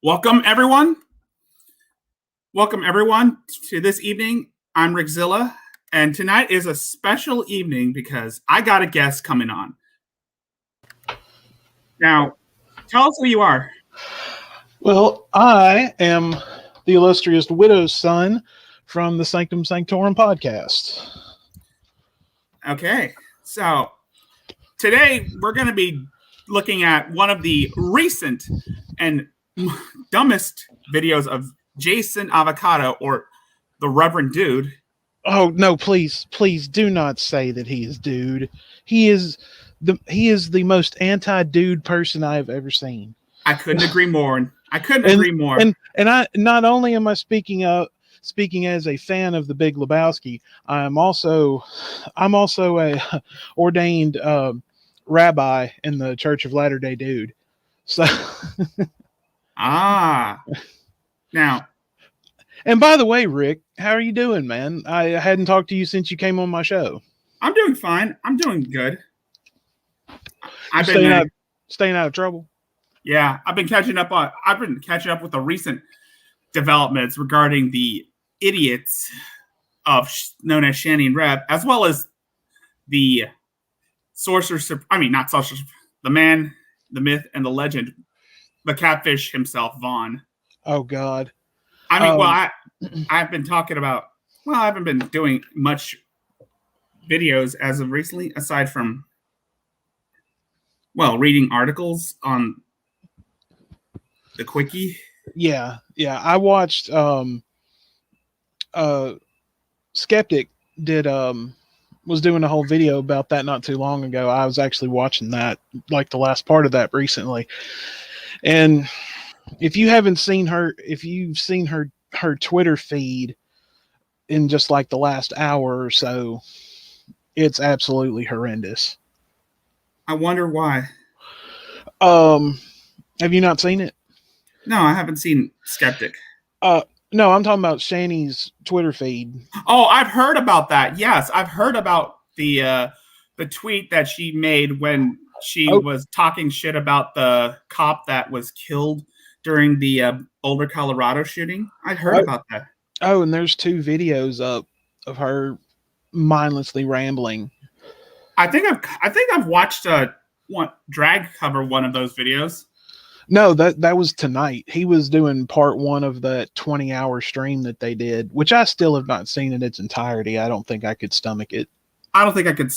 Welcome, everyone. Welcome, everyone, to this evening. I'm Rickzilla, and tonight is a special evening because I got a guest coming on. Now, tell us who you are. Well, I am the illustrious widow's son from the Sanctum Santorum podcast. Okay, so today we're going to be looking at one of the recent and dumbest videos of Jason Avocado, or the Reverend Dude. Oh no, please do not say that he is dude. He is the most anti-dude person I've ever seen. I couldn't agree more. Agree more. And I not only am I speaking as a fan of the Big Lebowski, I'm also a ordained rabbi in the Church of Latter-day Dude. So now, and by the way, Rick, how are you doing, man? I hadn't talked to you since you came on my show. I'm doing fine. I'm doing good. I've been staying out of trouble. Yeah, I've been catching up with the recent developments regarding the idiots known as Shanny and Rev, as well as the the man, the myth, and the legend, the catfish himself, Vaughn. Oh God. I've been talking about. Well, I haven't been doing much videos as of recently, aside from reading articles on the Quickie. Yeah. I watched Skeptic was doing a whole video about that not too long ago. I was actually watching that, like the last part of that recently. And if you've seen her Twitter feed in just like the last hour or so, it's absolutely horrendous. I wonder why. Have you not seen it? No, I haven't seen Skeptic. No, I'm talking about Shanny's Twitter feed. Oh, I've heard about that. Yes, I've heard about the tweet that she made when she was talking shit about the cop that was killed during the Boulder, Colorado shooting. I heard about that. Oh, and there's 2 videos up of her mindlessly rambling. I think I've watched Drag cover one of those videos. No, that was tonight. He was doing part 1 of the 20-hour stream that they did, which I still have not seen in its entirety. I don't think I could stomach it. I don't think I could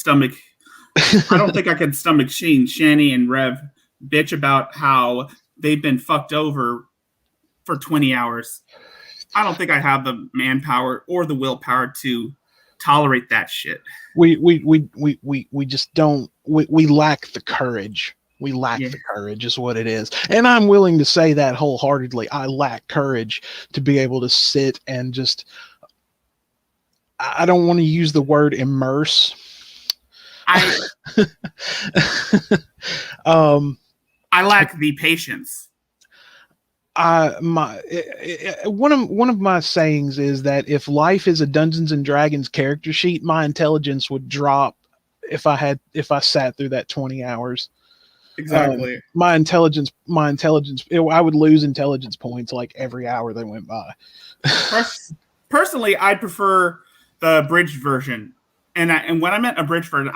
stomach seeing Shanny and Rev bitch about how they've been fucked over for 20 hours. I don't think I have the manpower or the willpower to tolerate that shit. We just don't. We lack the courage. We lack the courage is what it is. And I'm willing to say that wholeheartedly. I lack courage to be able to sit and just, I don't want to use the word immerse. I lack the patience. One of my sayings is that if life is a Dungeons and Dragons character sheet, my intelligence would drop if I sat through that 20 hours. Exactly. My intelligence, I would lose intelligence points like every hour that went by. Personally, I'd prefer the abridged version. And when I meant abridged version,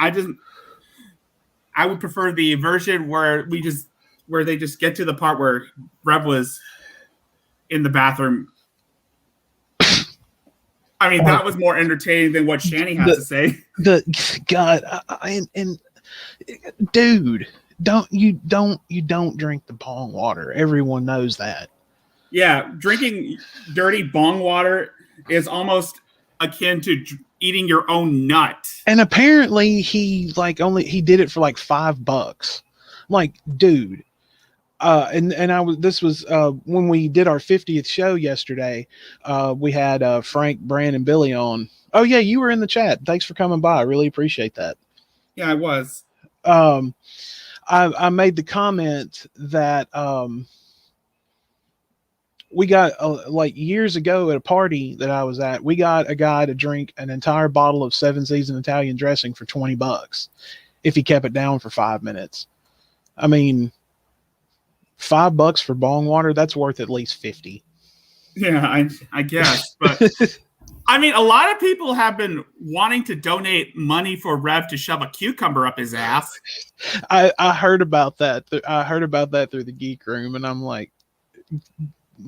I would prefer the version where they just get to the part where Rev was in the bathroom. I mean, that was more entertaining than what Shanny has to say. Dude, you don't drink the bong water. Everyone knows that. Yeah, drinking dirty bong water is almost akin to eating your own nut. And apparently he did it for like $5. Like, dude. This was when we did our 50th show yesterday. We had Frank, Brand, and Billy on. Oh yeah, you were in the chat. Thanks for coming by. I really appreciate that. Yeah, I was. I made the comment that we got like years ago at a party that I was at, we got a guy to drink an entire bottle of 7 Season Italian dressing for $20 if he kept it down for 5 minutes. I mean, $5 for bong water, that's worth at least 50. Yeah, I guess. But I mean, a lot of people have been wanting to donate money for Rev to shove a cucumber up his ass. I heard about that. I heard about that through the geek room, and I'm like,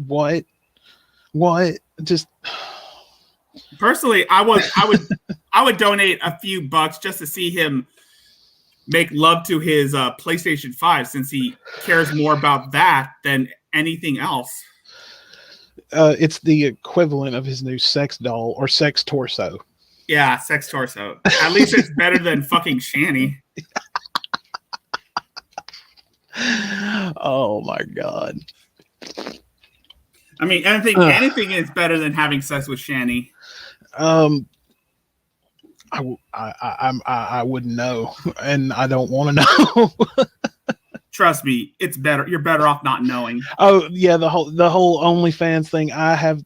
what? Just personally, I would donate a few bucks just to see him make love to his PlayStation 5, since he cares more about that than anything else. It's the equivalent of his new sex doll or sex torso. Yeah, sex torso. At least it's better than fucking Shanny. Oh my god. I mean, anything is better than having sex with Shanny. I wouldn't know, and I don't want to know. Trust me, it's better. You're better off not knowing. Oh yeah, the whole OnlyFans thing. I have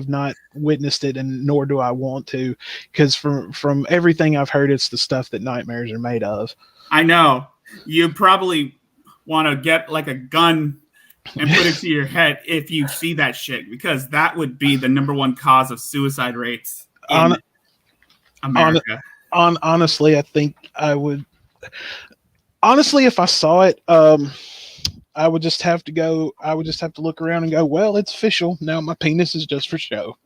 not witnessed it, and nor do I want to, because from everything I've heard, it's the stuff that nightmares are made of. I know. You probably want to get like a gun and put it to your head if you see that shit, because that would be the #1 cause of suicide rates in America. Honestly, I think I would. Honestly, if I saw it, I would just have to go. I would just have to look around and go, well, it's official now. My penis is just for show.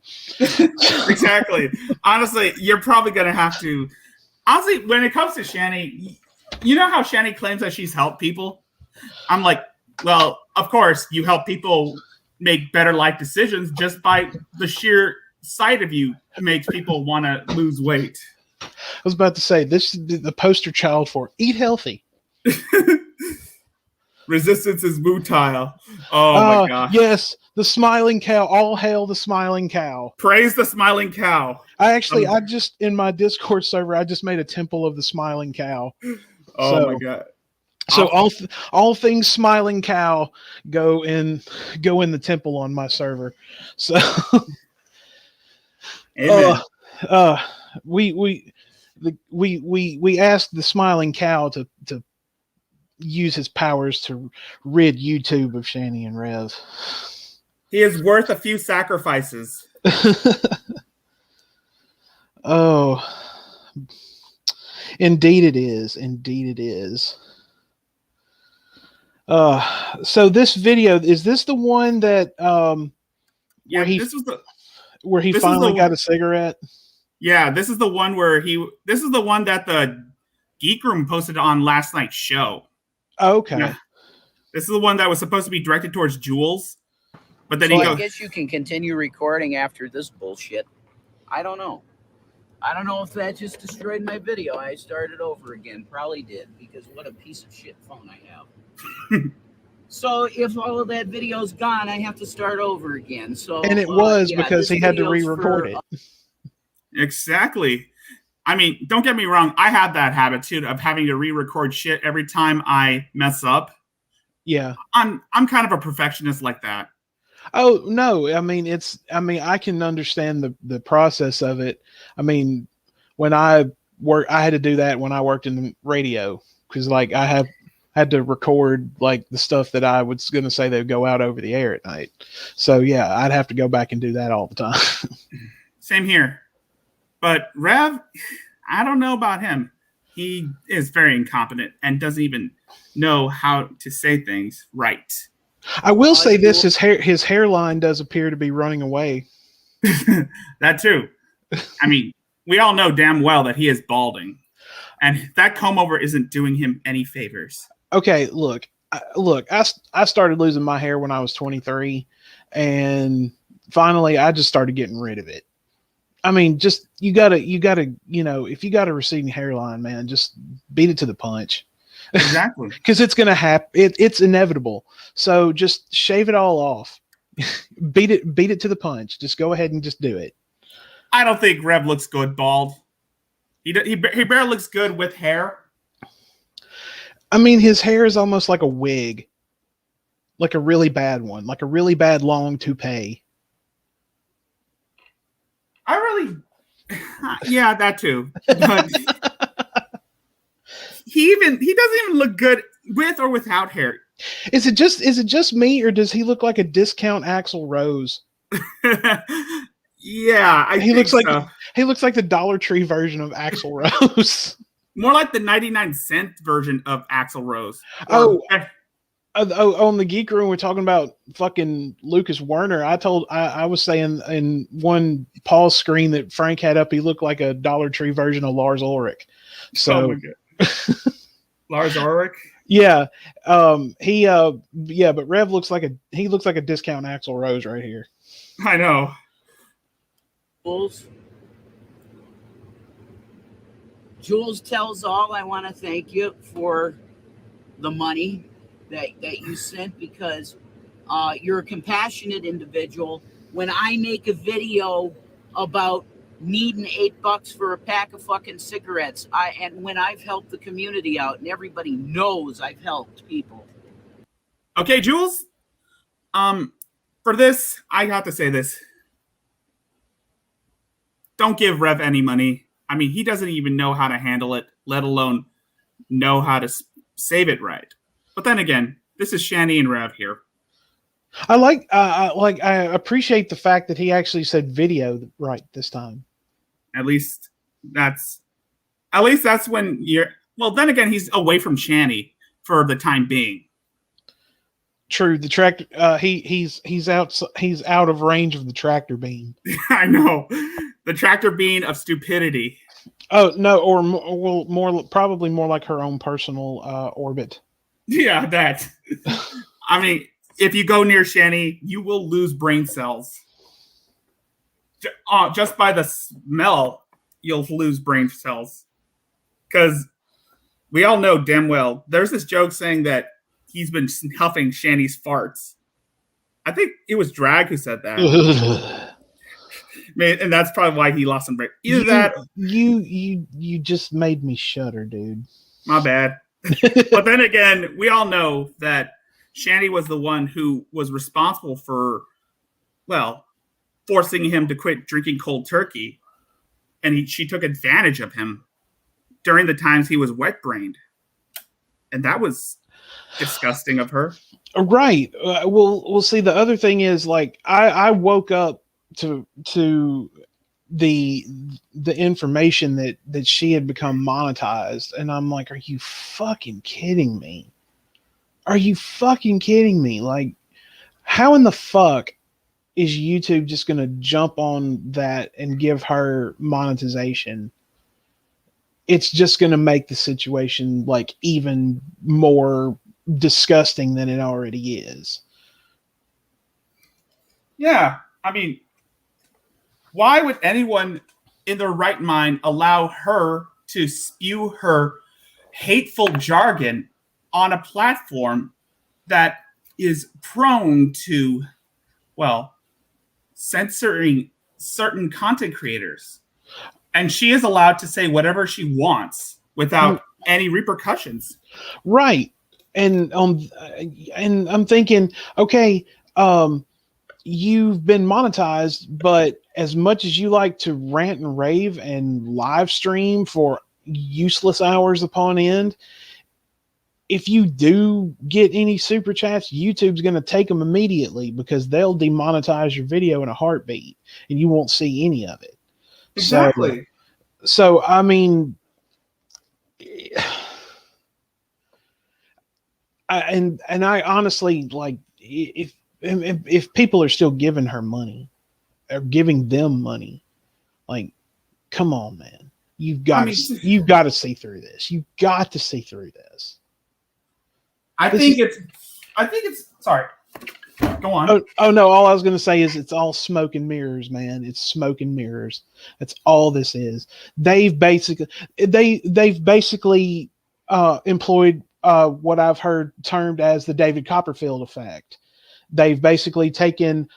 Exactly. Honestly, you're probably gonna have to. Honestly, when it comes to Shanny, you know how Shanny claims that she's helped people. I'm like, well, of course, you help people make better life decisions just by the sheer sight of you makes people want to lose weight. I was about to say, this is the poster child for eat healthy. Resistance is mutile. Oh my god. Yes, the smiling cow. All hail the smiling cow. Praise the smiling cow. I just in my Discord server, I just made a temple of the smiling cow. Oh my god. So all things smiling cow go in the temple on my server. So we asked the smiling cow to use his powers to rid YouTube of Shanny and Rev. He is worth a few sacrifices. Oh, indeed it is. Indeed it is. So this video, is this the one that yeah, where he finally got a cigarette? Yeah, this is the one where this is the one that the Geek Room posted on last night's show. Okay. Yeah. This is the one that was supposed to be directed towards Jules, but then I guess you can continue recording after this bullshit. I don't know. I don't know if that just destroyed my video. I started over again. Probably did, because what a piece of shit phone I have. So if all of that video's gone, I have to start over again. So and it was because he had to re-record it. Exactly. I mean, don't get me wrong. I have that habit too of having to re-record shit every time I mess up. Yeah, I'm kind of a perfectionist like that. Oh no, I mean I can understand the process of it. I mean, when I had to do that when I worked in the radio, because like I had to record like the stuff that I was going to say that would go out over the air at night. So yeah, I'd have to go back and do that all the time. Same here. But Rev, I don't know about him. He is very incompetent and doesn't even know how to say things right. I will say this: his hairline does appear to be running away. That too. I mean, we all know damn well that he is balding, and that comb over isn't doing him any favors. Okay, look. I started losing my hair when I was 23, and finally, I just started getting rid of it. I mean, just you gotta, if you got a receding hairline, man, just beat it to the punch. Exactly. Because it's gonna happen. It's inevitable. So just shave it all off. beat it to the punch. Just go ahead and just do it. I don't think Rev looks good bald. He barely looks good with hair. I mean, his hair is almost like a wig, like a really bad one, like a really bad long toupee. Yeah, that too. But he doesn't even look good with or without hair. Is it just me, or does he look like a discount Axl Rose? Yeah, I He think looks like so. he looks like the Dollar Tree version of Axl Rose. More like the 99-cent version of Axl Rose. Oh, on the Geek Room, we're talking about fucking Lucas Werner. I was saying in one pause screen that Frank had up, he looked like a Dollar Tree version of Lars Ulrich. So, oh my God. Lars Ulrich. Yeah, but Rev looks like a discount Axl Rose right here. I know. Jules tells all, I want to thank you for the money that you sent, because you're a compassionate individual. When I make a video about needing $8 for a pack of fucking cigarettes, and when I've helped the community out, and everybody knows I've helped people. Okay, Jules. For this, I have to say this. Don't give Rev any money. I mean, he doesn't even know how to handle it, let alone know how to save it right. But then again, this is Shani and Rev here. I appreciate the fact that he actually said video right this time. At least that's when you're. Well, then again, he's away from Shani for the time being. True, the tractor. He's out of range of the tractor beam. I know, the tractor beam of stupidity. Oh no, or probably more like her own personal orbit. Yeah, that. I mean, if you go near Shani, you will lose brain cells. Just by the smell, you'll lose brain cells. Because we all know damn well, there's this joke saying that he's been huffing Shani's farts. I think it was Drag who said that. And that's probably why he lost some brain. You just made me shudder, dude. My bad. But then again, we all know that Shani was the one who was responsible for, well, forcing him to quit drinking cold turkey. And she took advantage of him during the times he was wet-brained. And that was disgusting of her. Right. We'll see. The other thing is, like, I woke up to the information that she had become monetized, and I'm like, are you fucking kidding me? Are you fucking kidding me? Like, how in the fuck is YouTube just going to jump on that and give her monetization? It's just going to make the situation like even more disgusting than it already is. Yeah. I mean, why would anyone in their right mind allow her to spew her hateful jargon on a platform that is prone to, well, censoring certain content creators? And she is allowed to say whatever she wants without any repercussions. Right. And I'm thinking, okay, you've been monetized, but as much as you like to rant and rave and live stream for useless hours upon end, if you do get any super chats, YouTube's going to take them immediately because they'll demonetize your video in a heartbeat and you won't see any of it. Exactly. So I mean, I honestly, like, if people are still giving her money or giving them money, like, come on, man, you've got to see through this. You've got to see through this. I think it's sorry. Go on. Oh no, all I was going to say is it's all smoke and mirrors, man. It's smoke and mirrors. That's all this is. They've basically employed what I've heard termed as the David Copperfield effect. They've basically taken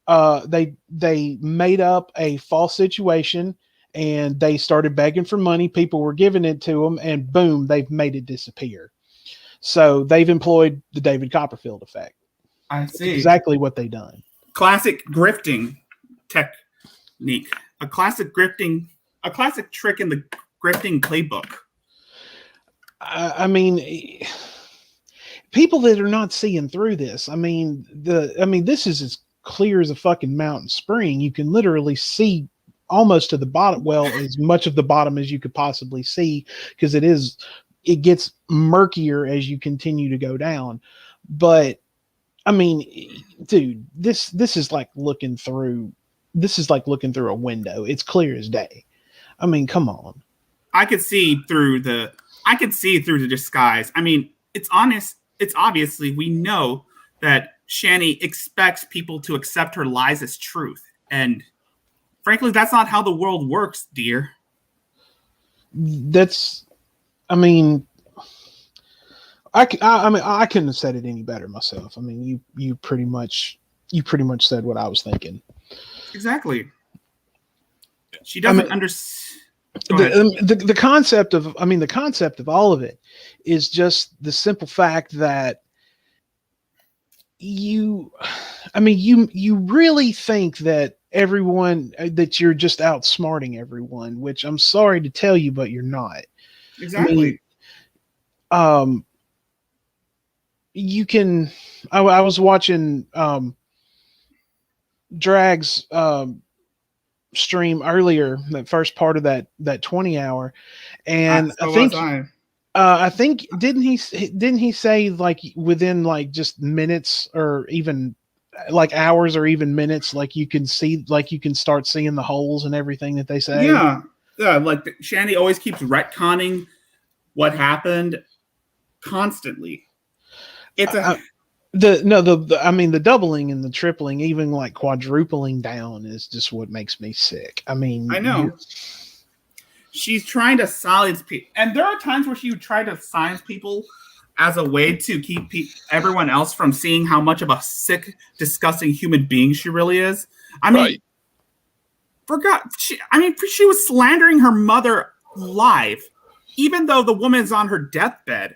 they made up a false situation and they started begging for money. People were giving it to them, and boom, they've made it disappear. So they've employed the David Copperfield effect. I see. That's exactly what they've done. Classic grifting technique. A classic trick in the grifting playbook. I mean, people that are not seeing through this. I mean, this is as clear as a fucking mountain spring. You can literally see almost to the bottom. Well, as much of the bottom as you could possibly see, because it gets murkier as you continue to go down. But I mean, dude, this is like looking through. This is like looking through a window. It's clear as day. I mean, come on. I could see through the disguise. I mean, it's honest. It's obviously, we know that Shani expects people to accept her lies as truth. And frankly, that's not how the world works, dear. I mean, I couldn't have said it any better myself. I mean, you pretty much said what I was thinking. Exactly. She doesn't understand. The concept of all of it is just the simple fact that you really think that everyone, that you're just outsmarting everyone, which I'm sorry to tell you, but you're not. Exactly. I mean, I was watching Drag's stream earlier, that first part of that 20 hour, and I think didn't he say like within like just minutes or even like hours or even minutes, like you can start seeing the holes and everything that they say. Yeah, like Shani always keeps retconning what happened constantly. It's the doubling and the tripling, even like quadrupling down, is just what makes me sick. I mean, I know. She's trying to silence people. And there are times where she would try to silence people as a way to keep everyone else from seeing how much of a sick, disgusting human being she really is. I mean, she was slandering her mother live, even though the woman's on her deathbed.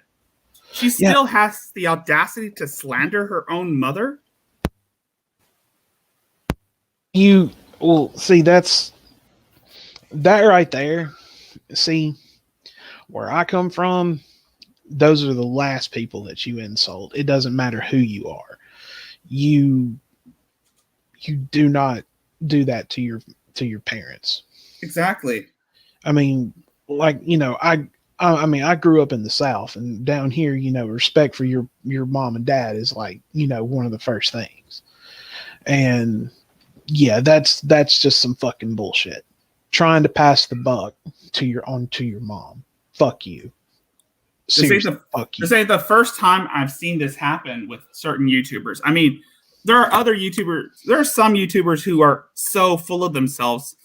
She still has the audacity to slander her own mother. See, that's that right there. See, where I come from, those are the last people that you insult. It doesn't matter who you are. You do not do that to your parents. Exactly. I mean, like, I grew up in the South, and down here, respect for your mom and dad is like, one of the first things. And yeah, that's just some fucking bullshit. Trying to pass the buck onto your mom. Fuck you. Seriously, fuck you. This ain't the first time I've seen this happen with certain YouTubers. I mean, there are some YouTubers who are so full of themselves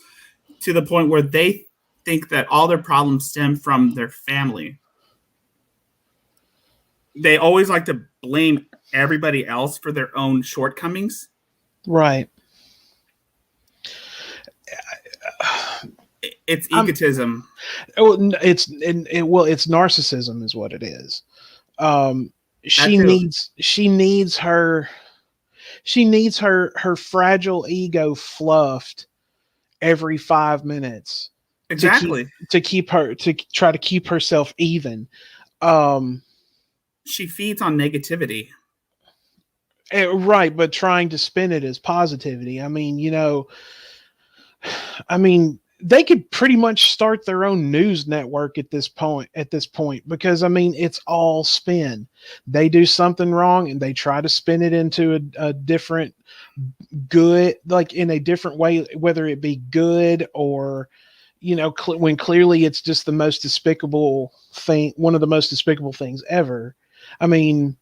to the point where they think that all their problems stem from their family. They always like to blame everybody else for their own shortcomings. Right. It's egotism. It's narcissism is what it is. She needs her fragile ego fluffed every 5 minutes. Exactly. To try to keep herself even. She feeds on negativity. Right, but trying to spin it as positivity. I mean, they could pretty much start their own news network at this point, because it's all spin. They do something wrong and they try to spin it into a different good, like in a different way, whether it be good or, when clearly it's just the most despicable thing, one of the most despicable things ever. I mean,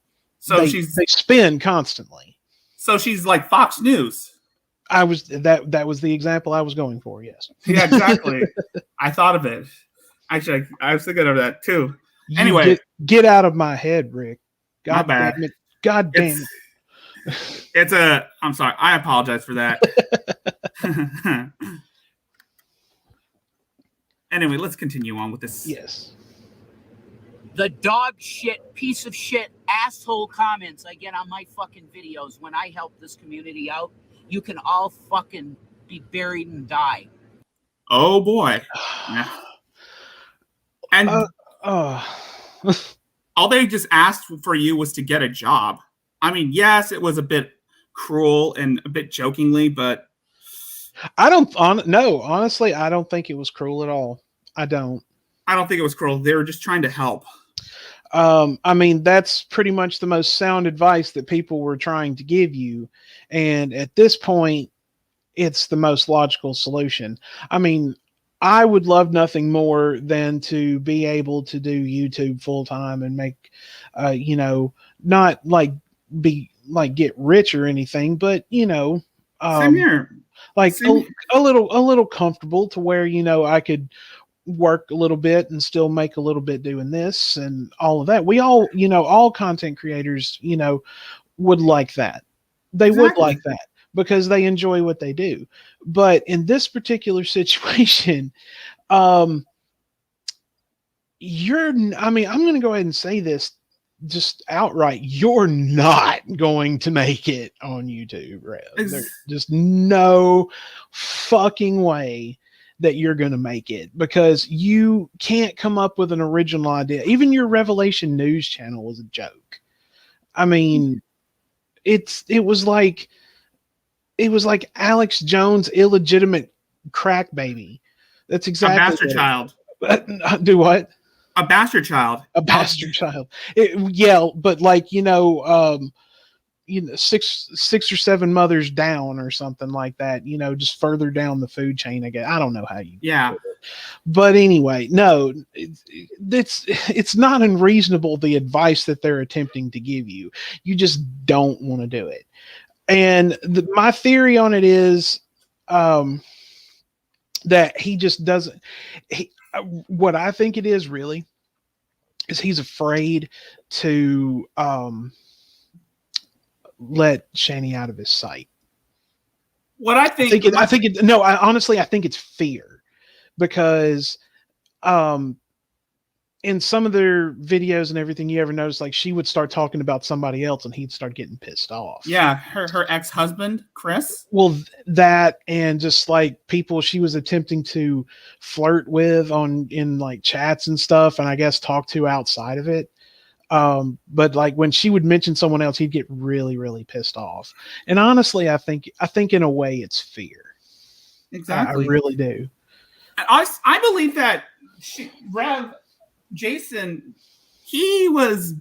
they spin constantly. So she's like Fox News. That was the example I was going for. Yes. Yeah, exactly. I thought of it. Actually, I was thinking of that too. Anyway, get out of my head, Rick. God damn it. God damn it. I'm sorry. I apologize for that. Anyway, let's continue on with this. Yes. The dog shit, piece of shit, asshole comments I get on my fucking videos when I help this community out. You can all fucking be buried and die. Oh boy. Yeah. And all they just asked for you was to get a job. I mean, yes, it was a bit cruel and a bit jokingly, but no, honestly, I don't think it was cruel at all. I don't. I don't think it was cruel. They were just trying to help. I mean, that's pretty much the most sound advice that people were trying to give you. And at this point, it's the most logical solution. I mean, I would love nothing more than to be able to do YouTube full time and make, not like be like get rich or anything, but Same here. like Same. a little comfortable to where, I could work a little bit and still make a little bit doing this and all of that. We all, all content creators, would like that. They would like that because they enjoy what they do. But in this particular situation, I'm going to go ahead and say this just outright. You're not going to make it on YouTube, Rev. There's just no fucking way that you're going to make it because you can't come up with an original idea. Even your Revelation News channel was a joke. I mean, it was like Alex Jones' illegitimate crack baby. That's exactly a bastard child. Do what? A bastard child. A bastard child. But like six or seven mothers down or something like that. Just further down the food chain. Again, I don't know how you. Yeah. But anyway, no, it's not unreasonable the advice that they're attempting to give you. You just don't want to do it. And my theory on it is that he just doesn't. What I think it is really is he's afraid to let Shani out of his sight. What I think honestly, I think it's fear because in some of their videos and everything, you ever notice, like she would start talking about somebody else and he'd start getting pissed off. Yeah, her ex-husband, Chris. Well, that and just like people she was attempting to flirt with in like chats and stuff, and I guess talk to outside of it. But like when she would mention someone else, he'd get really, really pissed off. And honestly, I think in a way it's fear. Exactly. I really do. I believe that Jason, he was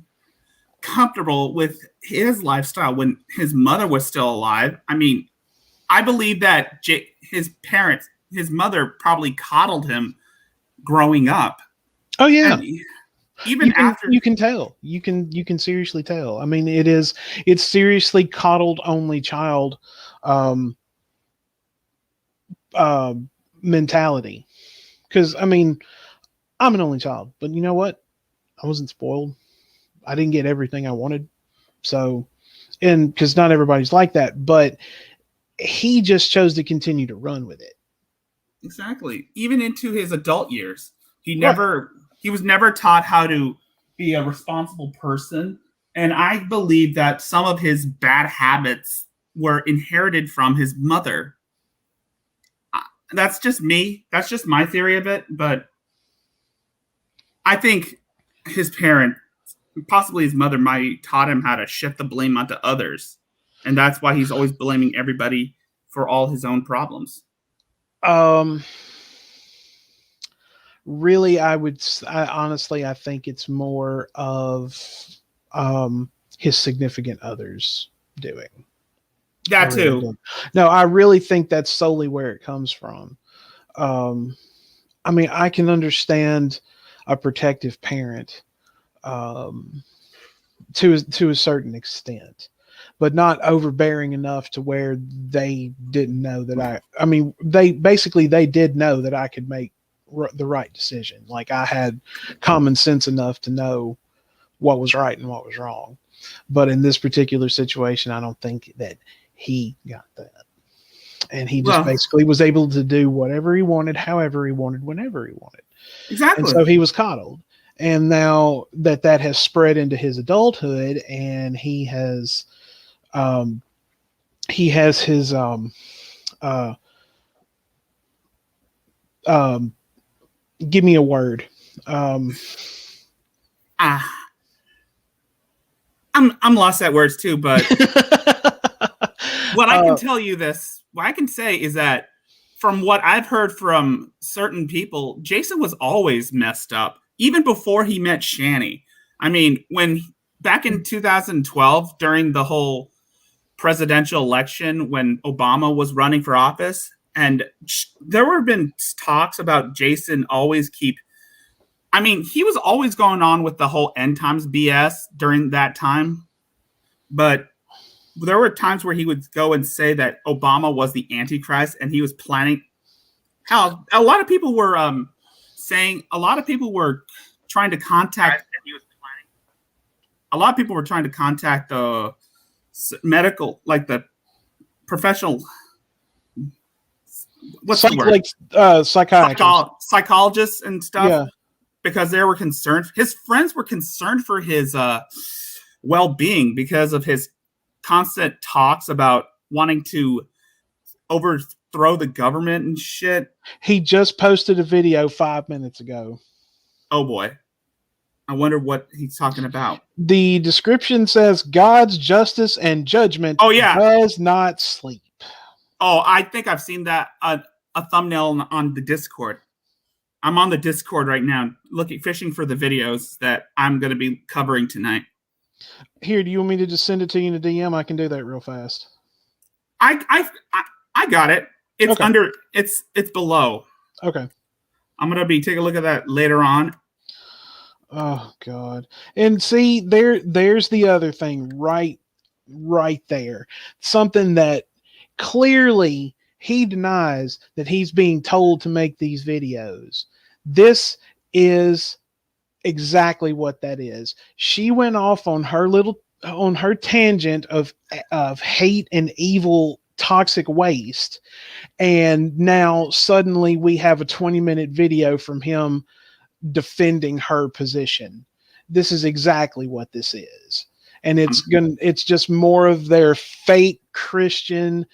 comfortable with his lifestyle when his mother was still alive. I mean, I believe that his parents, his mother probably coddled him growing up. Oh yeah. And even after you can tell, you can seriously tell. I mean, it's seriously coddled only child mentality. Because I mean, I'm an only child, but you know what? I wasn't spoiled. I didn't get everything I wanted. So, and because not everybody's like that, but he just chose to continue to run with it. Exactly. Even into his adult years, he was never taught how to be a responsible person. And I believe that some of his bad habits were inherited from his mother. That's just me. That's just my theory of it. But I think his parent, possibly his mother, might taught him how to shift the blame onto others. And that's why he's always blaming everybody for all his own problems. Really, I honestly think it's more of his significant others doing. That too. No, I really think that's solely where it comes from. I mean, I can understand a protective parent to a certain extent, but not overbearing enough to where they didn't know that they did know that I could make the right decision. Like I had common sense enough to know what was right and what was wrong. But in this particular situation, I don't think that he got that. And he just basically was able to do whatever he wanted, however he wanted, whenever he wanted. Exactly. And so he was coddled. And now that has spread into his adulthood, and he has his He give me a word. I'm lost at words too, but what I can tell you what I can say is that from what I've heard from certain people, Jason was always messed up, even before he met Shanny. I mean, back in 2012, during the whole presidential election, when Obama was running for office, and there have been talks about Jason he was always going on with the whole end times BS during that time, but there were times where he would go and say that Obama was the Antichrist, and he was planning. Hell, a lot of people were trying to contact. A lot of people were trying to contact the medical, like the professional. What's the word? Psychologists and stuff. Yeah. Because they were concerned. His friends were concerned for his well-being because of his constant talks about wanting to overthrow the government and shit. He just posted a video 5 minutes ago. Oh boy. I wonder what he's talking about. The description says God's justice and judgment does not sleep. Oh, I think I've seen that a thumbnail on the Discord. I'm on the Discord right now, fishing for the videos that I'm going to be covering tonight. Here, do you want me to just send it to you in a DM? I can do that real fast. I got it. It's under. It's below. Okay. I'm going to be taking a look at that later on. Oh God! And see, there's the other thing right there. Something that clearly he denies that he's being told to make these videos. This is exactly what that is. She went off on her tangent of hate and evil, toxic waste, and now suddenly we have a 20-minute video from him defending her position. This is exactly what this is, and it's just more of their fake Christian.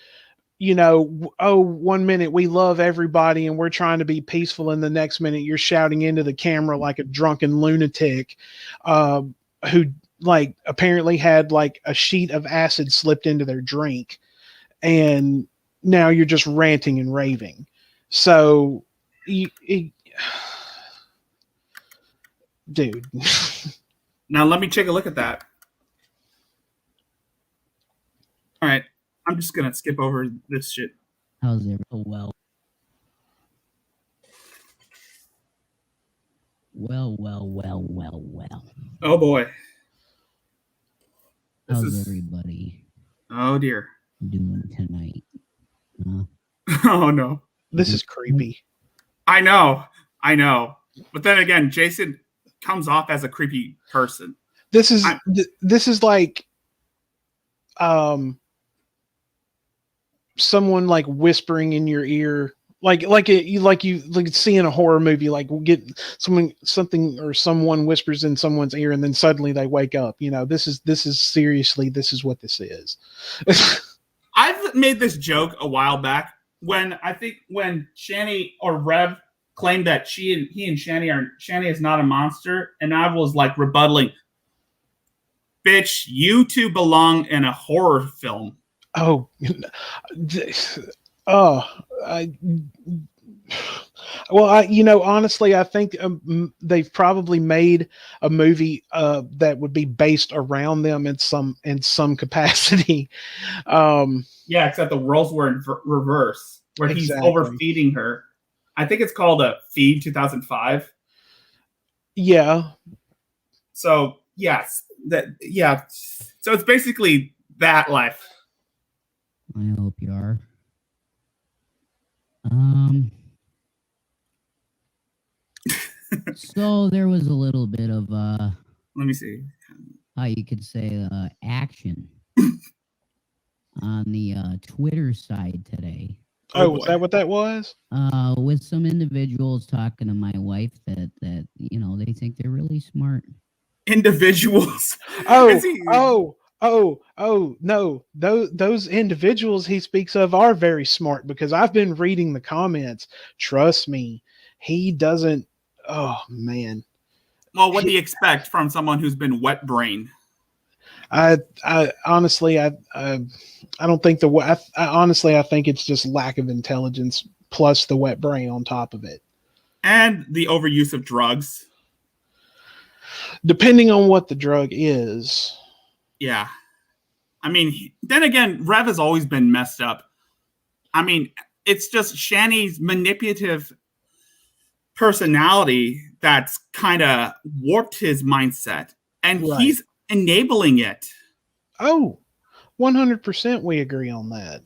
1 minute we love everybody and we're trying to be peaceful, and the next minute you're shouting into the camera like a drunken lunatic who apparently had a sheet of acid slipped into their drink, and now you're just ranting and raving. So dude. Now let me take a look at that. All right. I'm just going to skip over this shit. How's it? Oh, well. Well. Oh, boy. How's everybody? Oh, dear. Doing tonight? Oh, no. This is creepy. I know. But then again, Jason comes off as a creepy person. This is like someone whispering in your ear, like you see in a horror movie, someone whispers in someone's ear and then suddenly they wake up. This is seriously, this is what this is. I've made this joke a while back when Shanny or Rev claimed that he and Shanny is not a monster, and I was rebuttaling, bitch, you two belong in a horror film. Honestly, I think they've probably made a movie that would be based around them in some capacity. Yeah, except the roles were in reverse, where he's overfeeding her. I think it's called a Feed 2005. Yeah. So yes, So it's basically that life. I hope you are. So there was a little bit of let me see how you could say action on the Twitter side today. Oh, was that what that was? With some individuals talking to my wife that they think they're really smart. Individuals. No, those individuals he speaks of are very smart, because I've been reading the comments. Trust me, he doesn't. Oh man. Well, what do you expect from someone who's been wet brained? I honestly, I don't think honestly, I think it's just lack of intelligence plus the wet brain on top of it. And the overuse of drugs. Depending on what the drug is. Yeah. I mean, then again, Rev has always been messed up. I mean, it's just Shanny's manipulative personality that's kind of warped his mindset. And Right. he's enabling it. Oh, 100% we agree on that.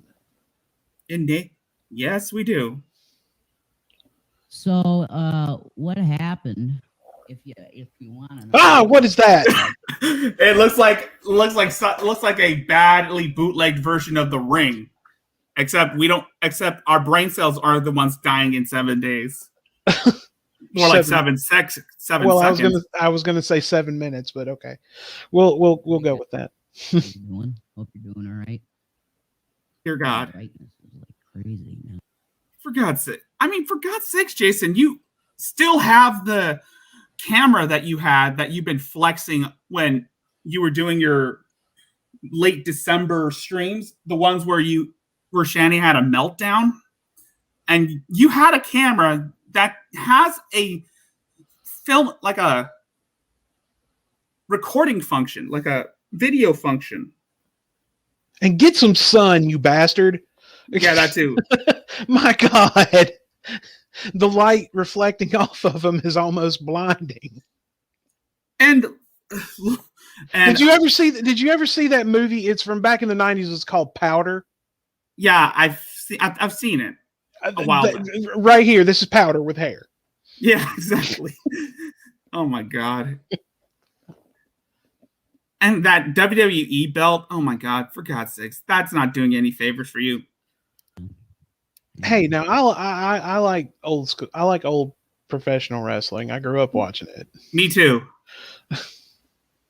Yes, we do. So, what happened? If you want to know. What is that? It looks like a badly bootlegged version of The Ring, except our brain cells are the ones dying in 7 days. More like 7 seconds. I was gonna say 7 minutes, but okay, we'll go with that. How you doing? Hope you're doing all right. Dear God, Brightness is like crazy now. for God's sakes, Jason, you still have the camera that you've been flexing when you were doing your late December streams, the ones where Shanny had a meltdown, and you had a camera that has a film, like a recording function, like a video function. And get some sun, you bastard. Yeah, that too. My God. The light reflecting off of him is almost blinding. And did you ever see that movie? It's from back in the 90s. It's called Powder. Yeah, I've seen it a while back. Right here. This is Powder with hair. Yeah, exactly. Oh my God. And that WWE belt. Oh my God, for God's sakes, that's not doing any favors for you. Hey, now I like old school. I like old professional wrestling. I grew up watching it. Me too.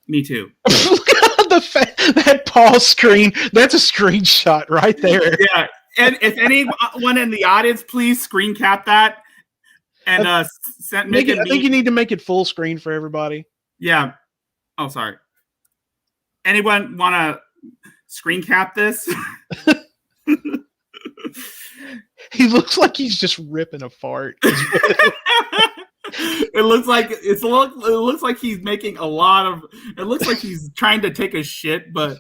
Me too. Look at that pause screen. That's a screenshot right there. Yeah, and if anyone in the audience, please screen cap that and I think you need to make it full screen for everybody. Yeah. Oh, sorry. Anyone want to screen cap this? He looks like he's just ripping a fart. It looks like he's making a lot of. It looks like he's trying to take a shit, but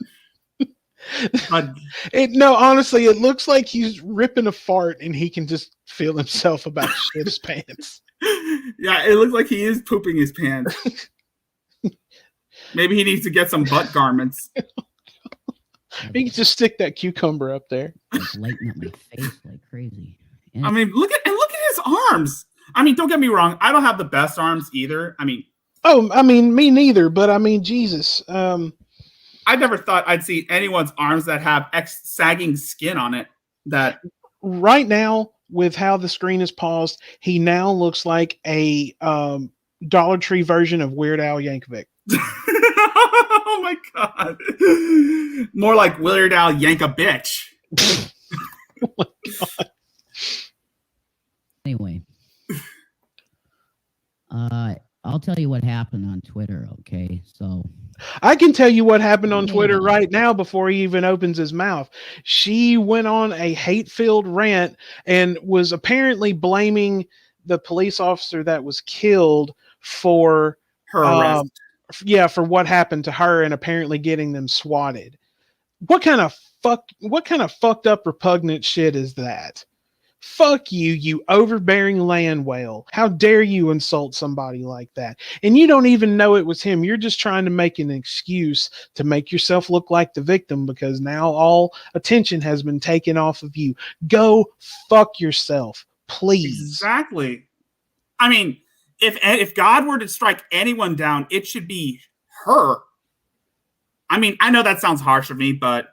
no, honestly, it looks like he's ripping a fart and he can just feel himself about to shit his pants. Yeah, it looks like he is pooping his pants. Maybe he needs to get some butt garments. He can just stick that cucumber up there. It's lighting up my face like crazy. I mean, look at his arms. I mean, don't get me wrong. I don't have the best arms either. I mean, me neither. But I mean, Jesus. I never thought I'd see anyone's arms that have sagging skin on it. That right now, with how the screen is paused, he now looks like a Dollar Tree version of Weird Al Yankovic. Oh my God! More like Weird Al Yank a bitch. Oh my God. Anyway, I'll tell you what happened on Twitter. Okay, so I can tell you what happened on Twitter right now before he even opens his mouth. She went on a hate-filled rant and was apparently blaming the police officer that was killed for her arrest. For what happened to her and apparently getting them swatted. What kind of fucked up repugnant shit is that? Fuck you, you overbearing land whale. How dare you insult somebody like that? And you don't even know it was him. You're just trying to make an excuse to make yourself look like the victim because now all attention has been taken off of you. Go fuck yourself, please. Exactly. I mean, if God were to strike anyone down, it should be her. I mean, I know that sounds harsh of me, but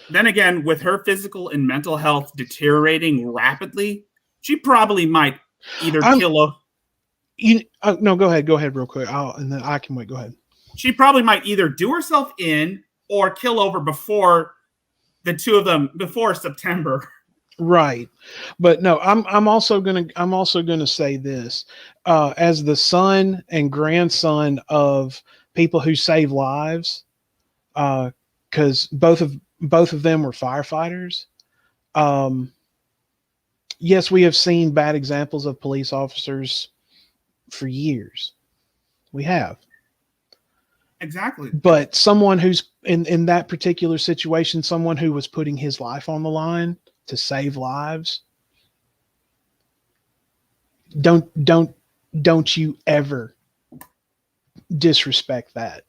then again, with her physical and mental health deteriorating rapidly, she probably might either kill no, go ahead real quick. And then I can wait. Go ahead. She probably might either do herself in or kill over before the two of them before September. Right. But no, I'm also gonna say this. As the son and grandson of people who save lives, because both of them were firefighters. Yes, we have seen bad examples of police officers for years. We have. Exactly. But someone who's in that particular situation, someone who was putting his life on the line to save lives, don't you ever disrespect that.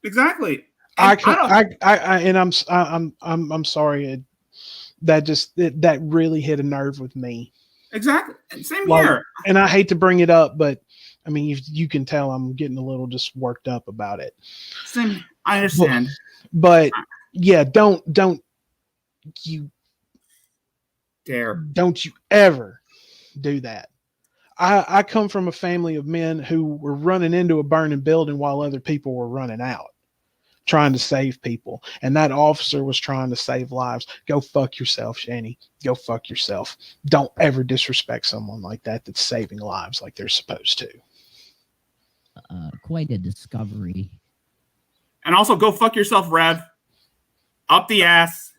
Exactly. I'm sorry. That really hit a nerve with me. Exactly. Same Like, here. and I hate to bring it up, but I mean, you can tell I'm getting a little just worked up about it. Same. I understand. But yeah, don't you ever do that. I come from a family of men who were running into a burning building while other people were running out, trying to save people. And that officer was trying to save lives. Go fuck yourself, Shani. Go fuck yourself. Don't ever disrespect someone like that that's saving lives like they're supposed to. Quite a discovery. And also go fuck yourself, Rev. Up the ass.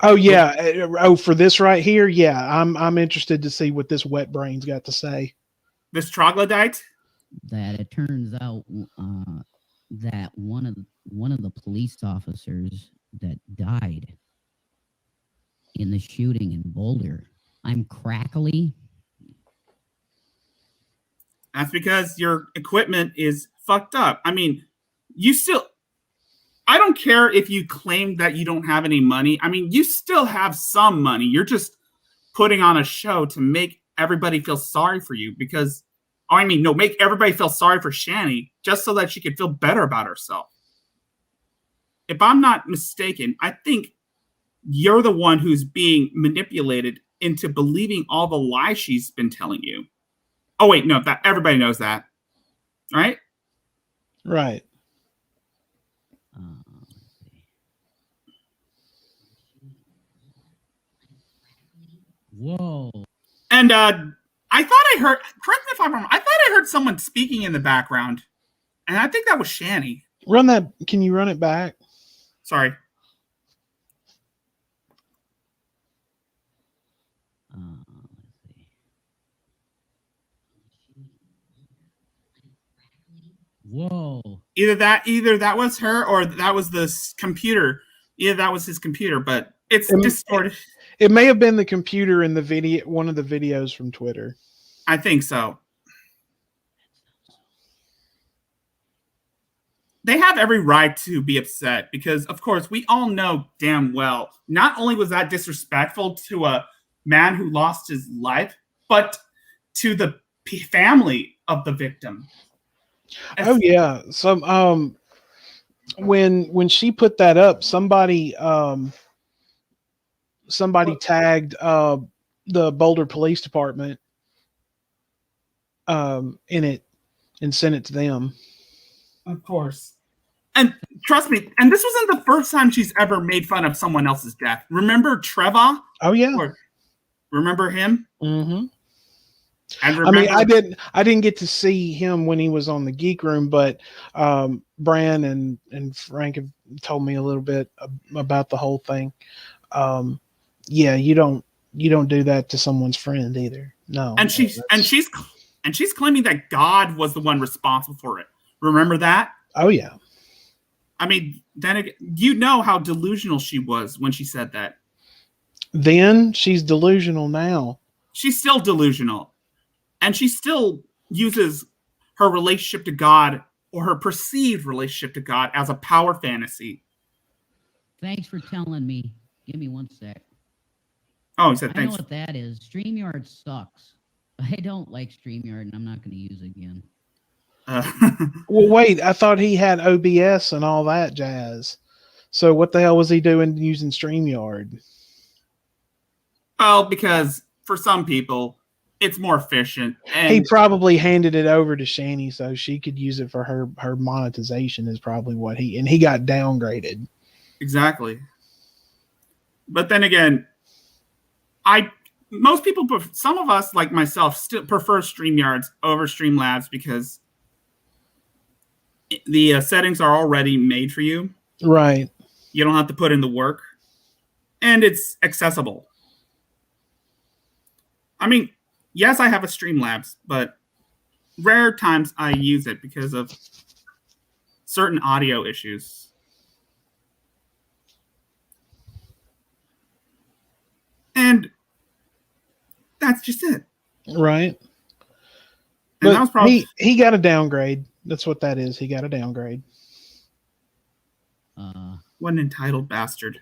Oh yeah. Oh, for this right here, yeah. I'm interested to see what this wet brain's got to say. This troglodyte? That it turns out that one of the police officers that died in the shooting in Boulder. I'm crackly. That's because your equipment is fucked up. I mean, I don't care if you claim that you don't have any money. I mean, you still have some money. You're just putting on a show to make everybody feel sorry for you because, make everybody feel sorry for Shani just so that she could feel better about herself. If I'm not mistaken, I think you're the one who's being manipulated into believing all the lies she's been telling you. Oh, wait, no, that everybody knows that. Right? Right. Whoa. And I thought I heard, correct me if I'm wrong, I thought I heard someone speaking in the background. And I think that was Shani. Can you run it back? Sorry. Whoa. Either that was her or that was this computer. Either that was his computer, but it's distorted. It may have been the computer in the video, one of the videos from Twitter. I think so. They have every right to be upset because, of course, we all know damn well, not only was that disrespectful to a man who lost his life, but to the family of the victim. Oh yeah. So when she put that up, somebody tagged the Boulder Police Department in it and sent it to them. Of course. And trust me, and this wasn't the first time she's ever made fun of someone else's death. Remember Trevor? Oh yeah. Remember him? Mm-hmm. And remember, I didn't get to see him when he was on the Geek Room, but Bran and Frank have told me a little bit about the whole thing. Yeah, you don't do that to someone's friend either. No. And she's claiming that God was the one responsible for it. Remember that? Oh yeah. I mean, then again, you know how delusional she was when she said that. Then she's delusional now. She's still delusional. And she still uses her relationship to God or her perceived relationship to God as a power fantasy. Thanks for telling me. Give me 1 sec. Oh, he said I know thanks. what that is. StreamYard sucks. I don't like StreamYard, and I'm not going to use it again. Well, wait. I thought he had OBS and all that jazz. So what the hell was he doing using StreamYard? Well, because for some people, it's more efficient. And he probably handed it over to Shani so she could use it for her monetization is probably what he got downgraded. Exactly. But then again, most people, some of us like myself, still prefer StreamYards over Streamlabs because the settings are already made for you. Right. You don't have to put in the work. And it's accessible. I mean, yes, I have a Streamlabs, but rare times I use it because of certain audio issues. And that's just it. Right. And that was probably he got a downgrade. That's what that is. He got a downgrade. What an entitled bastard.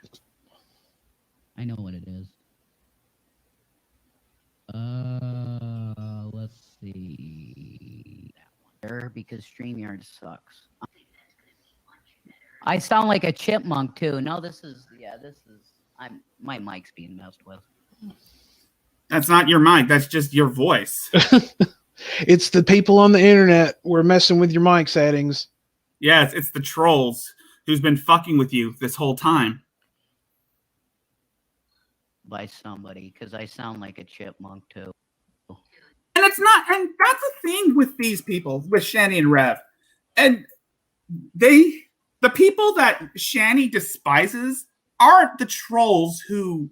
I know what it is. Let's see. That one. Because StreamYard sucks. I sound like a chipmunk too. No, this is my mic's being messed with. That's not your mic. That's just your voice. It's the people on the internet who are messing with your mic settings. Yes, it's the trolls who's been fucking with you this whole time. By somebody, because I sound like a chipmunk too. And it's not, and that's the thing with these people, with Shani and Rev. And the people that Shani despises aren't the trolls who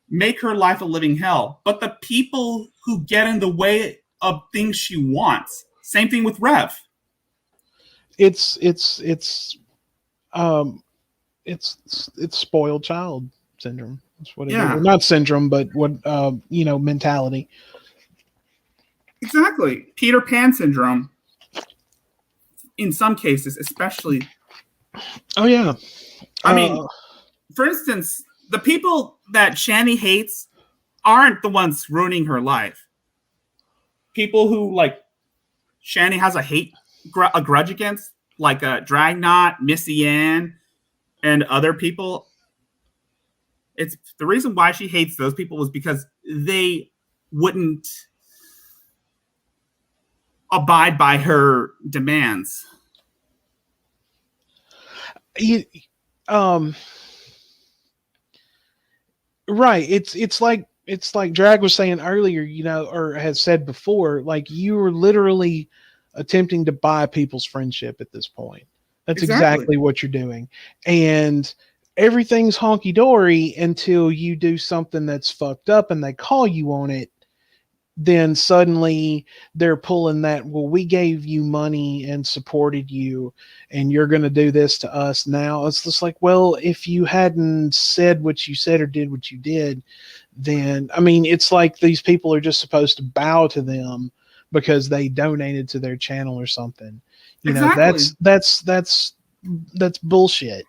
make her life a living hell, but the people who get in the way of things she wants. Same thing with Rev. It's spoiled child syndrome. That's what it is. Not syndrome, but what mentality. Exactly. Peter Pan syndrome. In some cases, especially. Oh yeah. I mean, for instance, the people that Shani hates aren't the ones ruining her life. People who Shani has a grudge against, like Dragnot, Missy Ann, and other people. It's the reason why she hates those people was because they wouldn't abide by her demands. Right. It's like Drag was saying earlier, or has said before, like you were literally attempting to buy people's friendship at this point. That's exactly what you're doing. And everything's honky-dory until you do something that's fucked up and they call you on it. Then suddenly they're pulling that, well, we gave you money and supported you and you're going to do this to us now. It's just like, well, if you hadn't said what you said or did what you did, then, I mean, it's like these people are just supposed to bow to them because they donated to their channel or something. That's bullshit.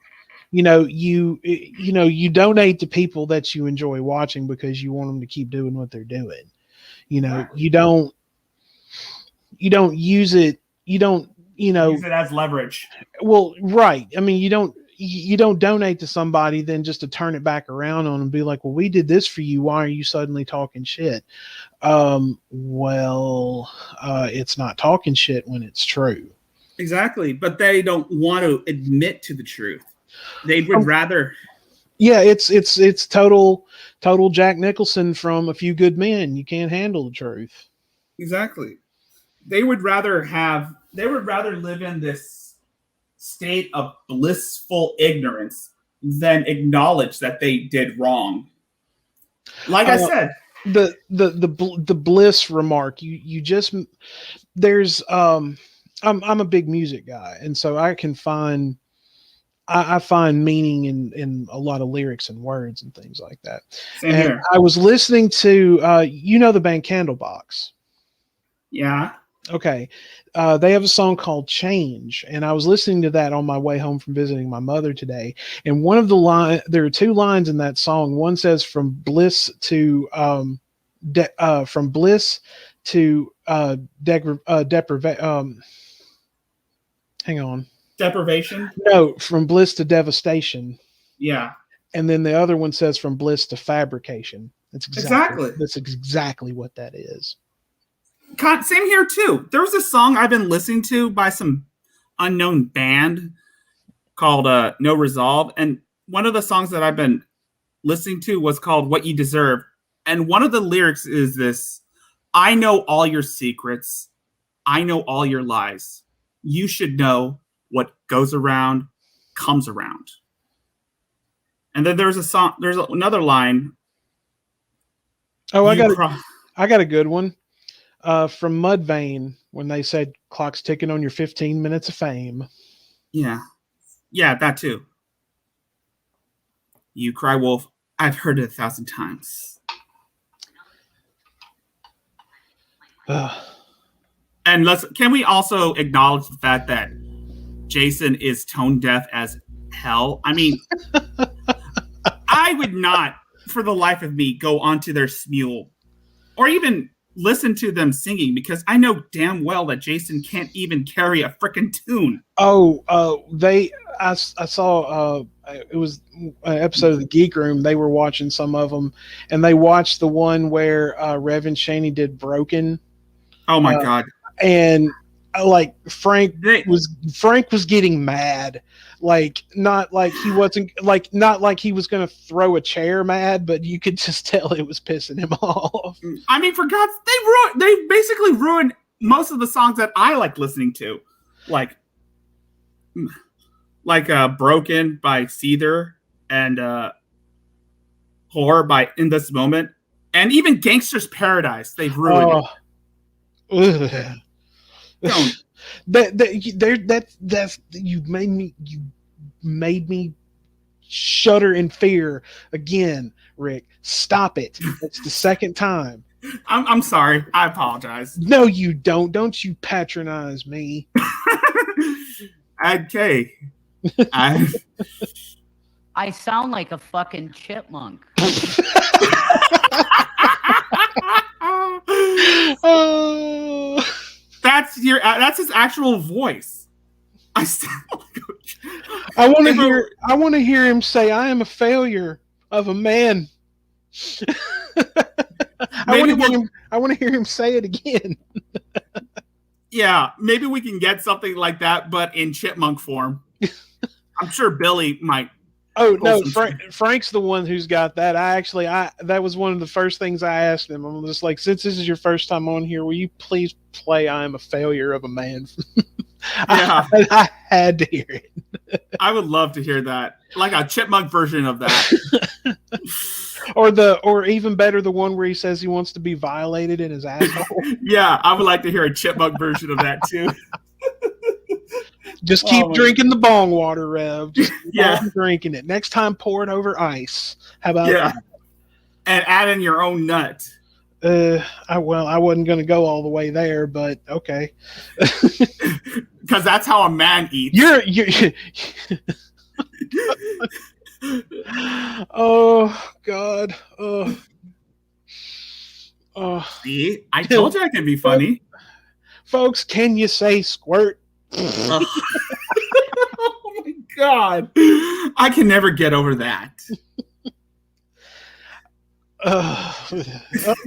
You donate to people that you enjoy watching because you want them to keep doing what they're doing. You don't use it. You don't, use it as leverage. Well, right. I mean, you don't donate to somebody then just to turn it back around on and be like, well, we did this for you. Why are you suddenly talking shit? It's not talking shit when it's true. Exactly. But they don't want to admit to the truth. They would rather. Yeah, it's total Jack Nicholson from A Few Good Men. You can't handle the truth. Exactly. They would rather live in this state of blissful ignorance than acknowledge that they did wrong. Like I said, the bliss remark, you just, there's I'm a big music guy, and so I can find I find meaning in a lot of lyrics and words and things like that. Same here. I was listening to the band Candlebox. Yeah. Okay. They have a song called Change, and I was listening to that on my way home from visiting my mother today. And one of the there are two lines in that song. One says from bliss to hang on. Deprivation? No, from bliss to devastation. Yeah. And then the other one says from bliss to fabrication. That's exactly what that is. Same here too. There was a song I've been listening to by some unknown band called No Resolve, and one of the songs that I've been listening to was called What You Deserve, and one of the lyrics is this: I know all your secrets, I know all your lies, you should know what goes around comes around. And then there's a song. There's another line. Oh, I You got a good one. From Mudvayne when they said clock's ticking on your 15 minutes of fame. Yeah, that too. You cry wolf. I've heard it 1,000 times. And can we also acknowledge the fact that Jason is tone deaf as hell? I mean, I would not, for the life of me, go onto their smule or even listen to them singing because I know damn well that Jason can't even carry a frickin' tune. I saw it was an episode of the Geek Room. They were watching some of them, and they watched the one where Revan Shaney did "Broken." Oh my god! And like Frank was getting mad, like not like he wasn't like not like he was going to throw a chair mad, but you could just tell it was pissing him off. I mean, for God's, they basically ruined most of the songs that I like listening to, like "Broken" by Seether and "Whore" by In This Moment, and even "Gangster's Paradise." They've ruined. That's you made me shudder in fear again, Rick. Stop it. That's the second time. I'm sorry. I apologize. No, you don't. Don't you patronize me. Okay. I sound like a fucking chipmunk. Oh. That's his actual voice. I want to hear him say, "I am a failure of a man." I want to hear him say it again. Yeah, maybe we can get something like that, but in chipmunk form. I'm sure Billy might. Oh no, Frank's the one who's got that. That was one of the first things I asked him. I'm just like, since this is your first time on here, will you please play "I Am a Failure of a Man"? Yeah, I had to hear it. I would love to hear that, like a chipmunk version of that, or even better, the one where he says he wants to be violated in his asshole. Yeah, I would like to hear a chipmunk version of that too. Just keep drinking the bong water, Rev. Just keep drinking it. Next time, pour it over ice. How about that? And add in your own nut. I wasn't going to go all the way there, but okay. Because that's how a man eats. You're oh God. See, I told you I can be funny. Folks, can you say squirt? Oh my God. I can never get over that.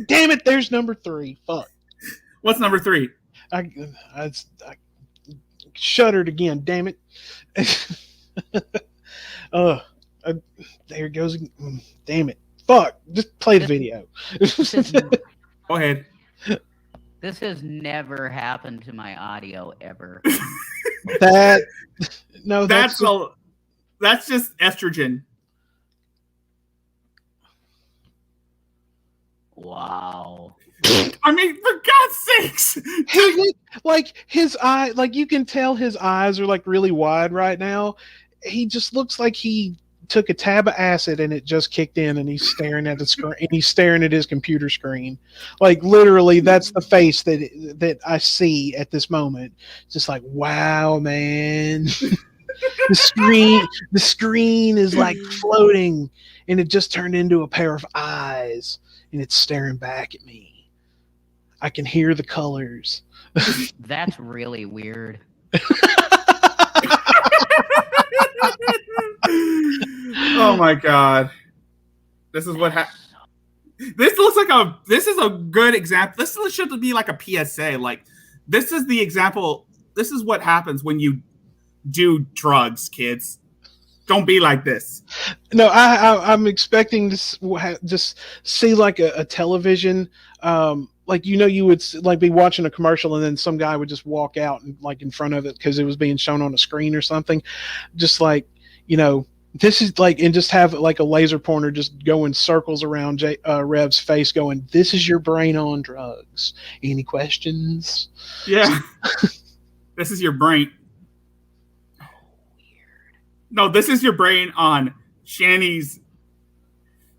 Damn it, there's number 3. Fuck. What's number 3? I shuddered again, damn it. There it goes. Damn it. Fuck. Just play the video. Go ahead. This has never happened to my audio ever. That's just estrogen. Wow. I mean, for God's sakes. His eye, like you can tell his eyes are like really wide right now. He just looks like he took a tab of acid and it just kicked in, and he's staring at the screen, and he's staring at his computer screen. Like literally, that's the face that I see at this moment. Just like, wow, man. The screen is like floating, and it just turned into a pair of eyes, and it's staring back at me. I can hear the colors. That's really weird. Oh my God. This is what happened. This looks like this is a good example. This should be like a PSA. Like, this is the example. This is what happens when you do drugs, kids. Don't be like this. No, I'm expecting to just see like a television, like, you know, you would like be watching a commercial and then some guy would just walk out and like in front of it because it was being shown on a screen or something. Just like, you know, This is like, and just have like a laser pointer just going circles around Rev's face going, this is your brain on drugs. Any questions? Yeah. This is your brain. No, this is your brain on Shanny's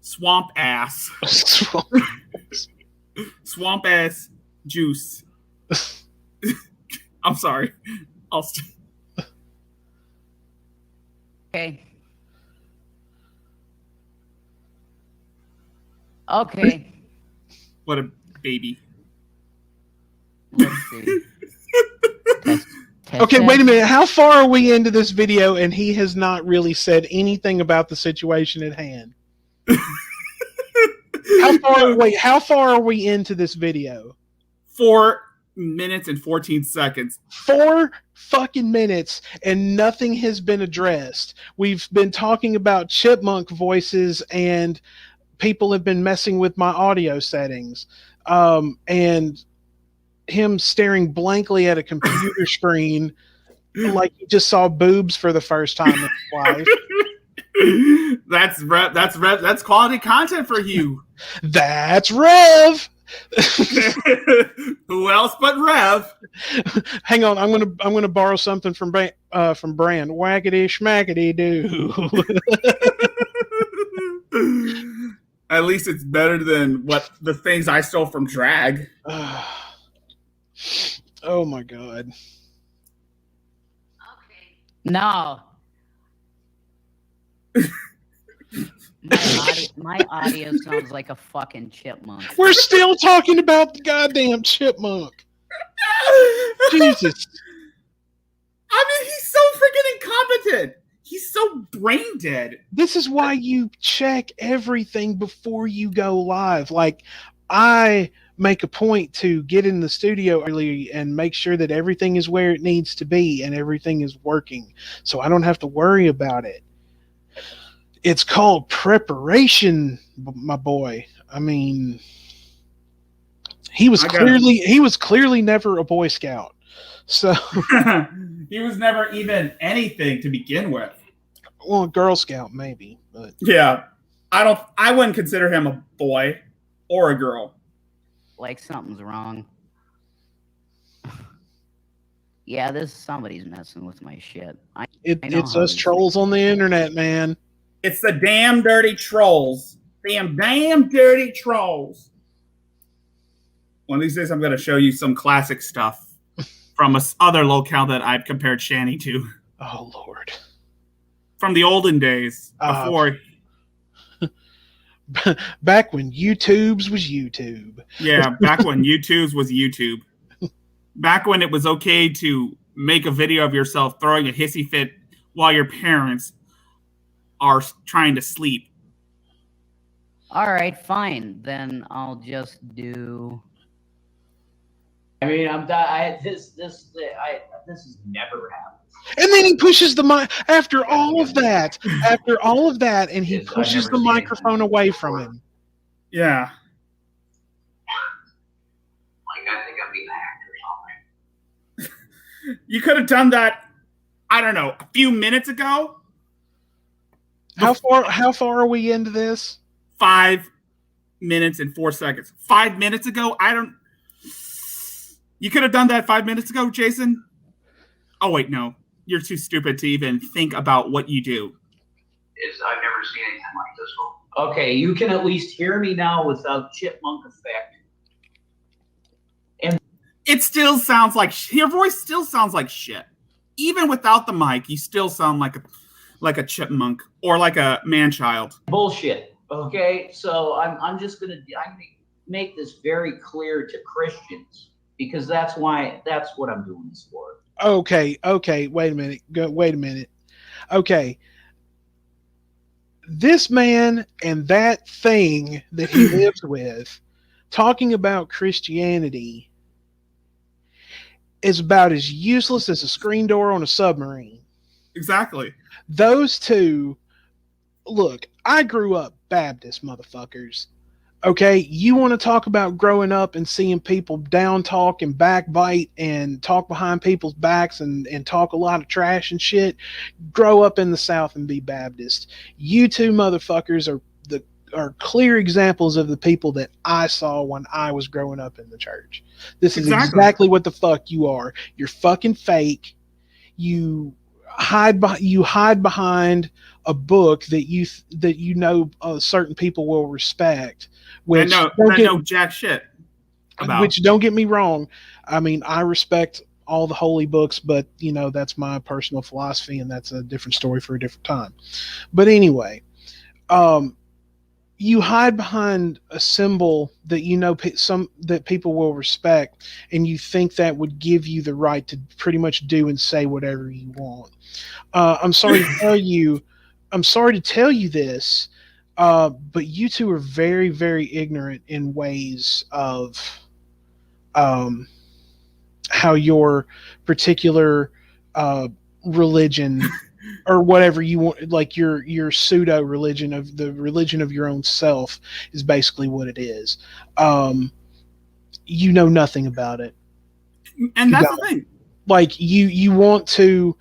swamp ass. Swamp ass juice. I'm sorry. Okay. Okay. What a baby. Let's see. Okay, wait a minute. How far are we into this video and he has not really said anything about the situation at hand? How far are we into this video? 4 minutes and 14 seconds. 4 fucking minutes and nothing has been addressed. We've been talking about chipmunk voices and people have been messing with my audio settings. And him staring blankly at a computer screen like he just saw boobs for the first time in his life. That's quality content for you. That's Rev. Who else but Rev? Hang on, I'm gonna borrow something from Brand. Whackity schmackity doo. At least it's better than what the things I stole from Drag. Oh my god. Okay. No. My audio sounds like a fucking chipmunk. We're still talking about the goddamn chipmunk. Jesus. I mean, he's so freaking incompetent. He's so brain dead. This is why you check everything before you go live. Like, I make a point to get in the studio early and make sure that everything is where it needs to be and everything is working, so I don't have to worry about it. It's called preparation, my boy. I mean, he was clearly never a Boy Scout. So he was never even anything to begin with. Well, a Girl Scout maybe, but yeah, I wouldn't consider him a boy or a girl. Like something's wrong. Yeah, somebody's messing with my shit. It's us trolls on the internet, man. It's the damn dirty trolls. Damn dirty trolls. One of these days, I'm going to show you some classic stuff from other locale that I've compared Shanny to. Oh, Lord. From the olden days, before... Back when YouTubes was YouTube. Yeah, back when YouTubes was YouTube. Back when it was okay to make a video of yourself throwing a hissy fit while your parents are trying to sleep. All right, fine. Then I'll just do... I mean, this has never happened. And then he pushes the mic after all of that, and he pushes the microphone away from him. Yeah. Like, I think I'm being hacked or something. You could have done that, I don't know, a few minutes ago. How far are we into this? 5 minutes and 4 seconds. 5 minutes ago? You could have done that 5 minutes ago, Jason? Oh, wait, no. You're too stupid to even think about what you do. I've never seen anything like this one. Okay, you can at least hear me now without chipmunk effect. And it still sounds like your voice still sounds like shit. Even without the mic, you still sound like a chipmunk or like a man-child. Bullshit. Okay, so I'm gonna make this very clear to Christians because that's what I'm doing this for. Okay, wait a minute. Okay. This man and that thing that he lives with, talking about Christianity, is about as useless as a screen door on a submarine. Exactly. Those two, look, I grew up Baptist, motherfuckers. Okay, you want to talk about growing up and seeing people down talk and backbite and talk behind people's backs and talk a lot of trash and shit. Grow up in the South and be Baptist. You two motherfuckers are clear examples of the people that I saw when I was growing up in the church. This is exactly what the fuck you are. You're fucking fake. You hide behind a book that you know certain people will respect. Which know jack shit about. Which, don't get me wrong, I mean, I respect all the holy books, but you know, that's my personal philosophy, and that's a different story for a different time. But anyway, you hide behind a symbol that you know that people will respect, and you think that would give you the right to pretty much do and say whatever you want. I'm sorry to tell you. I'm sorry to tell you this, but you two are very, very ignorant in ways of how your particular religion or whatever you want, like your pseudo religion of the religion of your own self, is basically what it is. You know nothing about it, and that's the thing. Like you want to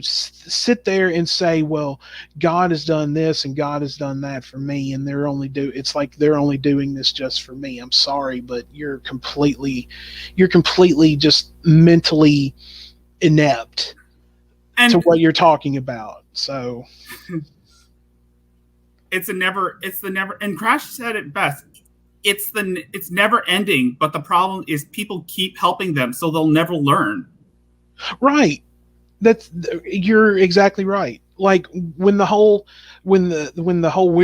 sit there and say, well, God has done this and God has done that for me, and it's like they're only doing this just for me. I'm sorry, but you're completely just mentally inept to what you're talking about. So it's the never, and Crash said it best. It's never ending, but the problem is people keep helping them, so they'll never learn. Right. You're exactly right. Like when the whole we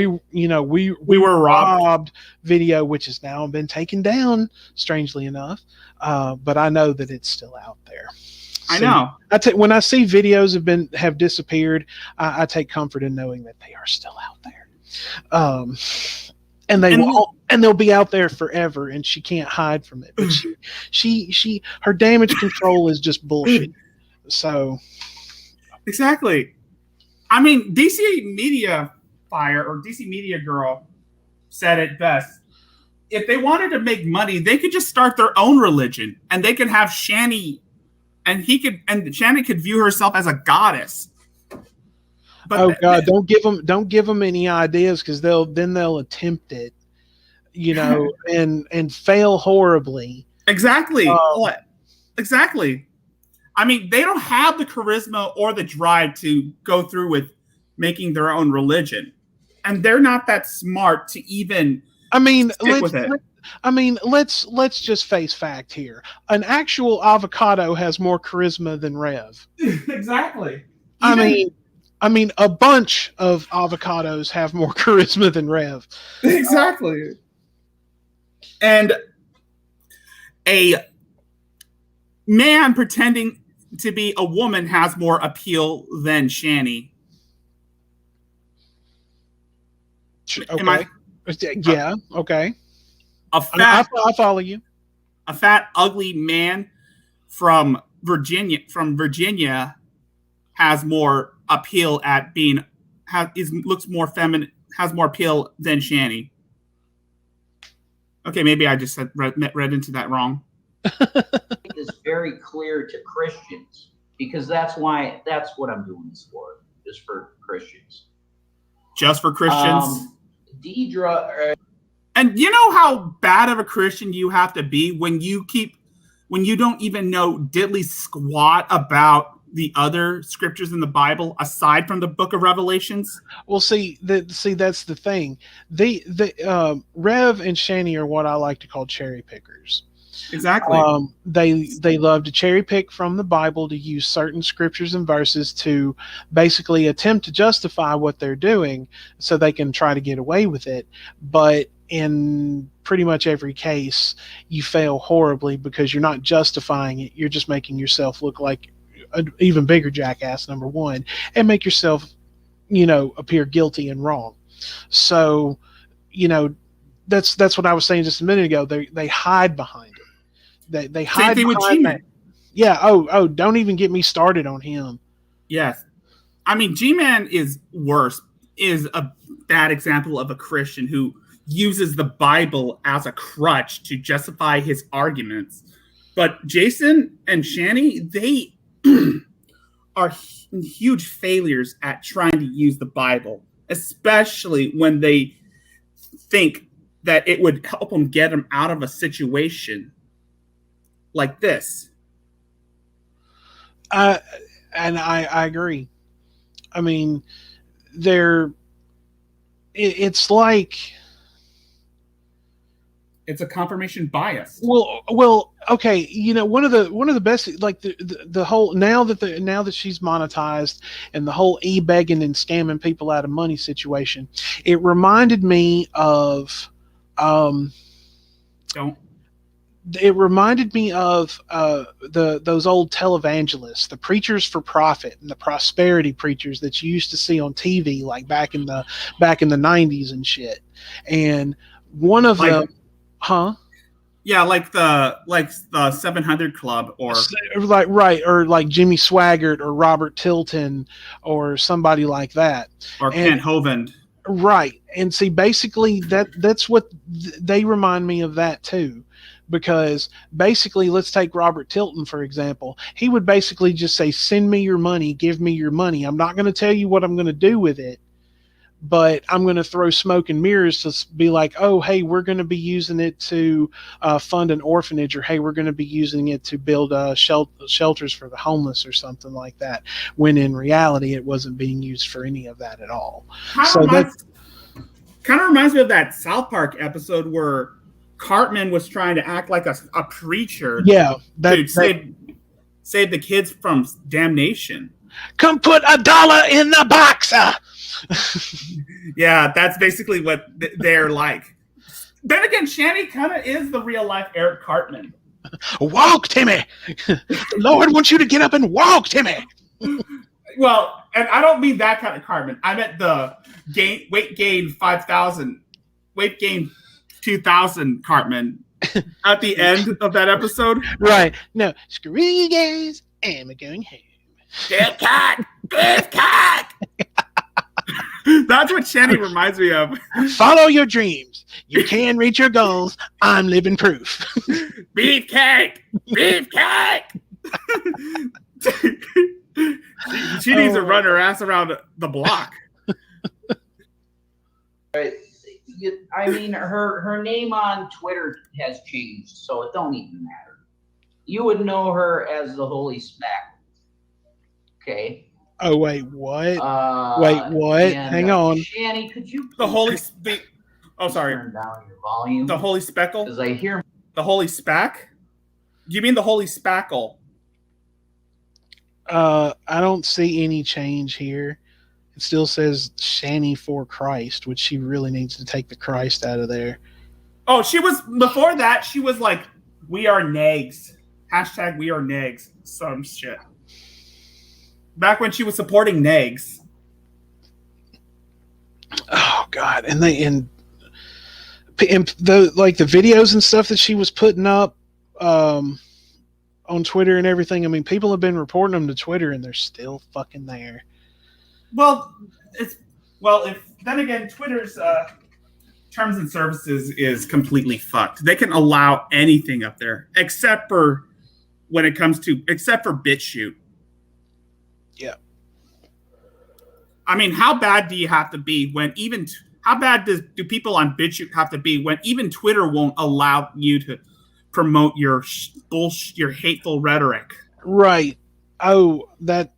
were robbed video, which has now been taken down, strangely enough, but I know that it's still out there. I know. When I see videos have disappeared, I take comfort in knowing that they are still out there. And they'll be out there forever, and she can't hide from it. But her damage control is just bullshit. So exactly. I mean, DC Media Fire or DC Media Girl said it best. If they wanted to make money, they could just start their own religion, and they could have Shani, and Shani could view herself as a goddess. But don't give them any ideas, because they'll attempt it, you know, and fail horribly. Exactly. Exactly. I mean, they don't have the charisma or the drive to go through with making their own religion, and they're not that smart to even. I mean, let's just face fact here. An actual avocado has more charisma than Rev. Exactly. I mean, a bunch of avocados have more charisma than Rev. Exactly. And a man pretending to be a woman has more appeal than Shani. Okay. Yeah. Okay. I follow you. A fat, ugly man from Virginia has more appeal at being looks more feminine, has more appeal than Shani. Okay, maybe I just read into that wrong. Is very clear to Christians, because that's what I'm doing this for, just for Christians. Just for Christians. Deidre. And you know how bad of a Christian you have to be when you don't even know diddly squat about the other scriptures in the Bible aside from the Book of Revelations? Well, see, that's the thing. The Rev and Shani are what I like to call cherry pickers. Exactly. They love to cherry pick from the Bible to use certain scriptures and verses to basically attempt to justify what they're doing, so they can try to get away with it. But in pretty much every case, you fail horribly, because you're not justifying it. You're just making yourself look like an even bigger jackass, number one, and make yourself, appear guilty and wrong. So, that's what I was saying just a minute ago. They hide behind it. They hide. Same thing with G-Man. Yeah. Oh, don't even get me started on him. Yes. I mean, G-Man is worse. Is a bad example of a Christian who uses the Bible as a crutch to justify his arguments. But Jason and Shani, they are huge failures at trying to use the Bible, especially when they think that it would help them get them out of a situation like this. And I agree. I mean, it's like, it's a confirmation bias. Well, okay. You know, one of the best, like the whole, now that she's monetized and the whole e-begging and scamming people out of money situation, it reminded me of, those old televangelists, the preachers for profit and the prosperity preachers that you used to see on TV, like back in the 90s and shit. And one of them. Huh? Yeah, like the 700 Club, or like Jimmy Swaggart or Robert Tilton or somebody like that, or Kent Hovind. Right. And see, basically that's what they remind me of, that too. Because basically, let's take Robert Tilton, for example. He would basically just say, send me your money, give me your money. I'm not going to tell you what I'm going to do with it, but I'm going to throw smoke and mirrors to be like, oh, hey, we're going to be using it to fund an orphanage, or hey, we're going to be using it to build shelters for the homeless or something like that, when in reality it wasn't being used for any of that at all. Kind of reminds me of that South Park episode where Cartman was trying to act like a preacher. Yeah, to save the kids from damnation. Come put $1 in the boxer. Yeah, that's basically what they're like. Then again, Shani kind of is the real life Eric Cartman. Walk, Timmy. Lord wants you to get up and walk, Timmy. Well, and I don't mean that kind of Cartman. I meant the weight gain 5,000, weight gain 2,000 Cartman at the end of that episode. Right. No, screw you guys. I'm going home. Good cat. Good cat. That's what Shani reminds me of. Follow your dreams. You can reach your goals. I'm living proof. Beefcake. Beefcake. She needs to run her ass around the block. I mean, her name on Twitter has changed, so it don't even matter. You would know her as the Holy Speck. Okay. Oh, wait, what? Wait, what? And, hang on. Shani, could you the Holy Speck? Oh, sorry. Turn down your volume. The Holy Speckle? Because I hear the Holy Spack? You mean the Holy Spackle? I don't see any change here. It still says Shani for Christ, which she really needs to take the Christ out of there. Oh, she was, before that, she was like, we are nags. Hashtag we are nags. Some shit. Back when she was supporting nags. Oh, God. And the videos and stuff that she was putting up on Twitter and everything, I mean, people have been reporting them to Twitter and they're still fucking there. Well, then again, Twitter's terms and services is completely fucked. They can allow anything up there except for BitChute. Yeah. I mean, how bad do you have to be when even how bad do people on BitChute have to be when even Twitter won't allow you to promote your bullshit, your hateful rhetoric? Right. Oh, that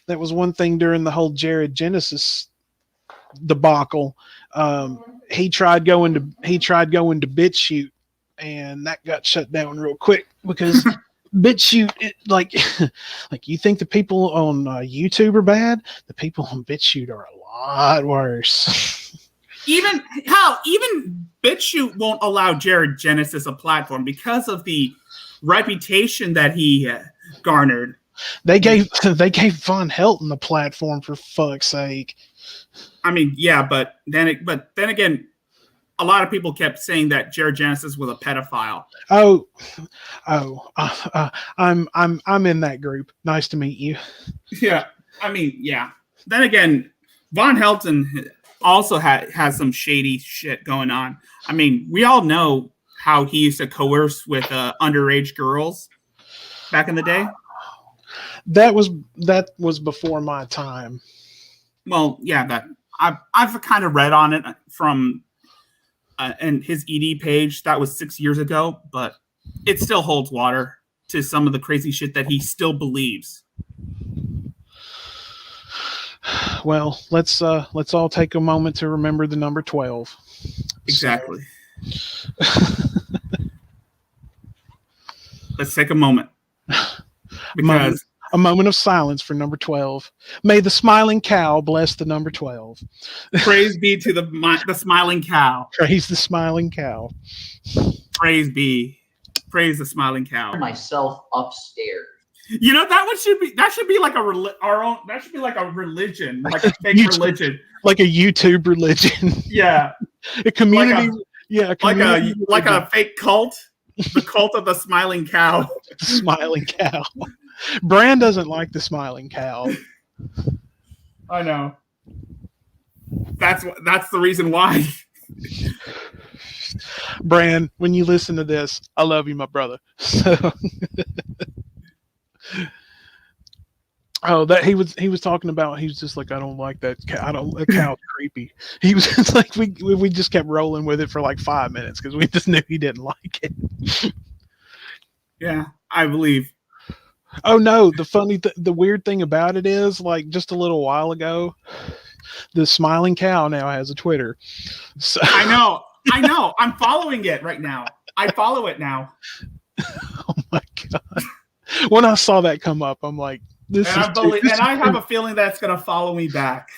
was one thing during the whole Jared Genesis debacle. He tried going to BitChute, and that got shut down real quick because BitChute, like you think the people on YouTube are bad? The people on BitChute are a lot worse. Even BitChute won't allow Jared Genesis a platform because of the reputation that he garnered. They gave Von Helton the platform, for fuck's sake. I mean, yeah, but then again, a lot of people kept saying that Jared Genesis was a pedophile. I'm in that group. Nice to meet you. Yeah, I mean, yeah. Then again, Von Helton, also has some shady shit going on. I mean, we all know how he used to coerce with underage girls back in the day. That was before my time. Well, yeah, that I've kind of read on it from and his ED page. That was 6 years ago, but it still holds water to some of the crazy shit that he still believes. Well, let's all take a moment to remember the number 12. Exactly. Let's take a moment. Because a moment of silence for number 12. May the smiling cow bless the number 12. Praise be to the smiling cow. Praise the smiling cow. Praise the smiling cow. Myself upstairs. You know, that should be like that should be like a religion, like a fake religion, like a YouTube religion. Yeah, a community. Like a fake cult, the cult of the smiling cow. The smiling cow. Bran doesn't like the smiling cow. I know. That's the reason why. Bran, when you listen to this, I love you, my brother. So. Oh, that he was talking about. He was just like, I don't like that. That cow's creepy. He was just like, we just kept rolling with it for like 5 minutes because we just knew he didn't like it. Yeah, I believe. Oh no, the weird thing about it is, like, just a little while ago, the smiling cow now has a Twitter. So, I know. I'm following it right now. I follow it now. Oh my god! When I saw that come up, I'm like, I have a feeling that's gonna follow me back.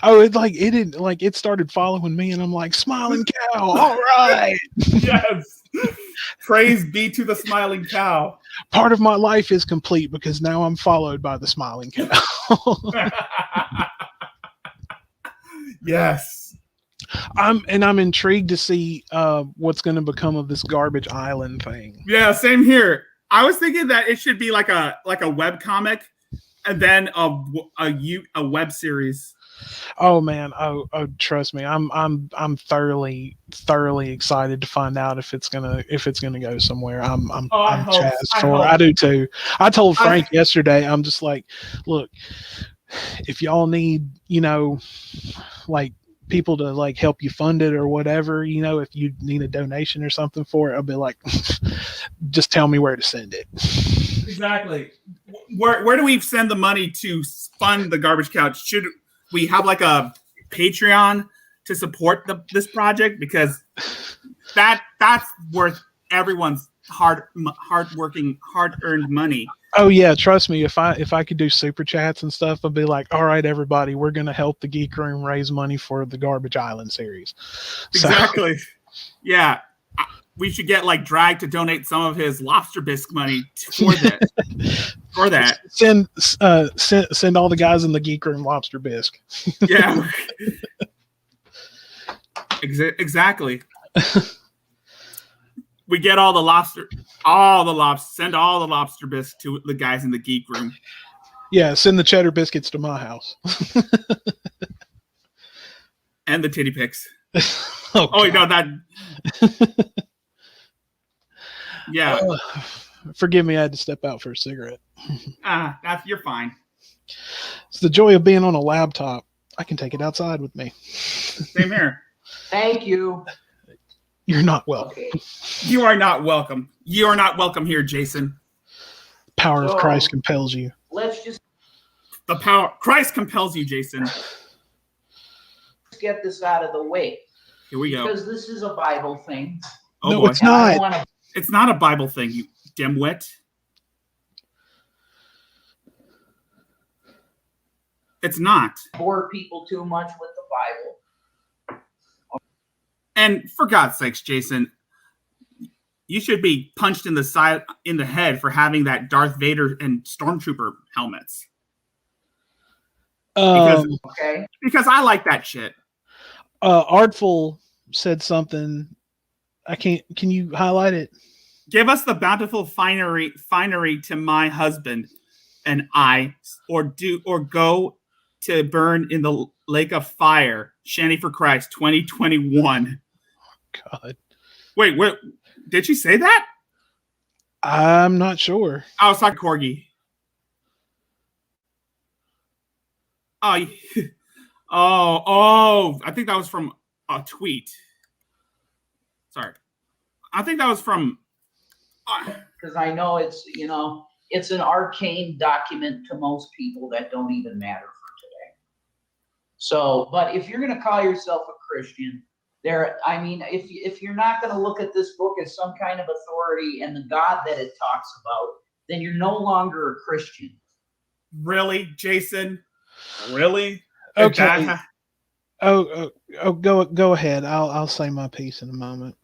Oh, it started following me, and I'm like, smiling cow, all right. Yes. Praise be to the smiling cow. Part of my life is complete because now I'm followed by the smiling cow. Yes. I'm intrigued to see what's going to become of this Garbage Island thing. Yeah, same here. I was thinking that it should be like a web comic, and then a web series. Oh man! Oh, trust me, I'm thoroughly excited to find out if it's gonna go somewhere. I'm jazzed for it. I do too. I told Frank yesterday. I'm just like, look, if y'all need, like, people to like help you fund it or whatever, if you need a donation or something for it, I'll be like, just tell me where to send it. Exactly. Where do we send the money to fund the Garbage Couch? Should we have like a Patreon to support this project? Because that's worth everyone's hard-working, hard-earned money. Oh yeah, trust me. If I could do super chats and stuff, I'd be like, all right, everybody, we're gonna help the Geek Room raise money for the Garbage Island series. Exactly. So. Yeah, we should get like Drag to donate some of his lobster bisque money for that. For that, send all the guys in the Geek Room lobster bisque. Yeah. Exactly. We get all the lobster, send all the lobster bisques to the guys in the Geek Room. Yeah, send the cheddar biscuits to my house. And the titty pics. Oh, no, that. Yeah. Forgive me, I had to step out for a cigarette. You're fine. It's the joy of being on a laptop. I can take it outside with me. Same here. Thank you. You're not welcome. Okay. You are not welcome. You are not welcome here, Jason. The power of Christ compels you. The power Christ compels you, Jason. Let's get this out of the way. Here we go. Because this is a Bible thing. Oh, no, boy. It's not. It's not a Bible thing, you dimwit. It's not. Bore people too much with the Bible. And for God's sakes, Jason, you should be punched in the head for having that Darth Vader and Stormtrooper helmets. Because I like that shit. Artful said something. Can you highlight it? Give us the bountiful finery to my husband and I, or go to burn in the lake of fire. Shanty for Christ, 2021. God. Wait, what? Did she say that? I'm not sure. I was talking Corgi. Oh, oh, I think that was from a tweet. Sorry. I think that was from... Because I know it's, it's an arcane document to most people that don't even matter for today. So, but if you're going to call yourself a Christian, if you're not going to look at this book as some kind of authority and the God that it talks about, then you're no longer a Christian. Really, Jason? Really? Okay. Go ahead. I'll say my piece in a moment.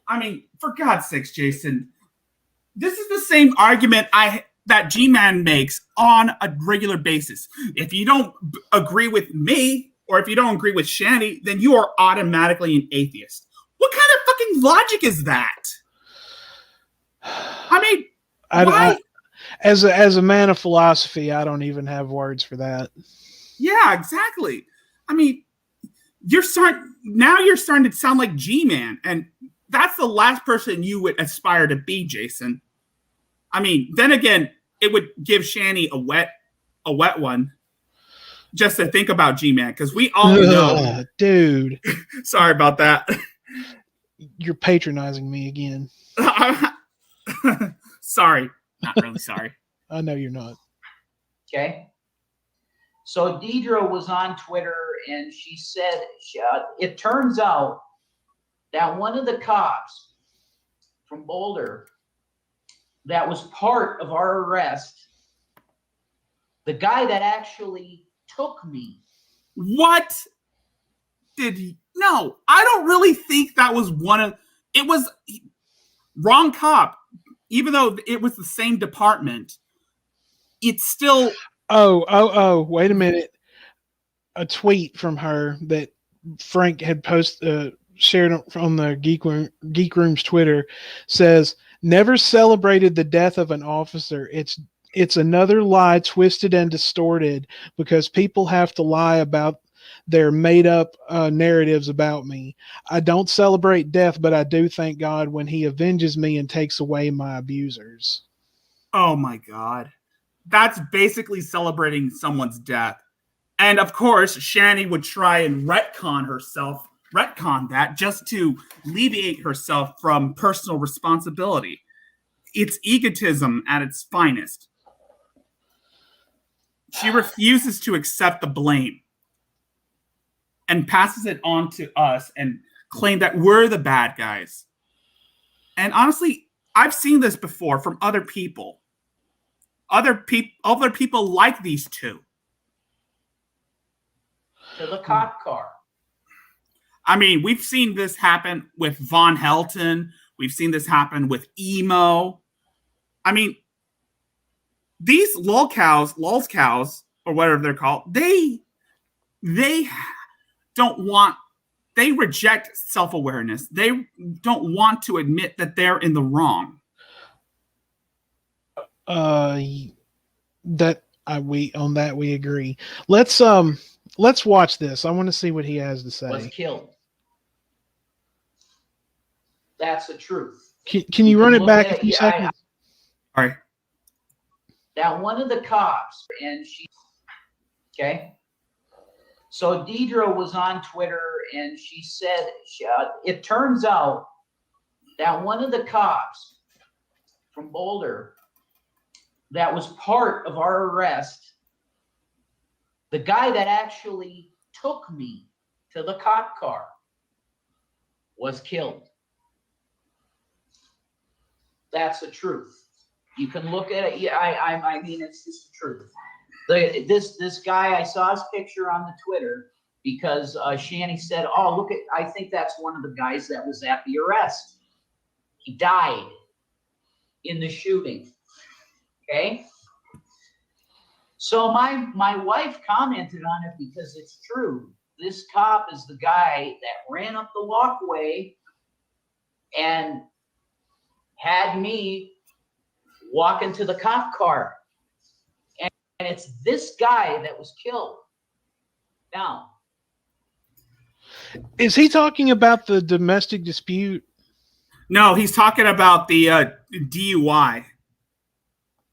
I mean, for God's sakes, Jason, this is the same argument that G-Man makes on a regular basis. If you don't agree with me, or if you don't agree with Shanny, then you are automatically an atheist. What kind of fucking logic is that? I mean, why? As a man of philosophy, I don't even have words for that. Yeah, exactly. I mean, you're starting to sound like G-Man, and that's the last person you would aspire to be, Jason. I mean, then again, it would give Shanny a wet one just to think about G-Man, because we all know. Dude. Sorry about that. You're patronizing me again. Sorry. Not really sorry. I know you're not. Okay. So Deidre was on Twitter and she said, it turns out that one of the cops from Boulder that was part of our arrest, the guy that actually took me. What did he? No, I don't really think that was it was wrong cop. Even though it was the same department, it's still... Oh, wait a minute. A tweet from her that Frank had shared on the Geek Room's Twitter says, "Never celebrated the death of an officer. It's another lie twisted and distorted because people have to lie about their made up narratives about me. I don't celebrate death, but I do thank God when he avenges me and takes away my abusers." Oh my God. That's basically celebrating someone's death. And of course, Shanny would try and retcon that just to alleviate herself from personal responsibility. It's egotism at its finest. She refuses to accept the blame and passes it on to us and claim that we're the bad guys. And honestly, I've seen this before from other people. Other people like these two. To the cop car. I mean, we've seen this happen with Von Helton. We've seen this happen with Emo. I mean, these lolcows, or whatever they're called, they reject self-awareness. They don't want to admit that they're in the wrong. We agree. Let's watch this. I want to see what he has to say. Was killed. That's the truth. Can you run it back a few seconds? All right. That one of the cops, and she, okay. So Deidre was on Twitter and she said, it turns out that one of the cops from Boulder that was part of our arrest, the guy that actually took me to the cop car, was killed. That's the truth. You can look at it. Yeah, I mean, it's just the truth. This guy, I saw his picture on the Twitter because Shanny said, "Oh, look at, I think that's one of the guys that was at the arrest. He died in the shooting." Okay. So my wife commented on it because it's true. This cop is the guy that ran up the walkway and had me walk into the cop car. And it's this guy that was killed. Now, Is he talking about the domestic dispute? No, he's talking about the DUI.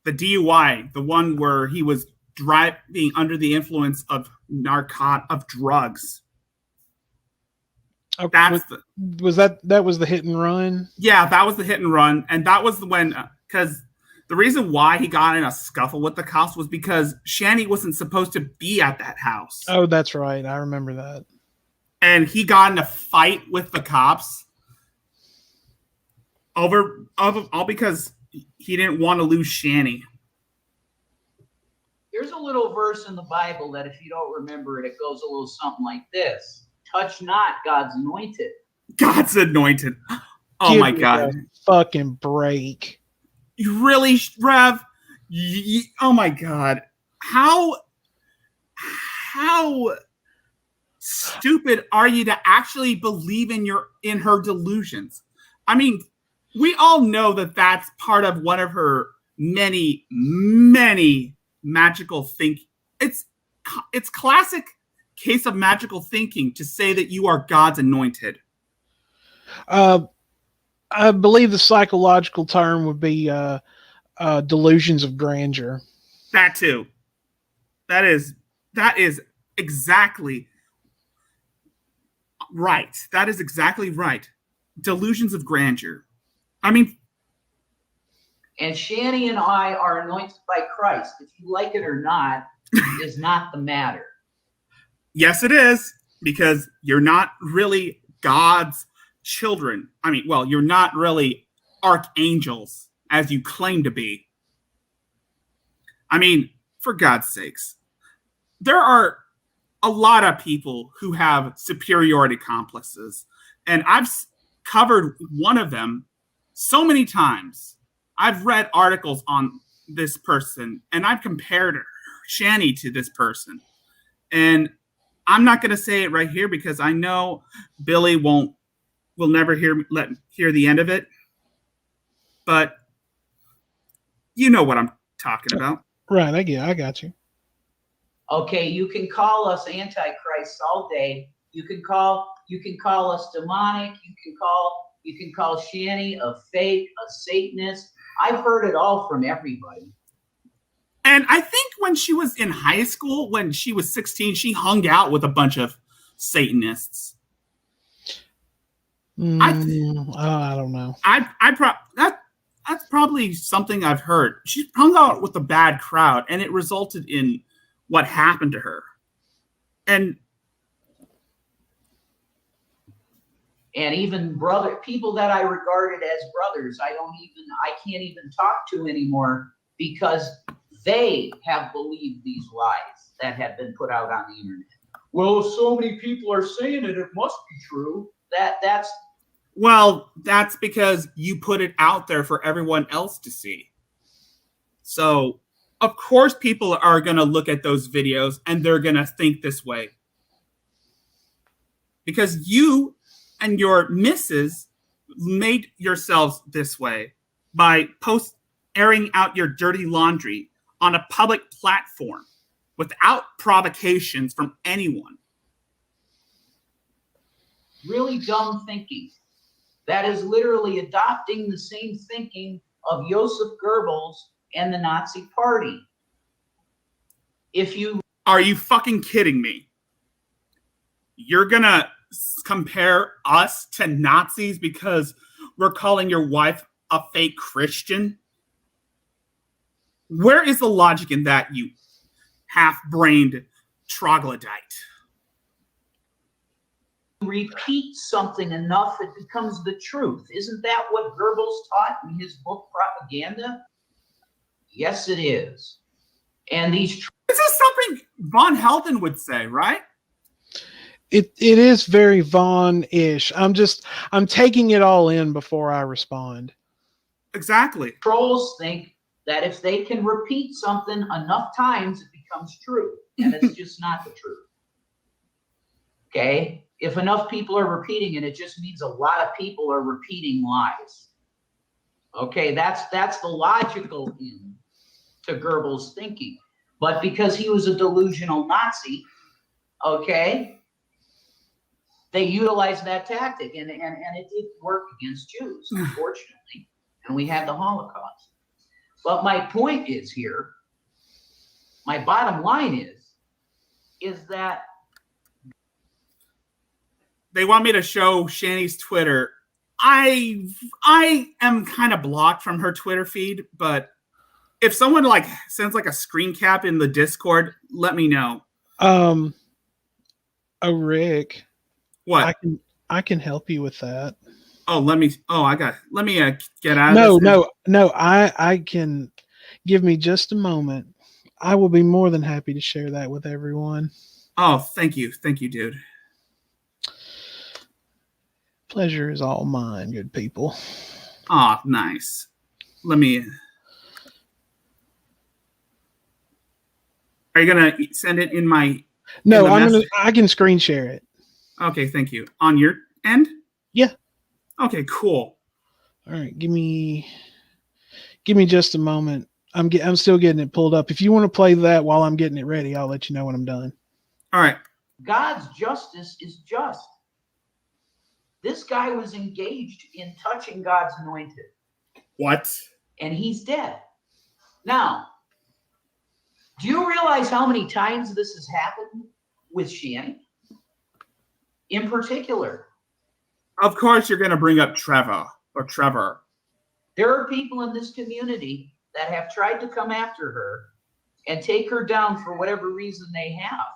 The DUI, the one where he was driving under the influence of drugs. Okay. That's Was that was the hit and run? Yeah, that was the hit and run, and that was when because the reason why he got in a scuffle with the cops was because Shanny wasn't supposed to be at that house. Oh, that's right. I remember that. And he got in a fight with the cops over all because he didn't want to lose Shanny. here's a little verse in the Bible that if you don't remember it, it goes a little something like this. Touch not God's anointed. God's anointed. Oh Give my me God. a fucking break. You really, Rev? Oh my God. How stupid are you to actually believe in her delusions? I mean, we all know that that's part of one of her many magical think. It's classic case of magical thinking to say that you are God's anointed. I believe the psychological term would be delusions of grandeur. That too. That is exactly right. That is exactly right. Delusions of grandeur. I mean, and Shanny and I are anointed by Christ. If you like it or not, is not the matter. Yes, it is, because you're not really God's children. I mean, well, you're not really archangels as you claim to be. I mean, for God's sakes, there are a lot of people who have superiority complexes, and I've covered one of them so many times. I've read articles on this person, and I've compared Shanny to this person. And I'm not going to say it right here because I know Billy will never hear the end of it. But you know what I'm talking about. Right, I got you. Okay, you can call us antichrists all day. You can call us demonic. You can call Shanny a fake, a Satanist. I've heard it all from everybody. And I think when she was in high school, when she was 16, she hung out with a bunch of Satanists. I don't know. That's probably something I've heard. She hung out with a bad crowd, and it resulted in what happened to her. And even people that I regarded as brothers, I can't even talk to anymore because they have believed these lies that have been put out on the internet. Well, if so many people are saying it, it must be true. That's because you put it out there for everyone else to see. So, of course, people are going to look at those videos and they're going to think this way. Because you and your missus made yourselves this way by airing out your dirty laundry on a public platform without provocations from anyone. Really dumb thinking. That is literally adopting the same thinking of Joseph Goebbels and the Nazi Party. Are you fucking kidding me? You're gonna compare us to Nazis because we're calling your wife a fake Christian? Where is the logic in that, you half-brained troglodyte? Repeat something enough, it becomes the truth. Isn't that what Goebbels taught in his book Propaganda? Yes, it is. And this is something von Helden would say, right? It is very Von-ish. I'm taking it all in before I respond. Exactly. Trolls think that if they can repeat something enough times, it becomes true. And it's just not the truth. Okay? If enough people are repeating it, it just means a lot of people are repeating lies. Okay, that's the logical end to Goebbels' thinking. But because he was a delusional Nazi, okay, they utilized that tactic, and it did work against Jews, unfortunately. And we had the Holocaust. But my point is here, my bottom line is that they want me to show Shani's Twitter. I am kind of blocked from her Twitter feed, but if someone like sends like a screen cap in the Discord, let me know. Oh, Rick, What? I can help you with that. Oh, let me get out of this. No, I can. Give me just a moment. I will be more than happy to share that with everyone. Oh, thank you, dude. Pleasure is all mine, good people. Oh, nice. Let me. Are you gonna send it in my? No, I can screen share it. Okay, thank you. On your end? Yeah. Okay, cool. All right, give me just a moment. I'm still getting it pulled up. If you want to play that while I'm getting it ready, I'll let you know when I'm done. All right. God's justice is just. This guy was engaged in touching God's anointed. What? And he's dead. Now, do you realize how many times this has happened with Shani? In particular. Of course, you're going to bring up Trevor. There are people in this community that have tried to come after her and take her down for whatever reason they have.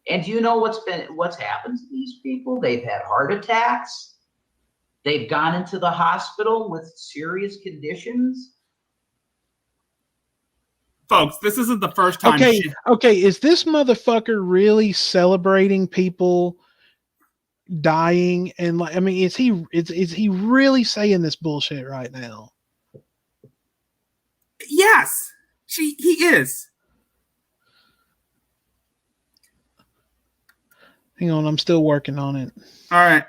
And do you know what's happened to these people? They've had heart attacks. They've gone into the hospital with serious conditions. Folks, this isn't the first time. Okay. Is this motherfucker really celebrating people dying? And like, I mean, is he really saying this bullshit right now? Yes, he is. Hang on, I'm still working on it. All right.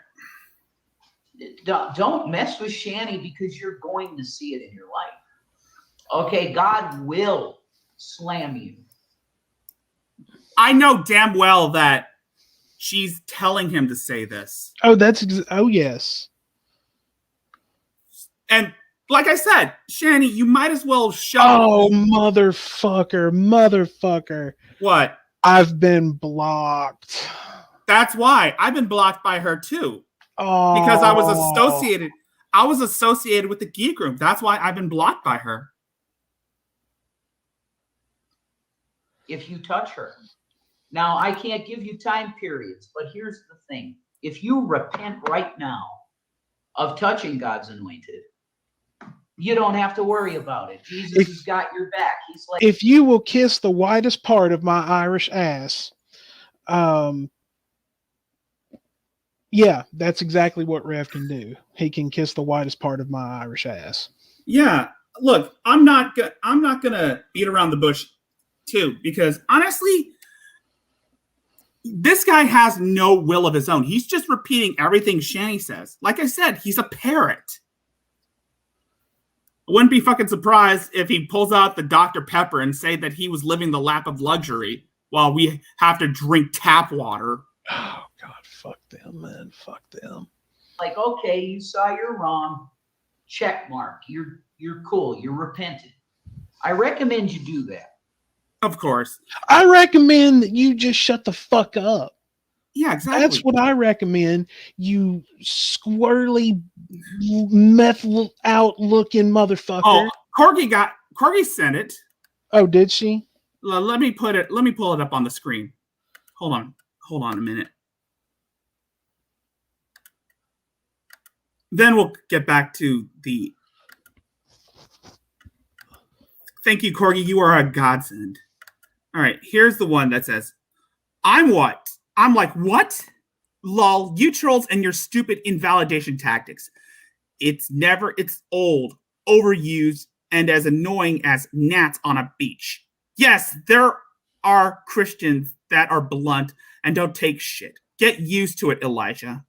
Don't mess with Shani because you're going to see it in your life. Okay, God will slam you. I know damn well that she's telling him to say this. Oh, yes. And like I said, Shani, you might as well shut up. Oh, motherfucker. What? I've been blocked. That's why I've been blocked by her too. Oh. Because I was associated with the geek room. That's why I've been blocked by her. If you touch her. Now, I can't give you time periods, but here's the thing. If you repent right now of touching God's anointed, you don't have to worry about it. Jesus has got your back. He's like, if you will kiss the widest part of my Irish ass, yeah, that's exactly what Rev can do. He can kiss the widest part of my Irish ass. Yeah, look, I'm not gonna beat around the bush, too, because honestly, this guy has no will of his own. He's just repeating everything Shani says. Like I said, he's a parrot. I wouldn't be fucking surprised if he pulls out the Dr. Pepper and say that he was living the lap of luxury while we have to drink tap water. Oh, God, fuck them, man. Fuck them. Like, okay, you saw you're wrong. Check mark. You're cool. You're repentant. I recommend you do that. Of course. I recommend that you just shut the fuck up. Yeah, exactly. That's what I recommend. You squirrely, meth out looking motherfucker. Oh, Corgi sent it. Oh, did she? Let me pull it up on the screen. Hold on a minute. Then we'll get back to the. Thank you, Corgi. You are a godsend. All right, here's the one that says, I'm what? I'm like, what? Lol, you trolls and your stupid invalidation tactics. It's old, overused, and as annoying as gnats on a beach. Yes, there are Christians that are blunt and don't take shit. Get used to it, Elijah.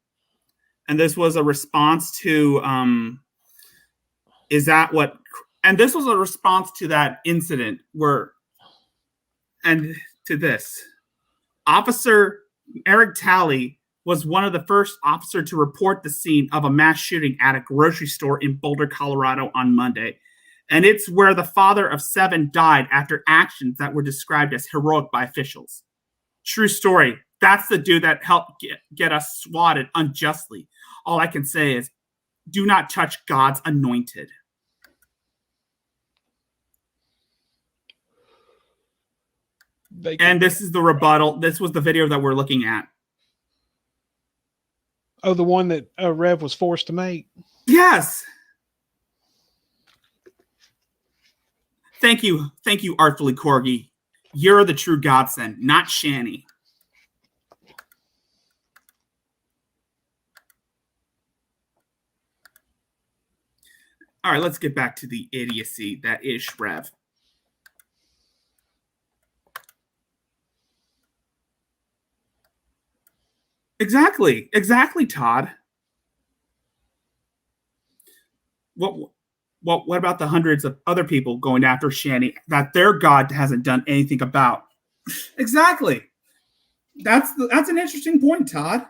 And this was a response to, this was a response to that incident where And to this, Officer Eric Talley was one of the first officers to report the scene of a mass shooting at a grocery store in Boulder, Colorado on Monday. And it's where the father of 7 died after actions that were described as heroic by officials. True story. That's the dude that helped get us swatted unjustly. All I can say is, do not touch God's anointed. And this is the rebuttal. This was the video that we're looking at. Oh, the one that Rev was forced to make? Yes. Thank you, artfully Corgi. You're the true godsend, not Shanny. All right, let's get back to the idiocy that is Rev. Exactly, Todd. What about the hundreds of other people going after Shanny that their God hasn't done anything about? Exactly. That's an interesting point, Todd.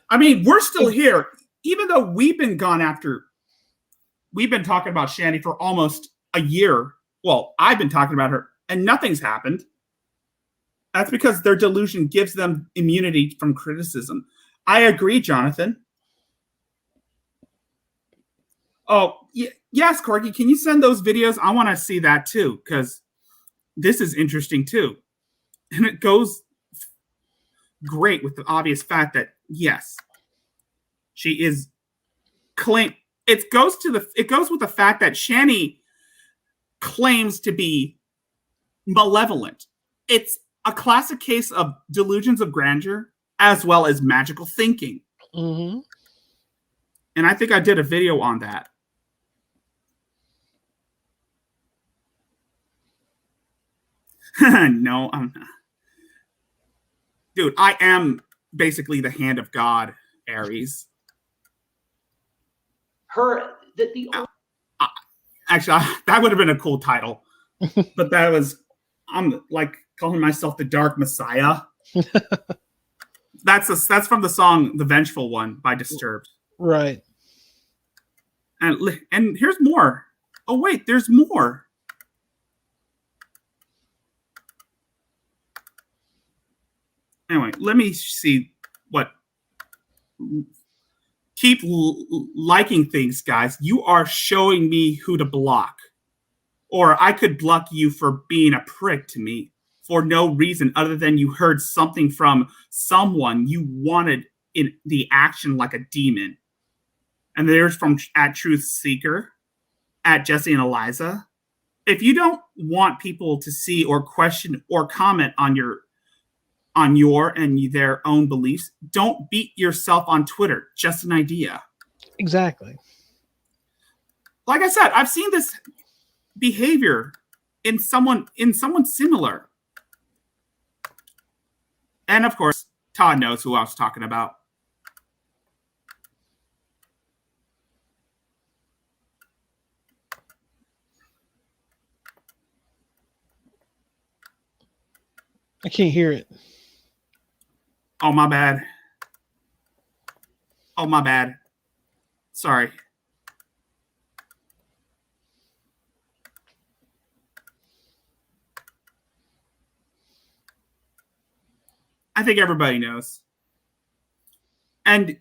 I mean, we're still here, even though we've been talking about Shanny for almost a year. Well, I've been talking about her, and nothing's happened. That's because their delusion gives them immunity from criticism. I agree, Jonathan. Oh, yes, Corky, can you send those videos? I want to see that too, because this is interesting too. And it goes great with the obvious fact that, yes, she is it goes with the fact that Shanny claims to be malevolent. It's a classic case of delusions of grandeur as well as magical thinking. Mm-hmm. And I think I did a video on that. No, I'm not. Dude, I am basically the hand of God, Aries. Actually, that would have been a cool title. But I'm like calling myself the Dark Messiah. That's from the song The Vengeful One by Disturbed. Right. And here's more. Oh, wait, there's more. Anyway, let me see what. Keep liking things, guys. You are showing me who to block. Or I could block you for being a prick to me for no reason other than you heard something from someone you wanted in the action like a demon. And there's from at Truth Seeker, at Jesse and Eliza. If you don't want people to see or question or comment on your and their own beliefs, don't beat yourself on Twitter. Just an idea. Exactly. Like I said, I've seen this behavior in someone similar. And of course, Todd knows who I was talking about. I can't hear it. Oh, my bad. Sorry. I think everybody knows. And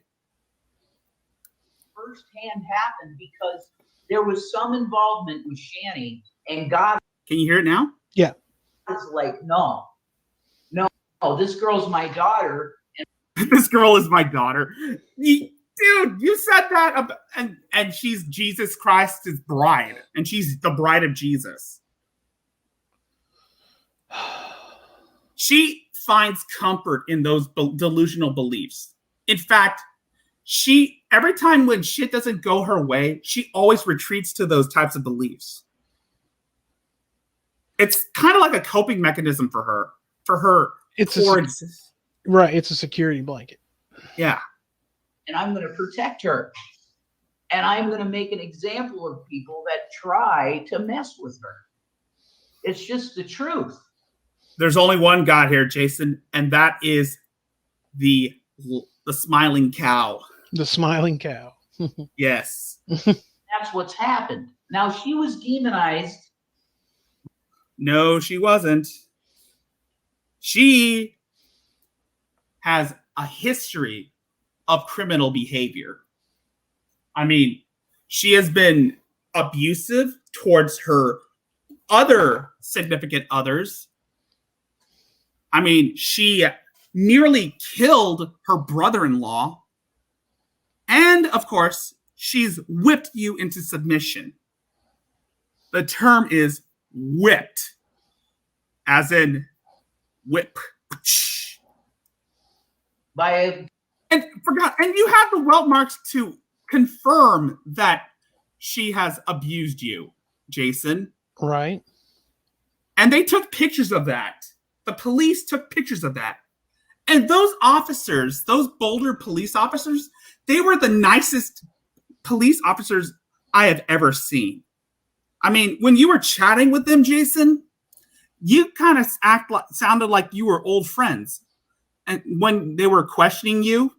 firsthand happened because there was some involvement with Shanny, and God. Can you hear it now? Yeah. It's like, no, this girl's my daughter. This girl is my daughter. Dude, you said that, and she's Jesus Christ's bride, and she's the bride of Jesus. She finds comfort in those delusional beliefs. In fact, every time when shit doesn't go her way, she always retreats to those types of beliefs. It's kind of like a coping mechanism for her. Right. It's a security blanket. Yeah. And I'm going to protect her. And I'm going to make an example of people that try to mess with her. It's just the truth. There's only one God here, Jason, and that is the smiling cow. The smiling cow. Yes. That's what's happened. Now, she was demonized. No, she wasn't. She has a history of criminal behavior. I mean, she has been abusive towards her other significant others. I mean, she nearly killed her brother-in-law. And, of course, she's whipped you into submission. The term is whipped, as in whip. By And you have the welt marks to confirm that she has abused you, Jason. Right. And they took pictures of that. The police took pictures of that. And those officers, those Boulder police officers, they were the nicest police officers I have ever seen. I mean, when you were chatting with them, Jason, you kind of sounded like you were old friends. And when they were questioning you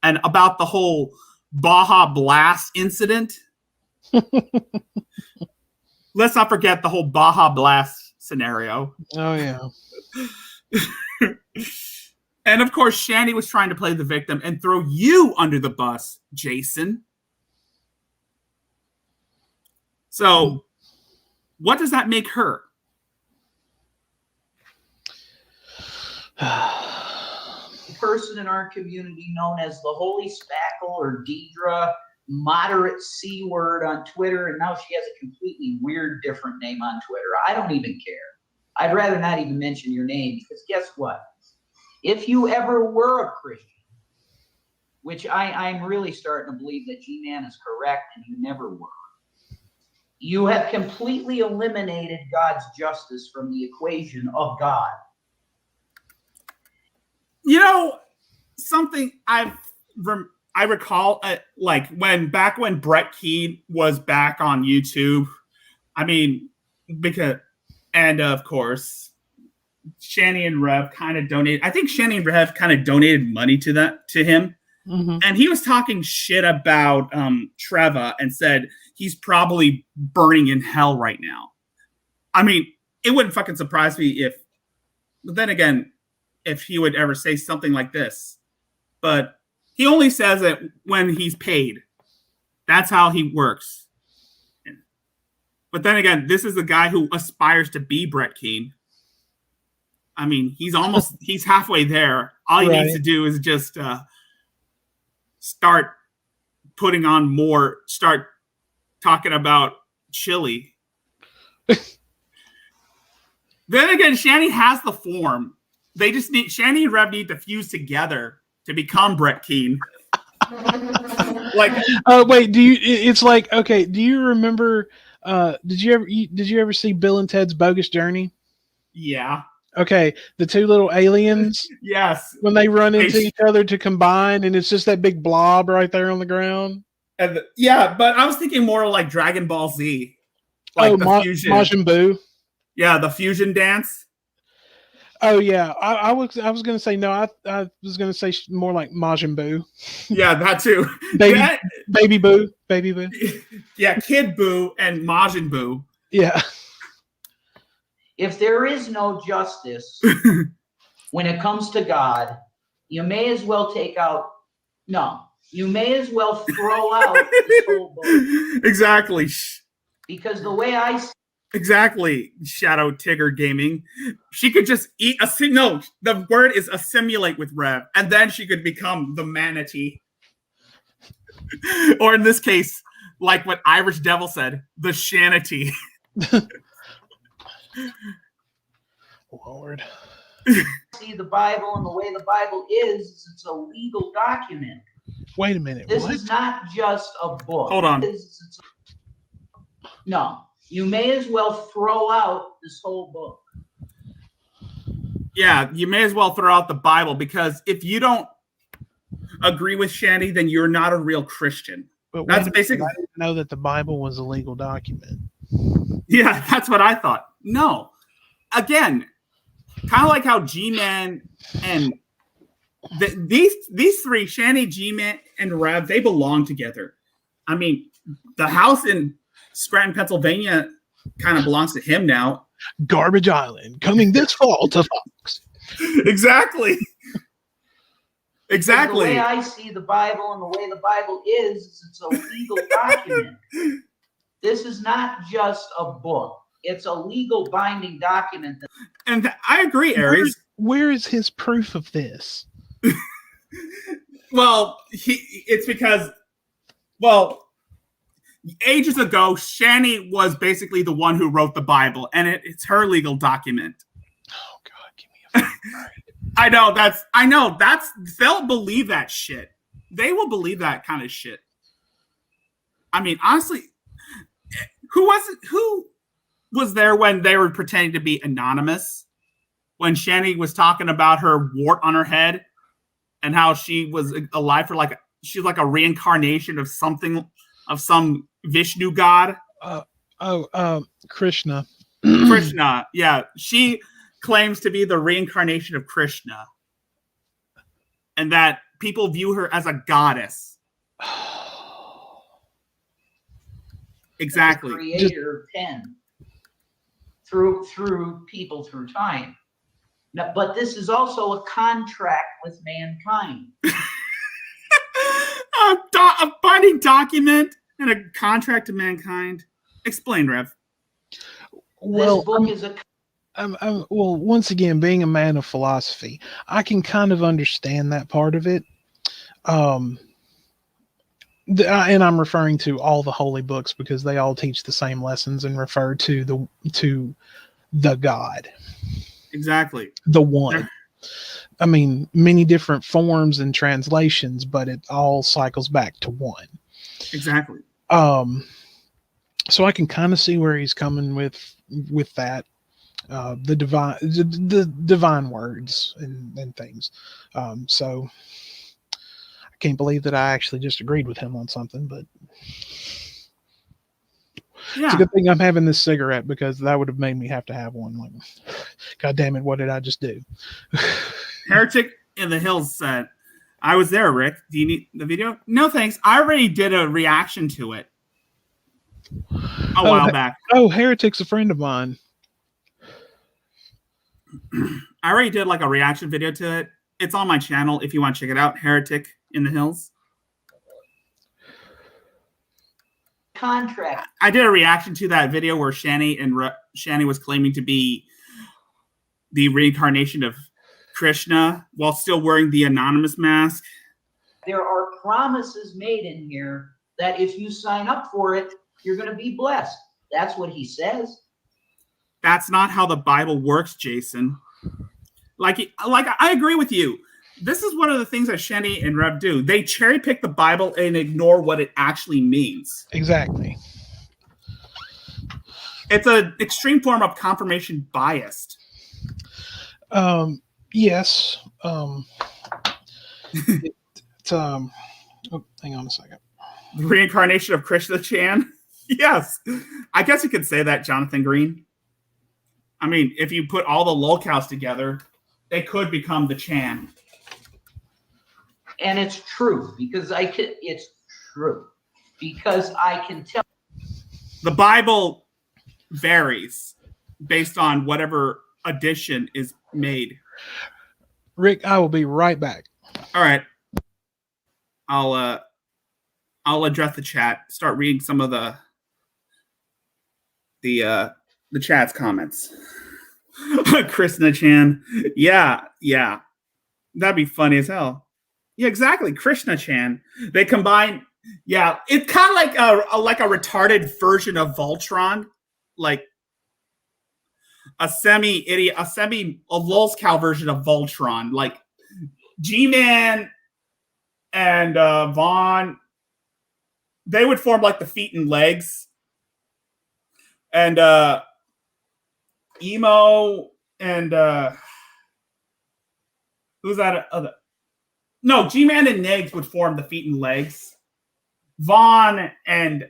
and about the whole Baja Blast incident, let's not forget the whole Baja Blast scenario. Oh, yeah. And of course, Shanny was trying to play the victim and throw you under the bus, Jason. So, what does that make her? person in our community known as the Holy Spackle or Deidre, moderate C word on Twitter, and now she has a completely weird, different name on Twitter. I don't even care. I'd rather not even mention your name because guess what? If you ever were a Christian, which I'm really starting to believe that G-Man is correct and you never were, you have completely eliminated God's justice from the equation of God. You know, something I recall, like when Brett Keane was back on YouTube. I mean, and of course, Shanny and Rev kind of donated. I think Shanny and Rev kind of donated money to him, and he was talking shit about Treva and said he's probably burning in hell right now. I mean, it wouldn't fucking surprise me but then again, if he would ever say something like this. But he only says it when he's paid. That's how he works. But then again, this is a guy who aspires to be Brett Keane. I mean, he's halfway there. All he needs to do is just start talking about chili. Then again, Shanny has the form. Shanny and Rev need to fuse together to become Brett Keane. Wait, it's like, okay, do you remember did you ever see Bill and Ted's Bogus Journey? Yeah. Okay, the two little aliens. Yes. When they run into each other to combine, and it's just that big blob right there on the ground. Yeah, but I was thinking more like Dragon Ball Z. Like the fusion. Majin Buu. Yeah, the fusion dance. Oh yeah, I was going to say no. I was going to say more like Majin Buu. Yeah, that too. Baby Boo. Yeah, Kid Boo and Majin Buu. Yeah. If there is no justice when it comes to God, you may as well you may as well throw out this whole book. Exactly. Because the way I see Exactly, Shadow Tigger Gaming. She could just eat the word is assimilate with Rev, and then she could become the manatee. Or in this case, like what Irish Devil said, the Shanity. Lord. see the Bible and the way the Bible is it's a legal document. Wait a minute. This is not just a book. Hold on. No. You may as well throw out this whole book. Yeah, you may as well throw out the Bible because if you don't agree with Shanny, then you're not a real Christian. But that's basically. I didn't know that the Bible was a legal document. Yeah, that's what I thought. No. Again, kind of like how G-Man and these three, Shanny, G-Man, and Rev, they belong together. I mean, the house in Scranton, Pennsylvania kind of belongs to him now. Garbage Island coming this fall to Fox. Exactly. Exactly. The way I see the Bible and the way the Bible is it's a legal document. This is not just a book. It's a legal binding document. And I agree, Aries. Where is his proof of this? Well, it's because, well, ages ago, Shanny was basically the one who wrote the Bible, and it's her legal document. Oh God, give me a fucking break. I know they'll believe that shit. They will believe that kind of shit. I mean, honestly, who was there when they were pretending to be anonymous? When Shanny was talking about her wart on her head and how she was alive for she's like a reincarnation of something, of some Vishnu god. Krishna. Krishna, yeah. She claims to be the reincarnation of Krishna. And that people view her as a goddess. Exactly. The creator of pen through people through time. Now, but this is also a contract with mankind. A binding document and a contract to mankind. Explain, Rev. Well, this book is a. Well, once again, being a man of philosophy, I can kind of understand that part of it. And I'm referring to all the holy books because they all teach the same lessons and refer to the God. Exactly. The one. I mean, many different forms and translations, but it all cycles back to one. Exactly. So I can kind of see where he's coming with that. The divine words and things. So I can't believe that I actually just agreed with him on something, but yeah. It's a good thing I'm having this cigarette because that would have made me have to have one. Like, God damn it, what did I just do? Heretic in the Hills said, I was there, Rick. Do you need the video? No, thanks. I already did a reaction to it a while back. Oh, Heretic's a friend of mine. I already did like a reaction video to it. It's on my channel if you want to check it out. Heretic in the Hills. Contract. I did a reaction to that video where Shanny was claiming to be the reincarnation of Krishna while still wearing the anonymous mask. There are promises made in here that if you sign up for it, you're going to be blessed. That's what he says. That's not how the Bible works, Jason. Like I agree with you. This is one of the things that Shanny and Rev do. They cherry pick the Bible and ignore what it actually means. Exactly. It's an extreme form of confirmation bias. Yes. It's oh, hang on a second. The reincarnation of Krishna Chan? Yes. I guess you could say that, Jonathan Green. I mean, if you put all the lolcows together, they could become the Chan. And it's true because it's true because I can tell. The Bible varies based on whatever edition is made. Rick, I will be right back. All right. I'll address the chat. Start reading some of the chat's comments. Krishna Chan. Yeah. That'd be funny as hell. Yeah, exactly. Krishna Chan. They combine. Yeah, it's kind of like a retarded version of Voltron, like a lolcow version of Voltron, like G-Man and Vaughn. They would form like the feet and legs, and Emo and who's that other? No, G-Man and Negs would form the feet and legs. Vaughn and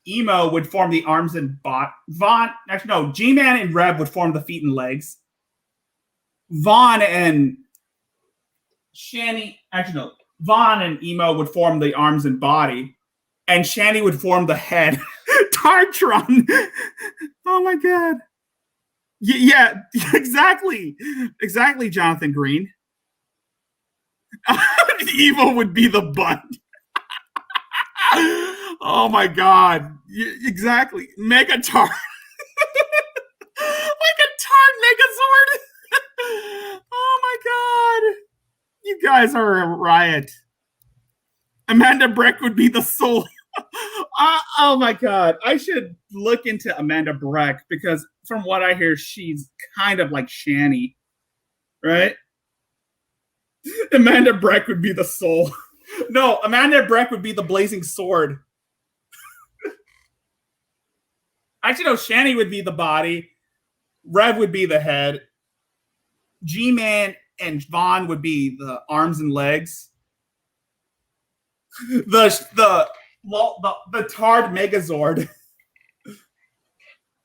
Emo would form the arms and bot. G-Man and Rev would form the feet and legs. Vaughn and Shanny, actually no, Vaughn and Emo would form the arms and body, and Shanny would form the head. Tartron. Oh my god. Yeah, exactly. Exactly, Jonathan Green. Evil would be the butt. Oh my god. Exactly. Megatard. Like a tard Megazord. Oh my god. You guys are a riot. Amanda Breck would be the soul. Oh my god. I should look into Amanda Breck because from what I hear, she's kind of like Shanny. Right? Amanda Breck would be the soul. No, Amanda Breck would be the blazing sword. Actually, no, Shanny would be the body. Rev would be the head. G-Man and Vaughn would be the arms and legs. The Tard Megazord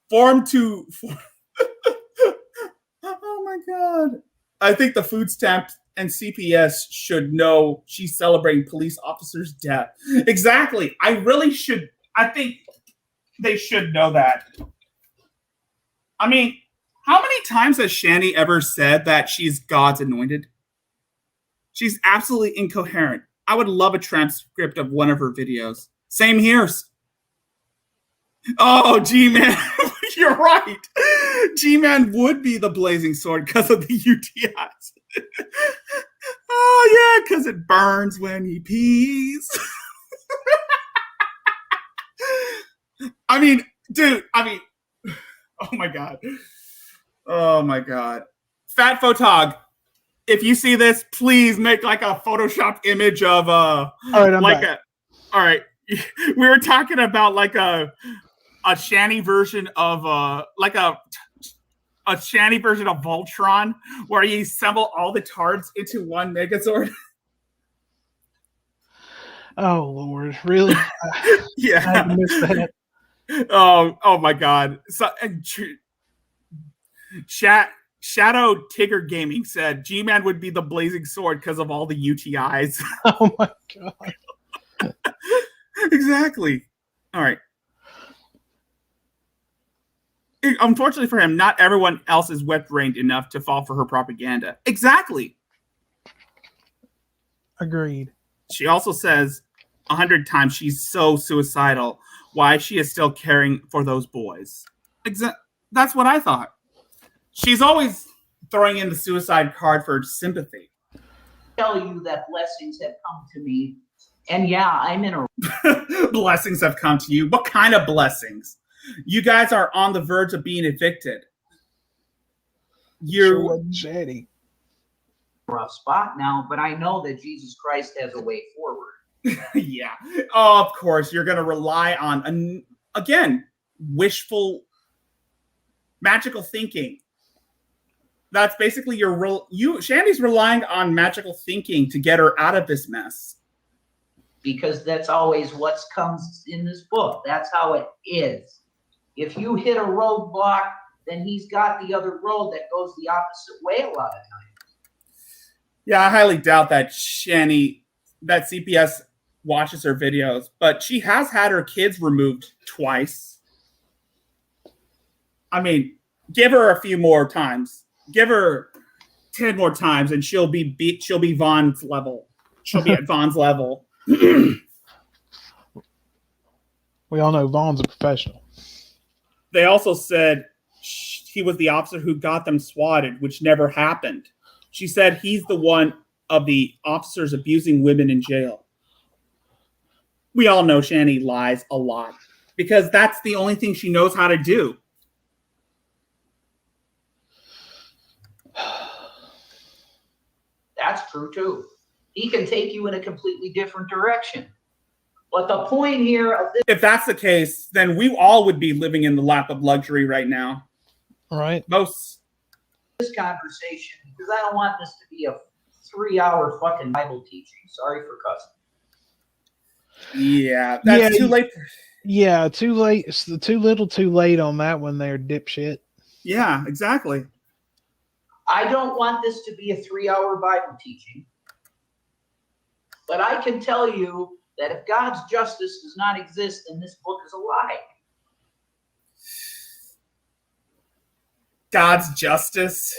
formed to. Oh my god! I think the food stamp and CPS should know she's celebrating police officer's death. Exactly. I really should. I think they should know that. I mean, how many times has Shanny ever said that she's God's anointed? She's absolutely incoherent. I would love a transcript of one of her videos. Same here. Oh, G-Man. You're right. G-Man would be the blazing sword because of the UTIs. Oh, yeah, because it burns when he pees. I mean, dude, oh my god. Oh my god. Fat Photog, if you see this, please make like a Photoshop image of all right, I'm like back. all right. We were talking about like a Shanny version of like a Shanny version of Voltron where you assemble all the tards into one Megazord. Oh Lord, really? Yeah. I missed that. Oh my god. So Shadow Tigger Gaming said G-Man would be the blazing sword because of all the UTIs. Oh my god. Exactly. All right. Unfortunately for him, not everyone else is wet-brained enough to fall for her propaganda. Exactly. Agreed. She also says 100 times she's so suicidal. Why she is still caring for those boys. That's what I thought. She's always throwing in the suicide card for sympathy. Tell you that blessings have come to me, and yeah, I'm in a Blessings have come to you. What kind of blessings? You guys are on the verge of being evicted. Sure wasn't Shanny. rough spot now, but I know that Jesus Christ has a way forward. Yeah. Oh, of course, you're going to rely on, again, wishful, magical thinking. That's basically Shandy's relying on magical thinking to get her out of this mess. Because that's always what comes in this book. That's how it is. If you hit a roadblock, then he's got the other road that goes the opposite way a lot of times. Yeah, I highly doubt that that CPS watches her videos, but she has had her kids removed twice. I mean, give her a few more times. Give her 10 more times, and she'll be Vaughn's level. She'll be at Vaughn's level. We all know Vaughn's a professional. They also said he was the officer who got them swatted, which never happened. She said he's the one of the officers abusing women in jail. We all know Shanny lies a lot because that's the only thing she knows how to do. That's true too. He can take you in a completely different direction. But the point here of this, if that's the case, then we all would be living in the lap of luxury right now. Right. This conversation, because I don't want this to be a 3-hour fucking Bible teaching. Sorry for cussing. Yeah, that's too late. Yeah, too late. It's too little too late on that one there, dipshit. Yeah, exactly. I don't want this to be a 3-hour Bible teaching, but I can tell you that if God's justice does not exist, then this book is a lie. God's justice?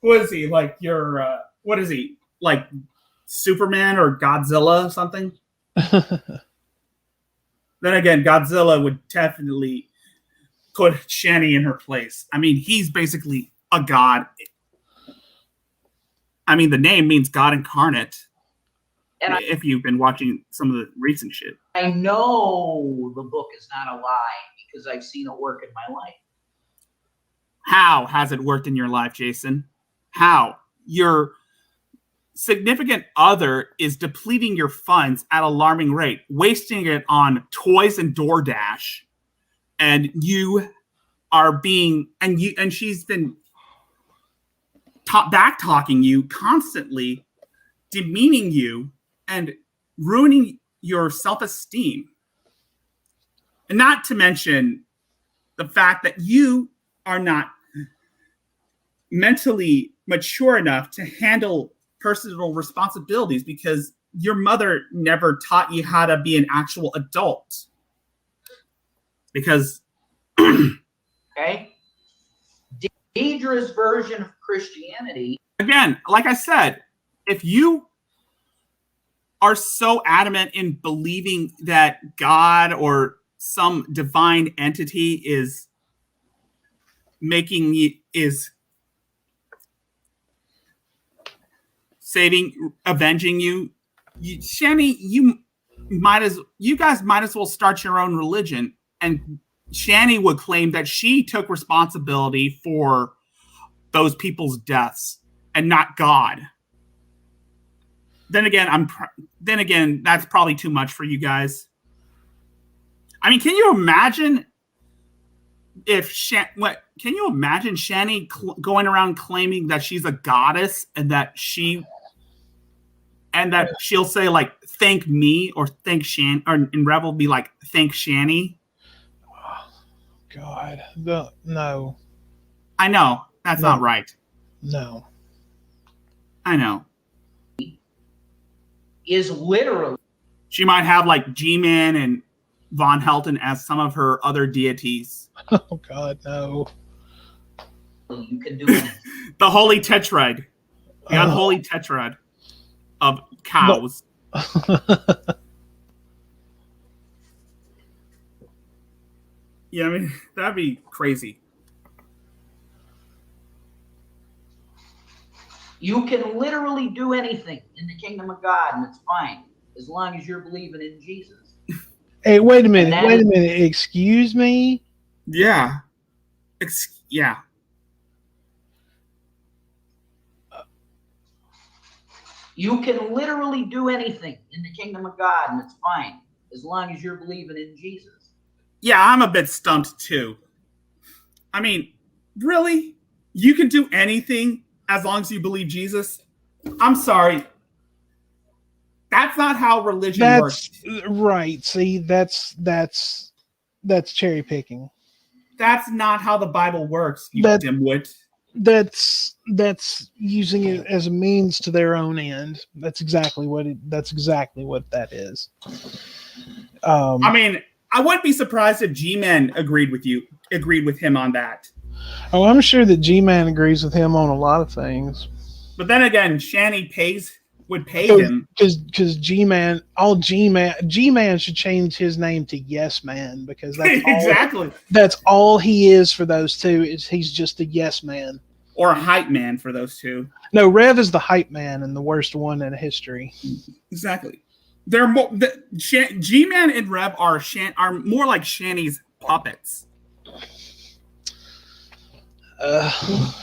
What is he, like your, what is he, like Superman or Godzilla or something? Then again, Godzilla would definitely put Shani in her place. I mean, he's basically a god. I mean, the name means God incarnate. And if you've been watching some of the recent shit. I know the book is not a lie because I've seen it work in my life. How has it worked in your life, Jason? How? Your significant other is depleting your funds at an alarming rate, wasting it on toys and DoorDash, and you are being and she's been back talking you constantly, demeaning you and ruining your self-esteem. And not to mention the fact that you are not mentally mature enough to handle personal responsibilities because your mother never taught you how to be an actual adult. Because okay, Deidre's version of Christianity. Again, like I said, if you are so adamant in believing that God or some divine entity is avenging you, Shani, you guys might as well start your own religion. And Shani would claim that she took responsibility for those people's deaths and not God. Then again, that's probably too much for you guys. I mean, can you imagine can you imagine Shani going around claiming that she's a goddess and that she'll say like, thank me or thank Shan, or in Revel be like, thank Shani? Oh, God, no. I know that's not right. No, I know. Is literally. She might have like G-Man and Von Helton as some of her other deities. Oh God, no. You can do it. The holy tetrad. The unholy tetrad of cows. Yeah, I mean, that'd be crazy. You can literally do anything in the kingdom of God, and it's fine, as long as you're believing in Jesus. Hey, wait a minute. Excuse me? Yeah. Yeah. You can literally do anything in the kingdom of God, and it's fine, as long as you're believing in Jesus. Yeah, I'm a bit stumped, too. I mean, really? You can do anything as long as you believe Jesus? I'm sorry. That's not how religion works. Right. See, that's cherry picking. That's not how the Bible works, you dimwit. That's using it as a means to their own end. That's exactly what that is. I mean, I wouldn't be surprised if G-Man agreed with him on that. Oh, I'm sure that G-Man agrees with him on a lot of things. But then again, Shani would pay him. Because G-Man should change his name to Yes Man, because that's exactly. That's all he is for those two, is he's just a yes man. Or a hype man for those two. No, Rev is the hype man and the worst one in history. Exactly. They're more G-Man and Rev are more like Shani's puppets.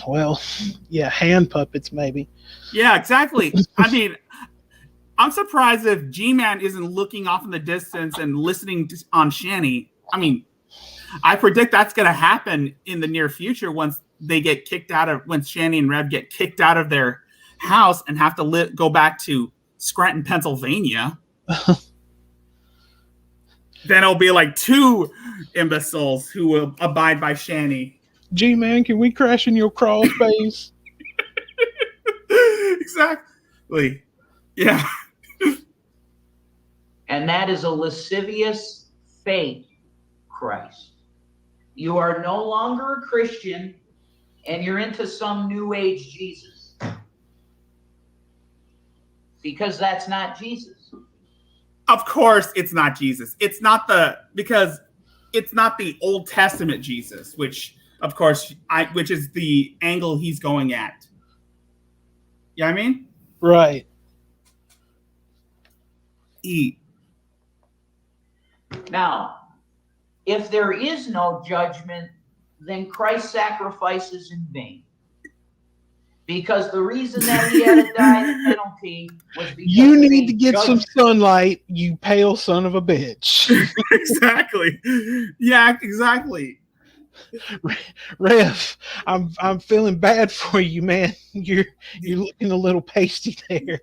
Well, yeah, hand puppets maybe. Yeah, exactly. I mean, I'm surprised if G-Man isn't looking off in the distance and listening on Shani. I mean, I predict that's going to happen in the near future once Shani and Rev get kicked out of their house and have to go back to Scranton, Pennsylvania. Then it'll be like two imbeciles who will abide by Shani. G-Man, can we crash in your crawl space? Exactly. Yeah. And that is a lascivious, fake Christ. You are no longer a Christian, and you're into some new age Jesus. Because that's not Jesus. Of course it's not Jesus. It's not the Old Testament Jesus, which of course which is the angle he's going at. You know what I mean? Right. Now, if there is no judgment, then Christ's sacrifice is in vain. Because the reason that he had to die the penalty was because you need to get some sunlight, you pale son of a bitch. Exactly. Yeah, exactly. Rev, I'm feeling bad for you, man. You're looking a little pasty there.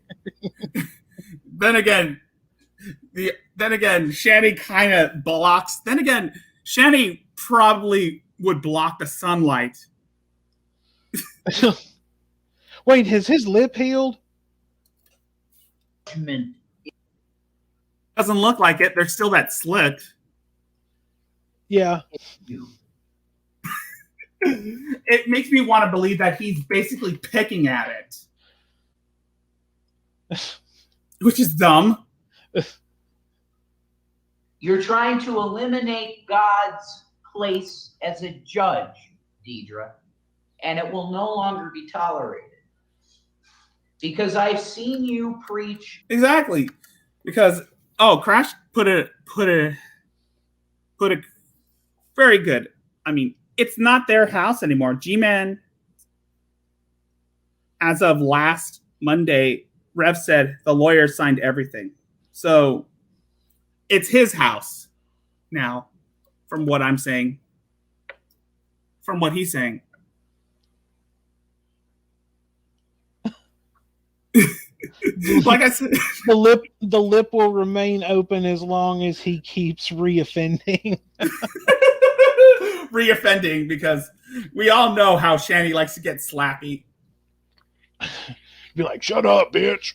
Then again, Shanny kind of blocks. Then again, Shanny probably would block the sunlight. Wait, has his lip healed? Doesn't look like it. There's still that slit. Yeah. It makes me want to believe that he's basically picking at it. Which is dumb. You're trying to eliminate God's place as a judge, Deidre, and it will no longer be tolerated. Because I've seen you preach. Exactly. Because Crash put it very good. I mean, it's not their house anymore. G-Man, as of last Monday, Rev said the lawyer signed everything. So it's his house now, from what I'm saying. From what he's saying. Like I said, the lip will remain open as long as he keeps reoffending. Reoffending, because we all know how Shanny likes to get slappy. Be like, shut up, bitch.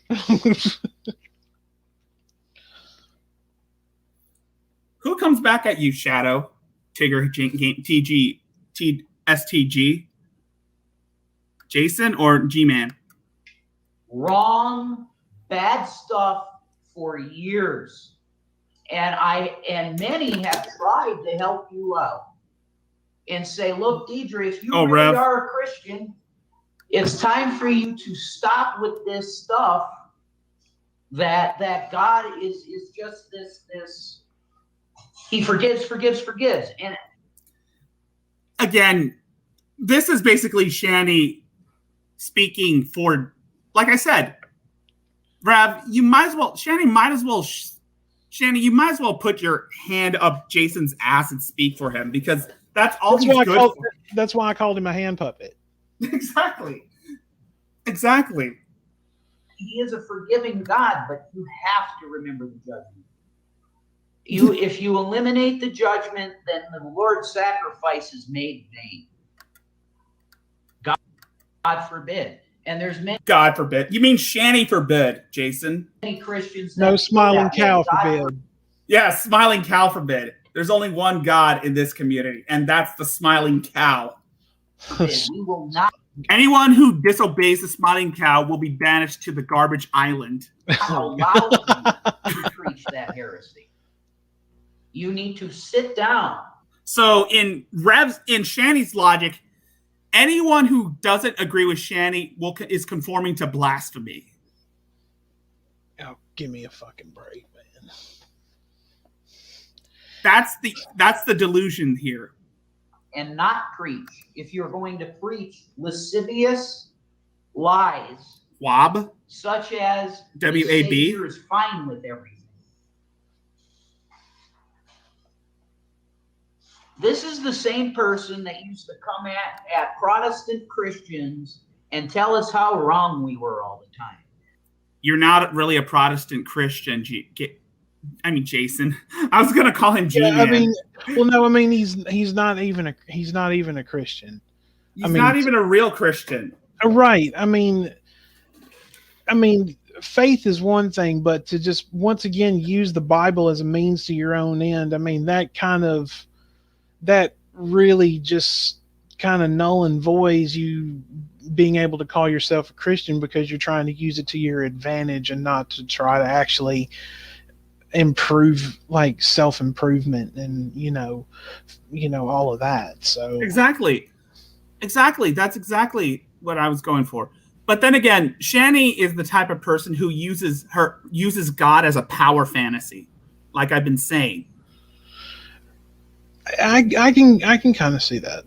Who comes back at you, Shadow? Tigger, STG? Jason or G-Man? Wrong, bad stuff for years. And many have tried to help you out and say, look, Deidre, if you really are a Christian, it's time for you to stop with this stuff that God is just this. He forgives. And again, this is basically Shanny speaking for, like I said, Rav, you might as well put your hand up Jason's ass and speak for him, because that's all he's good for. That's why I called him a hand puppet. Exactly. He is a forgiving God, but you have to remember the judgment. If you eliminate the judgment, then the Lord's sacrifice is made vain. God forbid. And there's many. God forbid. You mean Shanny forbid, Jason? Many Christians. No smiling cow forbid. Yeah, smiling cow forbid. There's only one God in this community, and that's the smiling cow. We will not. Anyone who disobeys the smiling cow will be banished to the garbage island. Allow you to preach that heresy. You need to sit down. So in Shanny's logic, anyone who doesn't agree with Shanny is conforming to blasphemy. Oh, give me a fucking break, man. That's the delusion here. And not preach. If you're going to preach lascivious lies, WAB, such as WAB, the Savior is fine with everything. This is the same person that used to come at Protestant Christians and tell us how wrong we were all the time. You're not really a Protestant Christian, Jason. I was gonna call him G-Man. I mean, well, no, I mean he's not even a Christian. He's not even a real Christian. Right. I mean, faith is one thing, but to just once again use the Bible as a means to your own end, I mean, that really just kind of null and voids you being able to call yourself a Christian, because you're trying to use it to your advantage and not to try to actually improve, like self-improvement and all of that. So exactly, that's exactly what I was going for. But then again, Shani is the type of person who uses God as a power fantasy, like I've been saying. I can kind of see that.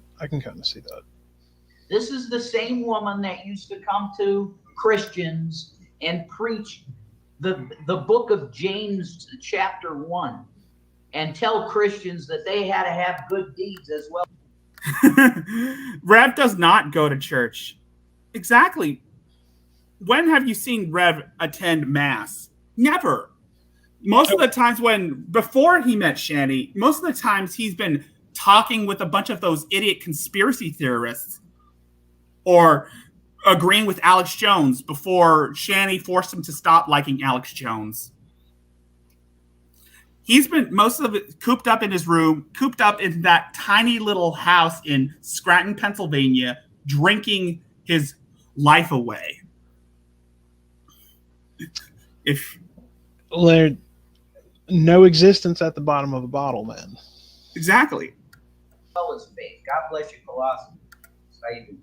This is the same woman that used to come to Christians and preach the book of James chapter 1 and tell Christians that they had to have good deeds as well. Rev does not go to church. Exactly. When have you seen Rev attend mass? Never. Most of the times before he met Shani, most of the times he's been talking with a bunch of those idiot conspiracy theorists or agreeing with Alex Jones before Shani forced him to stop liking Alex Jones. He's been most of it cooped up in his room, cooped up in that tiny little house in Scranton, Pennsylvania, drinking his life away. There's no existence at the bottom of a bottle, man. Exactly. Well, it's faith. God bless you, Colossus. How you doing?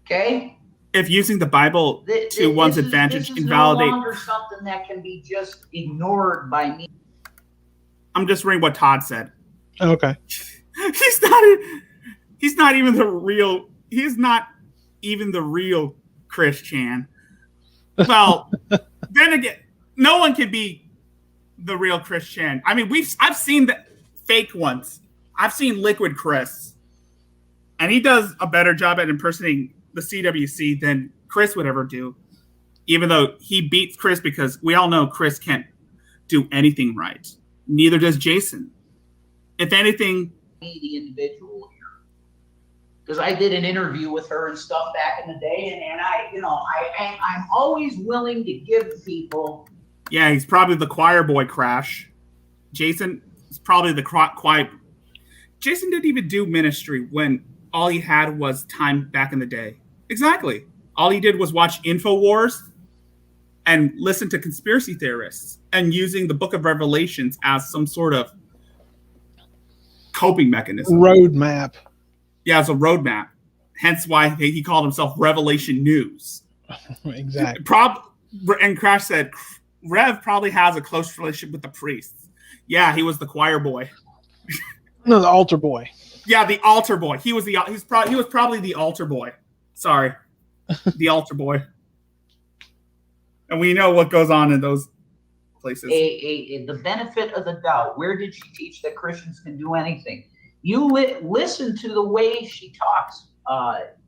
Okay. If using the Bible to one's advantage invalidate. No longer something that can be just ignored by me. I'm just reading what Todd said. Okay. He's not even the real. He's not even the real Chris Chan. Well, then again, no one can be the real Chris Chan. I mean, I've seen the fake ones. I've seen Liquid Chris, and he does a better job at impersonating the CWC than Chris would ever do. Even though he beats Chris, because we all know Chris can't do anything right. Neither does Jason. If anything, the individual here, because I did an interview with her and stuff back in the day, and I'm always willing to give people. Yeah, he's probably the choir boy, Crash. Jason is probably the choir. Jason didn't even do ministry when all he had was time back in the day. Exactly. All he did was watch InfoWars and listen to conspiracy theorists and using the Book of Revelations as some sort of coping mechanism. Roadmap. Yeah, as a roadmap. Hence why he called himself Revelation News. Exactly. And Crash said, Rev probably has a close relationship with the priests. Yeah, he was the choir boy. No, the altar boy. Yeah, the altar boy. He was probably the altar boy. Sorry, the altar boy. And we know what goes on in those places. The benefit of the doubt. Where did she teach that Christians can do anything? You listen to the way she talks,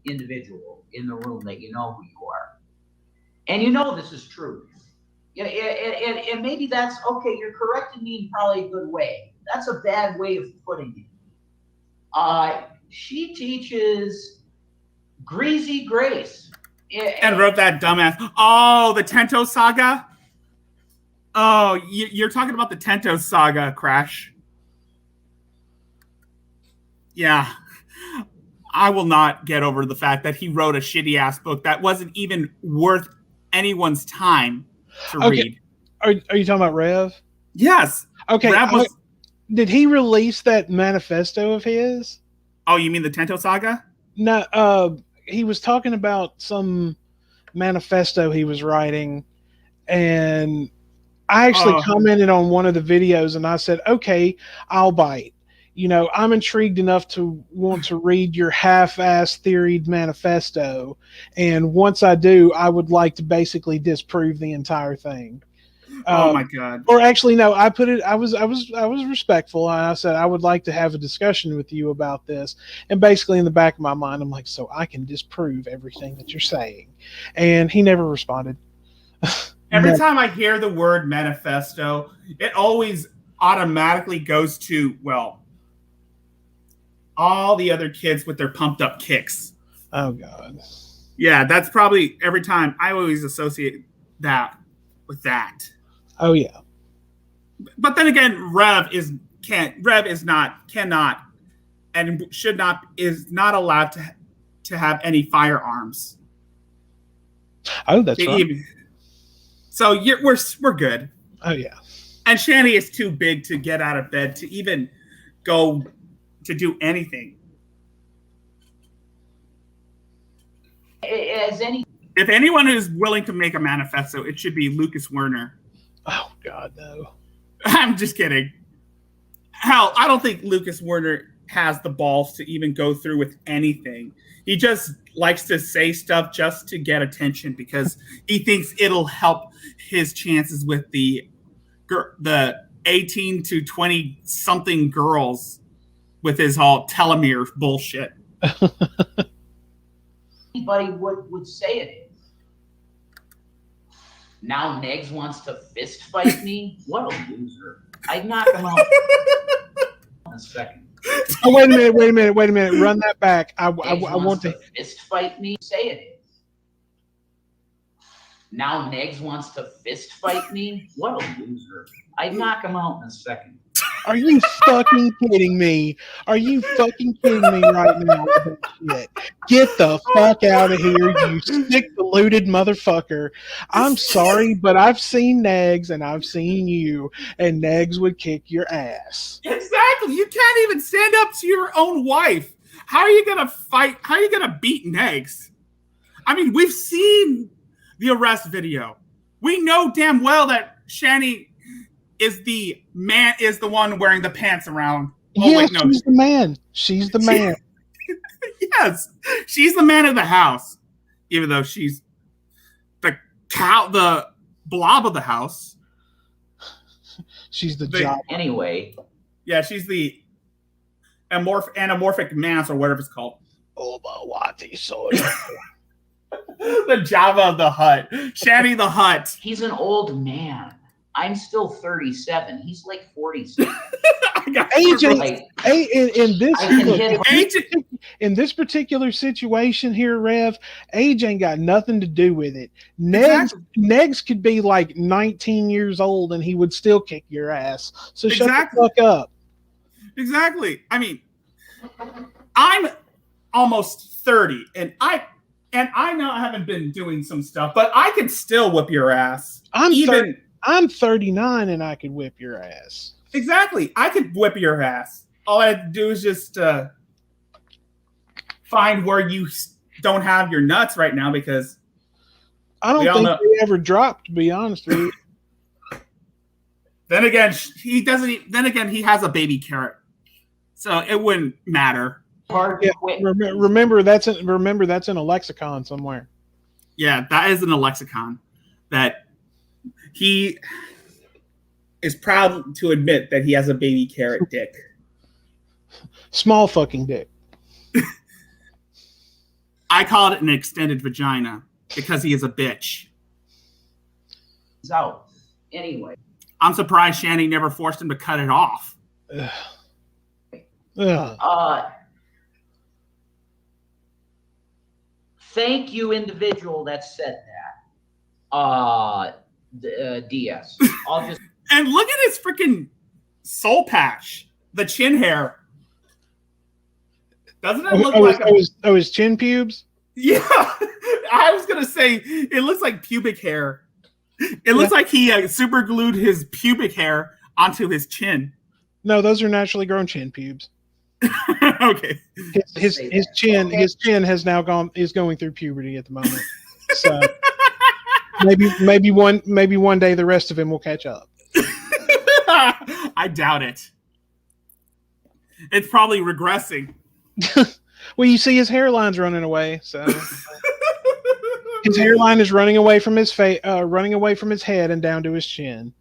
individual in the room, that you know who you are, and you know this is true. Yeah, and maybe that's okay. You're correcting me in probably a good way. That's a bad way of putting it. She teaches greasy grace. And wrote that dumbass. Oh, the Tento Saga? Oh, you're talking about the Tento Saga, Crash. Yeah. I will not get over the fact that he wrote a shitty-ass book that wasn't even worth anyone's time to read. Are you talking about Rev? Yes. Okay. Did he release that manifesto of his? Oh, you mean the Tento Saga? No, he was talking about some manifesto he was writing, and I actually commented on one of the videos, and I said, okay, I'll bite. I'm intrigued enough to want to read your half-ass theoried manifesto, and once I do, I would like to basically disprove the entire thing. Oh my God. Or actually, no, I was respectful. I said, I would like to have a discussion with you about this. And basically in the back of my mind, I'm like, so I can disprove everything that you're saying. And he never responded. Every time I hear the word manifesto, it always automatically goes to, well, all the other kids with their pumped up kicks. Oh God. Yeah, that's probably every time I always associate that with that. Oh yeah. But then again, Rev is cannot and should not is not allowed to have any firearms. Oh, that's right. So we're good. Oh yeah. And Shanny is too big to get out of bed to even go to do anything. If anyone is willing to make a manifesto, it should be Lucas Werner. Oh God, no. I'm just kidding. Hell, I don't think Lucas Werner has the balls to even go through with anything. He just likes to say stuff just to get attention because he thinks it'll help his chances with the 18 to 20 something girls with his all telomere bullshit. Anybody would say it is. Now Negs wants to fist fight me? What a loser. I'd knock him out in a second. Oh, wait a minute. Run that back. I want to fist fight me? Say it is. Now Negs wants to fist fight me? What a loser. I'd knock him out in a second. Are you fucking kidding me? Are you fucking kidding me right now with that shit? Get the fuck out of here, you sick-deluded motherfucker. I'm sorry, but I've seen Negs and I've seen you, and Negs would kick your ass. Exactly. You can't even stand up to your own wife. How are you going to fight? How are you going to beat Negs? I mean, we've seen the arrest video. We know damn well that Shanny is the one wearing the pants around. Oh, yeah, wait, no. She's the man. She's the man. Yes, she's the man of the house, even though she's the blob of the house. She's the job. Anyway. Yeah, she's the anamorphic mass or whatever it's called. The Java of the Hutt. Shanny the Hutt. He's an old man. I'm still 37. He's like 47. AJ, in this particular situation here, Rev, age ain't got nothing to do with it. Negs could be like 19 years old and he would still kick your ass. So shut the fuck up. Exactly. I mean, I'm almost 30 and I know I haven't been doing some stuff, but I can still whip your ass. I'm 39 and I could whip your ass. Exactly. I could whip your ass. All I have to do is just find where you don't have your nuts right now because I don't think they ever dropped, to be honest with you. Then again, he doesn't. Then again, he has a baby carrot, so it wouldn't matter. Yeah, remember that's in a lexicon somewhere. Yeah, that is in a lexicon that he is proud to admit that he has a baby carrot dick. Small fucking dick. I call it an extended vagina because he is a bitch. So, anyway. I'm surprised Shanny never forced him to cut it off. Thank you, individual that said that. DS. I'll just and look at his freaking soul patch, the chin hair. Doesn't it look like his chin pubes? Yeah, I was gonna say it looks like pubic hair. It looks like he super glued his pubic hair onto his chin. No, those are naturally grown chin pubes. Okay. His chin has now is going through puberty at the moment. So maybe one day the rest of him will catch up. I doubt it. It's probably regressing. Well, you see his hairline's running away, so his hairline is running away from his face, running away from his head and down to his chin.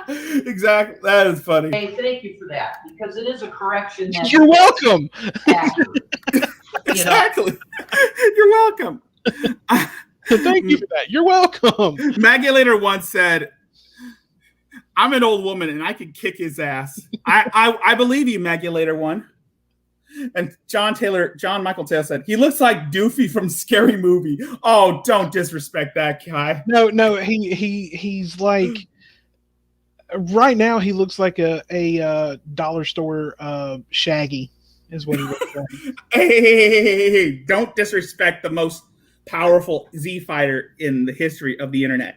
Exactly. That is funny. Hey, thank you for that, because it is a correction. You're welcome. Exactly. You're welcome. Thank you for that. You're welcome. Magulator once said, I'm an old woman and I can kick his ass. I believe you, Magulator one. And John Michael Taylor said, he looks like Doofy from Scary Movie. Oh, don't disrespect that guy. No, he's like, right now he looks like a dollar store Shaggy is what he looks like. Hey, don't disrespect the most powerful Z fighter in the history of the internet.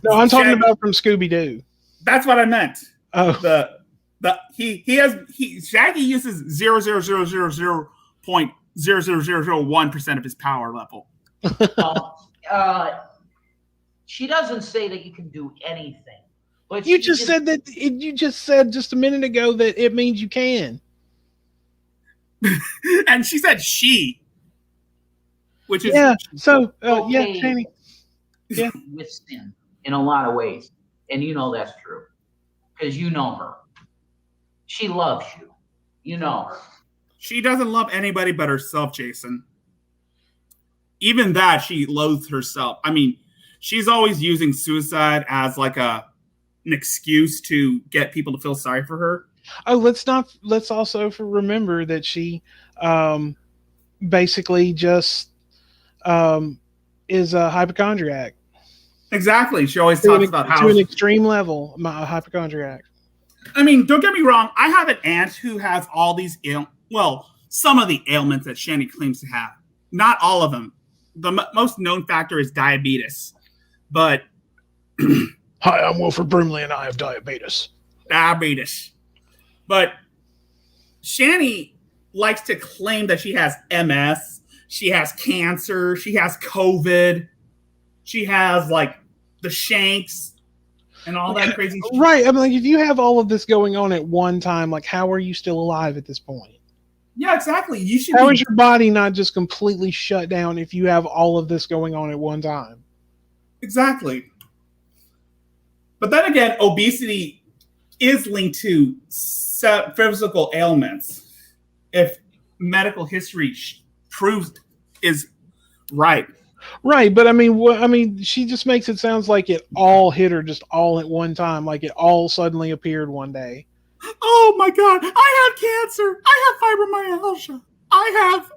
No, I'm talking about from Scooby-Doo. That's what I meant. Oh, Shaggy uses 0.00001% of his power level. She doesn't say that you can do anything. But you just said that. You just said just a minute ago that it means you can. And she said she, which is So okay. yeah, Shani. Yeah, with sin in a lot of ways, and you know that's true because you know her. She loves you. You know her. She doesn't love anybody but herself, Jason. Even that, she loathes herself. I mean, she's always using suicide as like an excuse to get people to feel sorry for her. Oh, let's also remember that she basically just is a hypochondriac. Exactly. She always talks about how to an extreme level, a hypochondriac. I mean, don't get me wrong. I have an aunt who has all these some of the ailments that Shani claims to have. Not all of them. The most known factor is diabetes. But hi, I'm Wilford Brimley, and I have diabetes. But Shani likes to claim that she has MS, she has cancer, she has COVID, she has like the Shanks and all that crazy shit. Right. I mean, like, if you have all of this going on at one time, like, how are you still alive at this point? Yeah, exactly. Is your body not just completely shut down if you have all of this going on at one time? Exactly. But then again, obesity is linked to physical ailments. If medical history proves is right. Right, but I mean, she just makes it sound like it all hit her just all at one time, like it all suddenly appeared one day. Oh my God, I have cancer. I have fibromyalgia. I have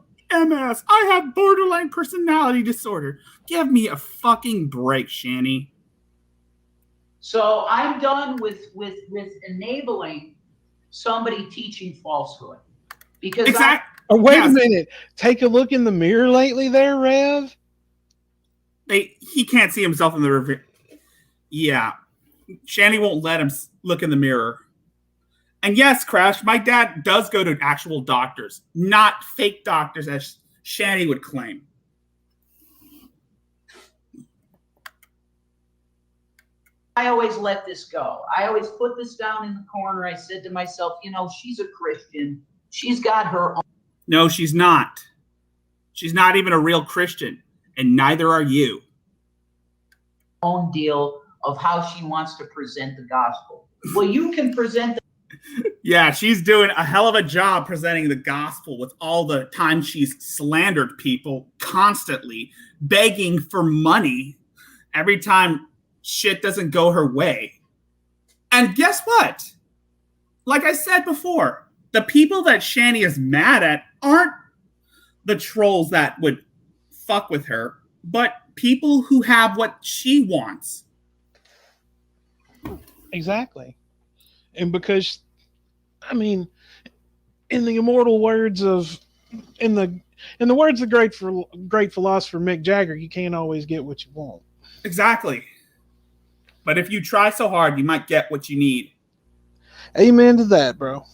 MS. I have borderline personality disorder. Give me a fucking break, Shani. So I'm done with enabling somebody teaching falsehood. Because wait a minute. Take a look in the mirror lately there, Rev. He can't see himself in the review. Yeah. Shani won't let him look in the mirror. And yes, Crash, my dad does go to actual doctors, not fake doctors as Shani would claim. I always let this go. I always put this down in the corner. I said to myself, she's a Christian. She's got her own. No, she's not. She's not even a real Christian, and neither are you. Own deal of how she wants to present the gospel. Well, you can present. Yeah, she's doing a hell of a job presenting the gospel with all the time she's slandered people constantly, begging for money every time shit doesn't go her way. And guess what? Like I said before, the people that Shani is mad at aren't the trolls that would fuck with her, but people who have what she wants. Exactly. And because, I mean, in the immortal words of, in the words of great philosopher Mick Jagger, you can't always get what you want. Exactly. But if you try so hard, you might get what you need. Amen to that, bro.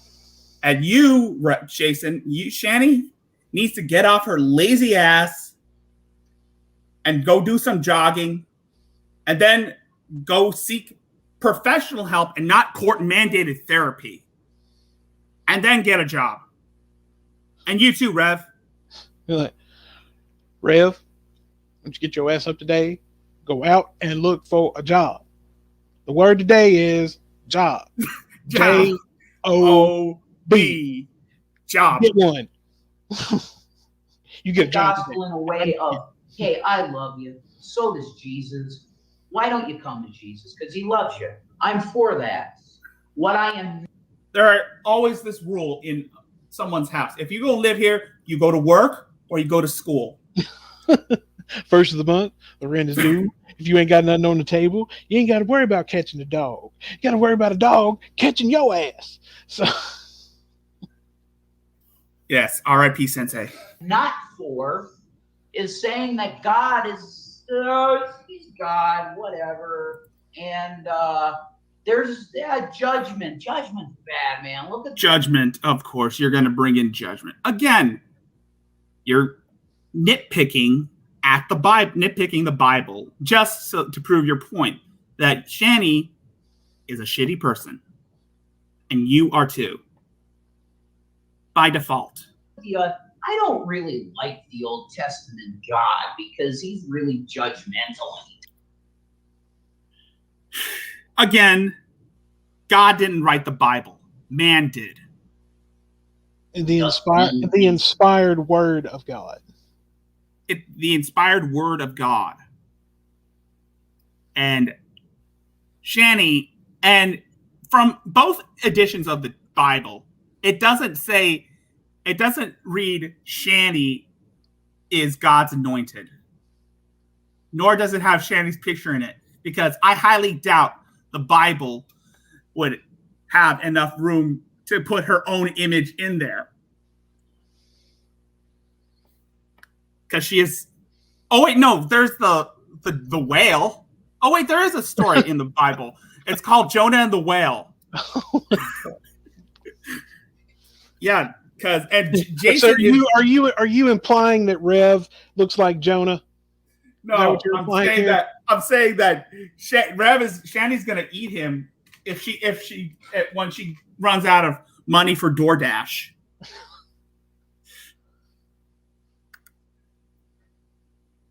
And you, Jason, Shani needs to get off her lazy ass and go do some jogging and then go seek professional help and not court-mandated therapy. And then get a job. And you too, Rev. You're like, Rev, why don't you get your ass up today? Go out and look for a job. The word today is job. Job. Job. Get one. You get a job gospel in a way of hey, I love you. So does Jesus. Why don't you come to Jesus? Because he loves you. I'm for that. What I am. There are always this rule in someone's house. If you go live here, you go to work or you go to school. First of the month, the rent is due. If you ain't got nothing on the table, you ain't got to worry about catching a dog. You got to worry about a dog catching your ass. So, yes, R.I.P. Sensei. Not for is saying that God is he's God, whatever, and there's judgment. Judgment's bad, man. Look at judgment. Of course, you're going to bring in judgment again. You're nitpicking at the Bible, nitpicking the Bible, just so, to prove your point that Shani is a shitty person, and you are too, by default. I don't really like the Old Testament God because he's really judgmental. Again, God didn't write the Bible. Man did. the inspired word of God. The inspired word of God. And Shani, and from both editions of the Bible, it doesn't read Shani is God's anointed. Nor does it have Shani's picture in it, because I highly doubt the Bible would have enough room to put her own image in there. Because she is... Oh, wait, no, there's the whale. Oh, wait, there is a story in the Bible. It's called Jonah and the Whale. Yeah, because... And Jason... So are you implying that Rev looks like Jonah? No, I'm saying that Shani's gonna eat him when she runs out of money for DoorDash.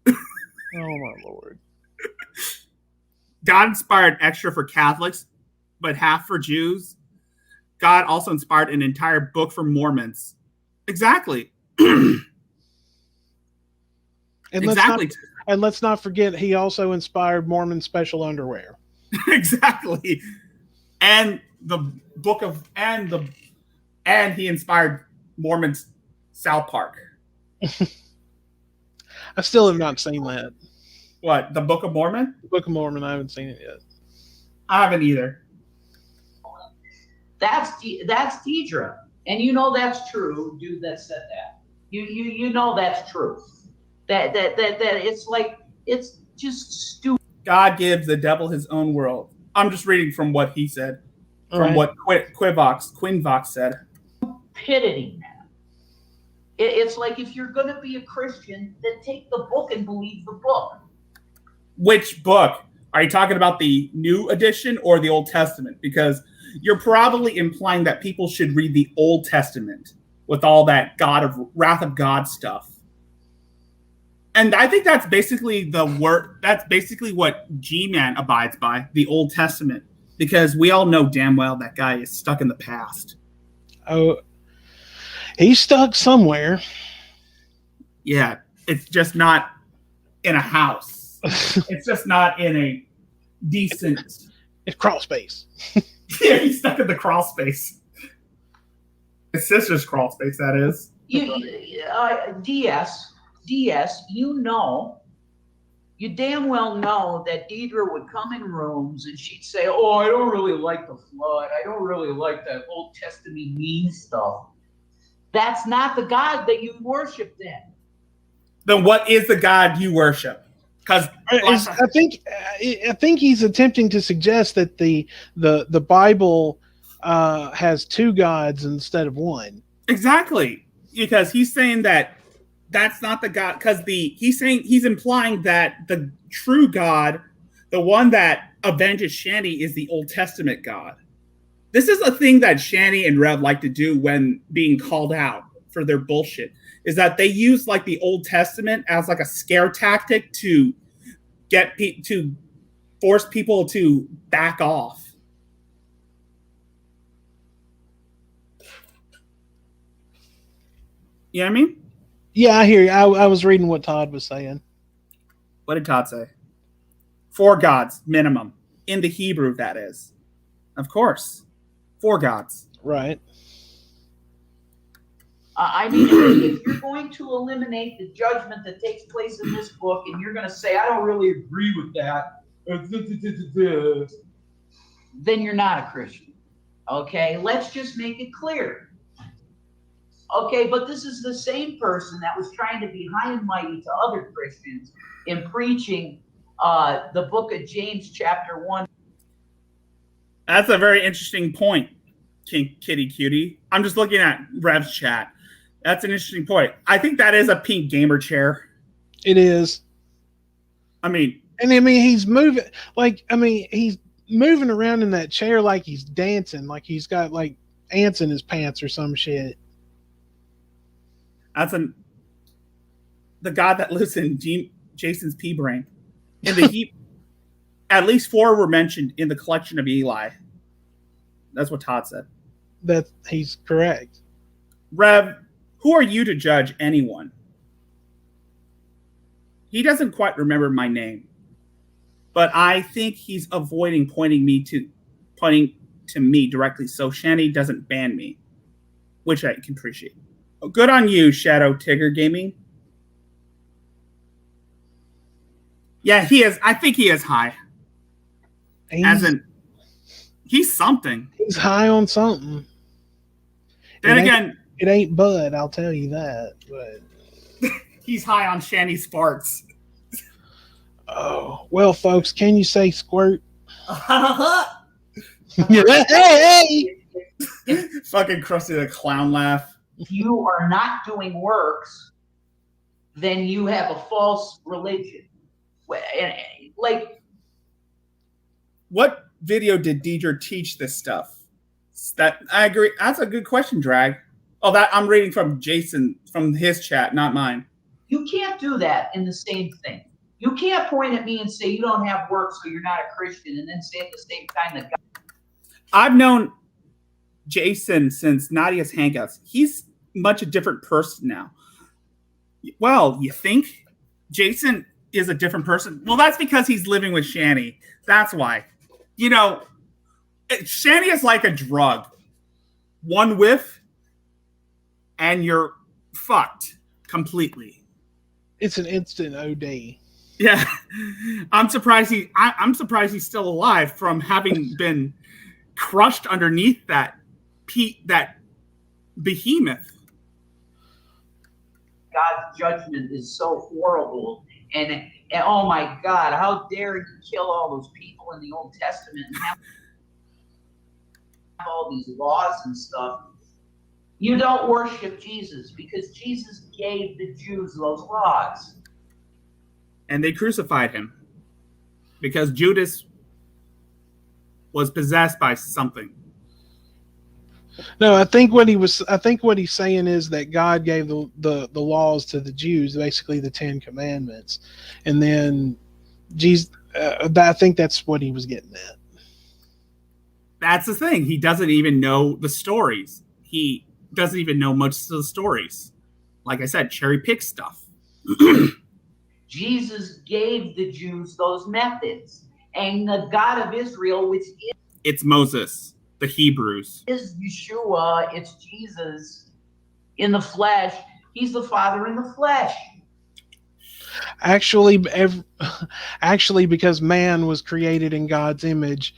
Oh my Lord! God inspired extra for Catholics, but half for Jews. God also inspired an entire book for Mormons. Exactly. And let's not forget, he also inspired Mormon special underwear. Exactly. And the book of and he inspired Mormons South Park. I still have not seen that. What, the Book of Mormon? The Book of Mormon, I haven't seen it yet. I haven't either. That's Deidre, and you know that's true, dude. That said that. You know that's true. That it's like, it's just stupid. God gives the devil his own world. I'm just reading from what he said, from what Quinvox said. Stupidity, man. It's like, if you're going to be a Christian, then take the book and believe the book. Which book? Are you talking about the New Edition or the Old Testament? Because you're probably implying that people should read the Old Testament with all that Wrath of God stuff. And I think that's basically that's basically what G-Man abides by, the Old Testament. Because we all know damn well that guy is stuck in the past. Oh, he's stuck somewhere. Yeah, it's just not in a house. It's just not in a decent... It's crawl space. Yeah, he's stuck in the crawl space. His sister's crawl space, that is. DS, you damn well know that Deidre would come in rooms and she'd say, "Oh, I don't really like the flood. I don't really like that Old Testament mean stuff." That's not the God that you worship then. Then what is the God you worship? Because I think he's attempting to suggest that the Bible has two gods instead of one. Exactly, because he's saying that that's not the God. Because he's implying that the true God, the one that avenges Shani, is the Old Testament God. This is a thing that Shani and Rev like to do when being called out for their bullshit. Is that they use like the Old Testament as like a scare tactic to to force people to back off. You know what I mean? Yeah, I hear you. I was reading what Todd was saying. What did Todd say? 4 gods minimum in the Hebrew. That is, of course, 4 gods. Right. I mean, if you're going to eliminate the judgment that takes place in this book, and you're going to say, I don't really agree with that, then you're not a Christian. Okay, let's just make it clear. Okay, but this is the same person that was trying to be high and mighty to other Christians in preaching the book of James, chapter 1. That's a very interesting point, Kitty Cutie. I'm just looking at Rev's chat. That's an interesting point. I think that is a pink gamer chair. It is. I mean, he's moving he's moving around in that chair like he's dancing, like he's got like ants in his pants or some shit. That's the god that lives in Jason's pea brain. In the at least 4 were mentioned in the collection of Eli. That's what Todd said. That he's correct. Rev, who are you to judge anyone? He doesn't quite remember my name, but I think he's avoiding pointing to me directly so Shanny doesn't ban me, which I can appreciate. Good on you, Shadow Tigger Gaming. Yeah, he is. I think he is high. He's something. He's high on something. Then again, it ain't Bud, I'll tell you that. But he's high on Shanny's farts. Oh, well, folks, can you say squirt? Hey! Fucking Krusty the Clown laugh. If you are not doing works, then you have a false religion. Like, what video did Deidre teach this stuff? That I agree. That's a good question, Drag. Oh, that I'm reading from Jason from his chat, not mine. You can't do that in the same thing. You can't point at me and say you don't have work, so you're not a Christian, and then say at the same time that God. I've known Jason since Nadia's Hangouts. He's much a different person now. Well, you think Jason is a different person? Well, that's because he's living with Shanny. That's why. You know, Shanny is like a drug. One whiff, and you're fucked completely. It's an instant OD. Yeah, I'm surprised he's still alive from having been crushed underneath that behemoth. God's judgment is so horrible, and oh my God, how dare you kill all those people in the Old Testament and have all these laws and stuff. You don't worship Jesus because Jesus gave the Jews those laws. And they crucified him because Judas was possessed by something. No, I think what he's saying is that God gave the laws to the Jews, basically the 10 Commandments, and then Jesus. I think that's what he was getting at. That's the thing. He doesn't even know the stories. He doesn't even know much of the stories. Like I said, cherry pick stuff. Jesus gave the Jews those methods, and the God of Israel, which it's Moses, the Hebrews, is Yeshua, it's Jesus in the flesh. He's the Father in the flesh. Actually, because man was created in God's image,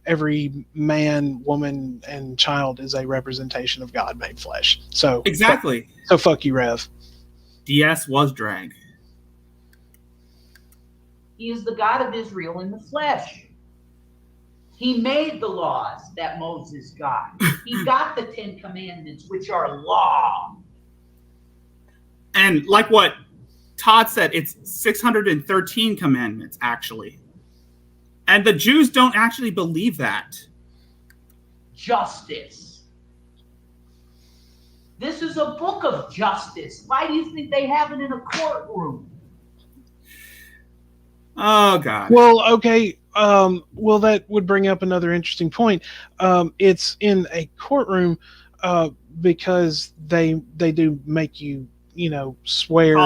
every man, woman, and child is a representation of God made flesh. So exactly. So fuck you, Rev. DS was drag. He is the God of Israel in the flesh. He made the laws that Moses got. He got the 10 Commandments, which are law. And like what Todd said, it's 613 commandments, actually. And the Jews don't actually believe that. Justice. This is a book of justice. Why do you think they have it in a courtroom? Oh, God. Well, okay. Well, that would bring up another interesting point. It's in a courtroom because they do make you, swear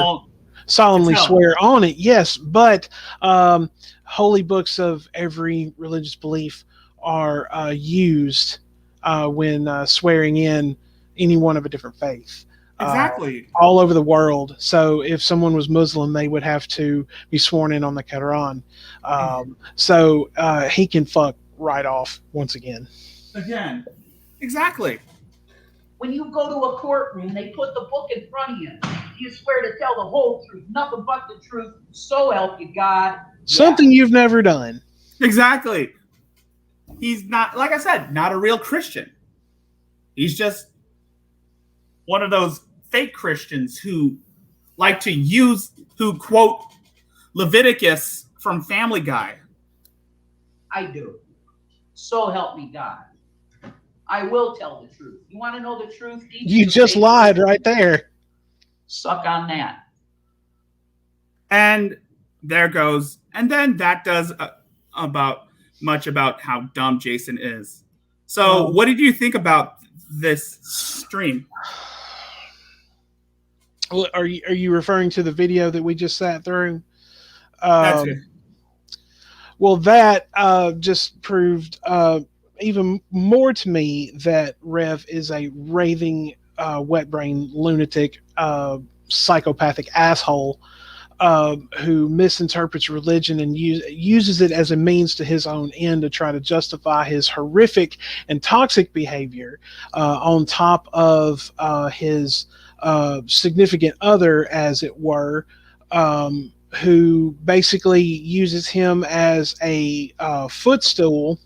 solemnly It's hell. swear on it. Yes, but holy books of every religious belief are used when swearing in anyone of a different faith. Exactly. All over the world. So if someone was Muslim, they would have to be sworn in on the Quran. So he can fuck right off once again. Again. Exactly. When you go to a courtroom, they put the book in front of you. You swear to tell the whole truth, nothing but the truth. So help you God. Something you've never done. Exactly. He's not, like I said, not a real Christian. He's just one of those fake Christians who like to who quote Leviticus from Family Guy. I do. So help me God. I will tell the truth. You want to know the truth? You just lied right there. Suck on that. And there goes. And then that does much about how dumb Jason is. So what did you think about this stream? Well, are you referring to the video that we just sat through? That's it. Well, that just proved even more to me that Rev is a raving, wet brain lunatic, psychopathic asshole who misinterprets religion and uses it as a means to his own end to try to justify his horrific and toxic behavior on top of his significant other, as it were, who basically uses him as a footstool,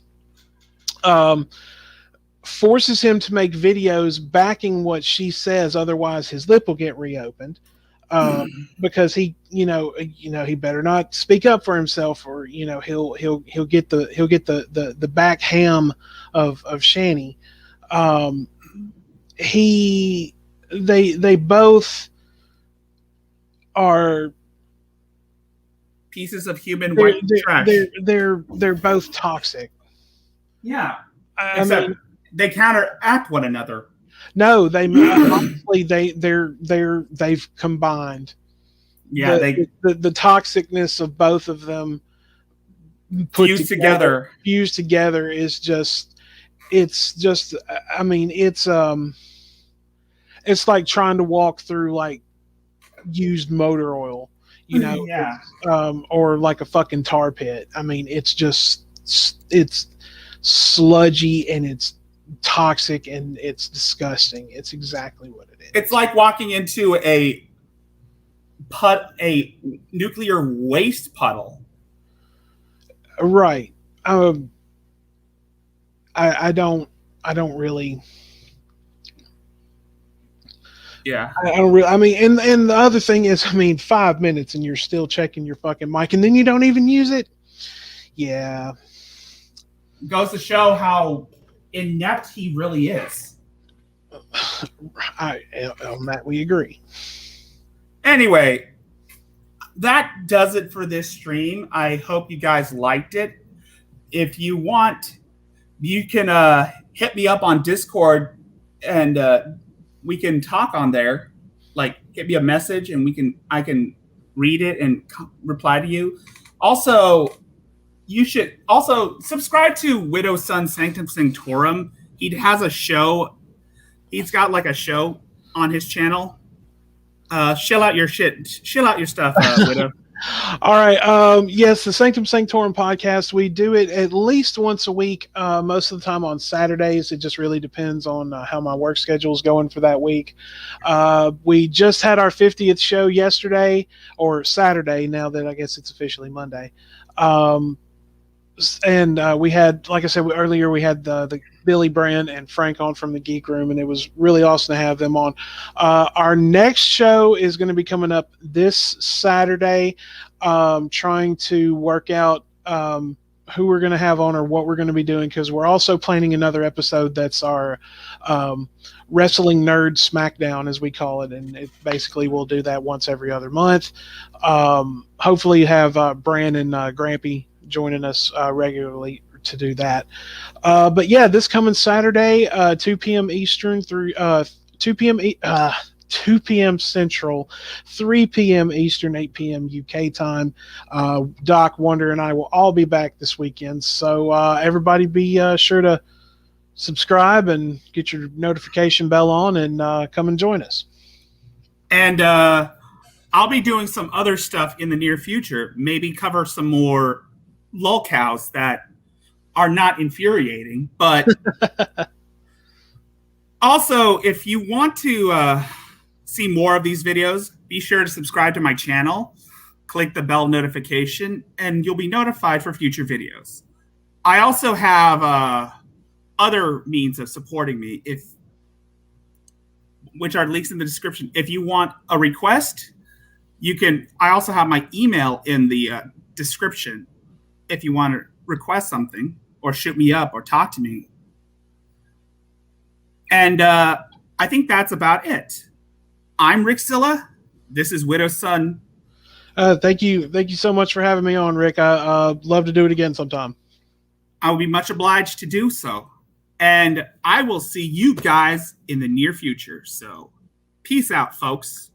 forces him to make videos backing what she says, otherwise his lip will get reopened. Because he better not speak up for himself, or he'll get the back ham of Shani. They both are pieces of human white trash. They're both toxic. Yeah, I mean, they counteract one another. No, honestly they've combined. Yeah, the toxicness of both of them fused together is just, I mean, it's like trying to walk through like used motor oil, yeah. Or like a fucking tar pit. I mean, it's sludgy and it's toxic and it's disgusting. It's exactly what it is. It's like walking into a nuclear waste puddle. Right. I don't really. Yeah. I don't really. I mean, and the other thing is, I mean, 5 minutes and you're still checking your fucking mic, and then you don't even use it. Yeah. Goes to show how inept he really is. On that we agree. Anyway, that does it for this stream. I hope you guys liked it. If you want, you can hit me up on Discord, and we can talk on there. Like, hit me a message, and I can read it and reply to you. Also, you should also subscribe to Widow's Son Sanctum Santorum. He has a show. He's got like a show on his channel. Chill out your shit. Chill out your stuff, Widow. All right. Yes, the Sanctum Sanctorum podcast. We do it at least once a week. Most of the time on Saturdays. It just really depends on how my work schedule is going for that week. We just had our 50th show yesterday, or Saturday. Now that I guess it's officially Monday. And we had, like I said earlier, we had the Billy Brand and Frank on from the Geek Room, and it was really awesome to have them on. Our next show is going to be coming up this Saturday. Trying to work out who we're going to have on or what we're going to be doing, because we're also planning another episode that's our Wrestling Nerd Smackdown, as we call it, and it basically we'll do that once every other month. Hopefully you have Bran and Grampy joining us regularly to do that. But yeah, this coming Saturday, 2 p.m. Eastern through 2 2 p.m. Central, 3 p.m. Eastern, 8 p.m. UK time. Doc, Wonder, and I will all be back this weekend. So everybody be sure to subscribe and get your notification bell on and come and join us. And I'll be doing some other stuff in the near future. Maybe cover some more lolcows that are not infuriating. But also, if you want to see more of these videos, be sure to subscribe to my channel. Click the bell notification, and you'll be notified for future videos. I also have other means of supporting me, which are links in the description. If you want a request, you can. I also have my email in the description if you want to request something or shoot me up or talk to me. And I think that's about it. I'm Rickzilla. This is Widow's Son. Thank you so much for having me on, Rick. I love to do it again sometime. I will be much obliged to do so. And I will see you guys in the near future. So, peace out, folks.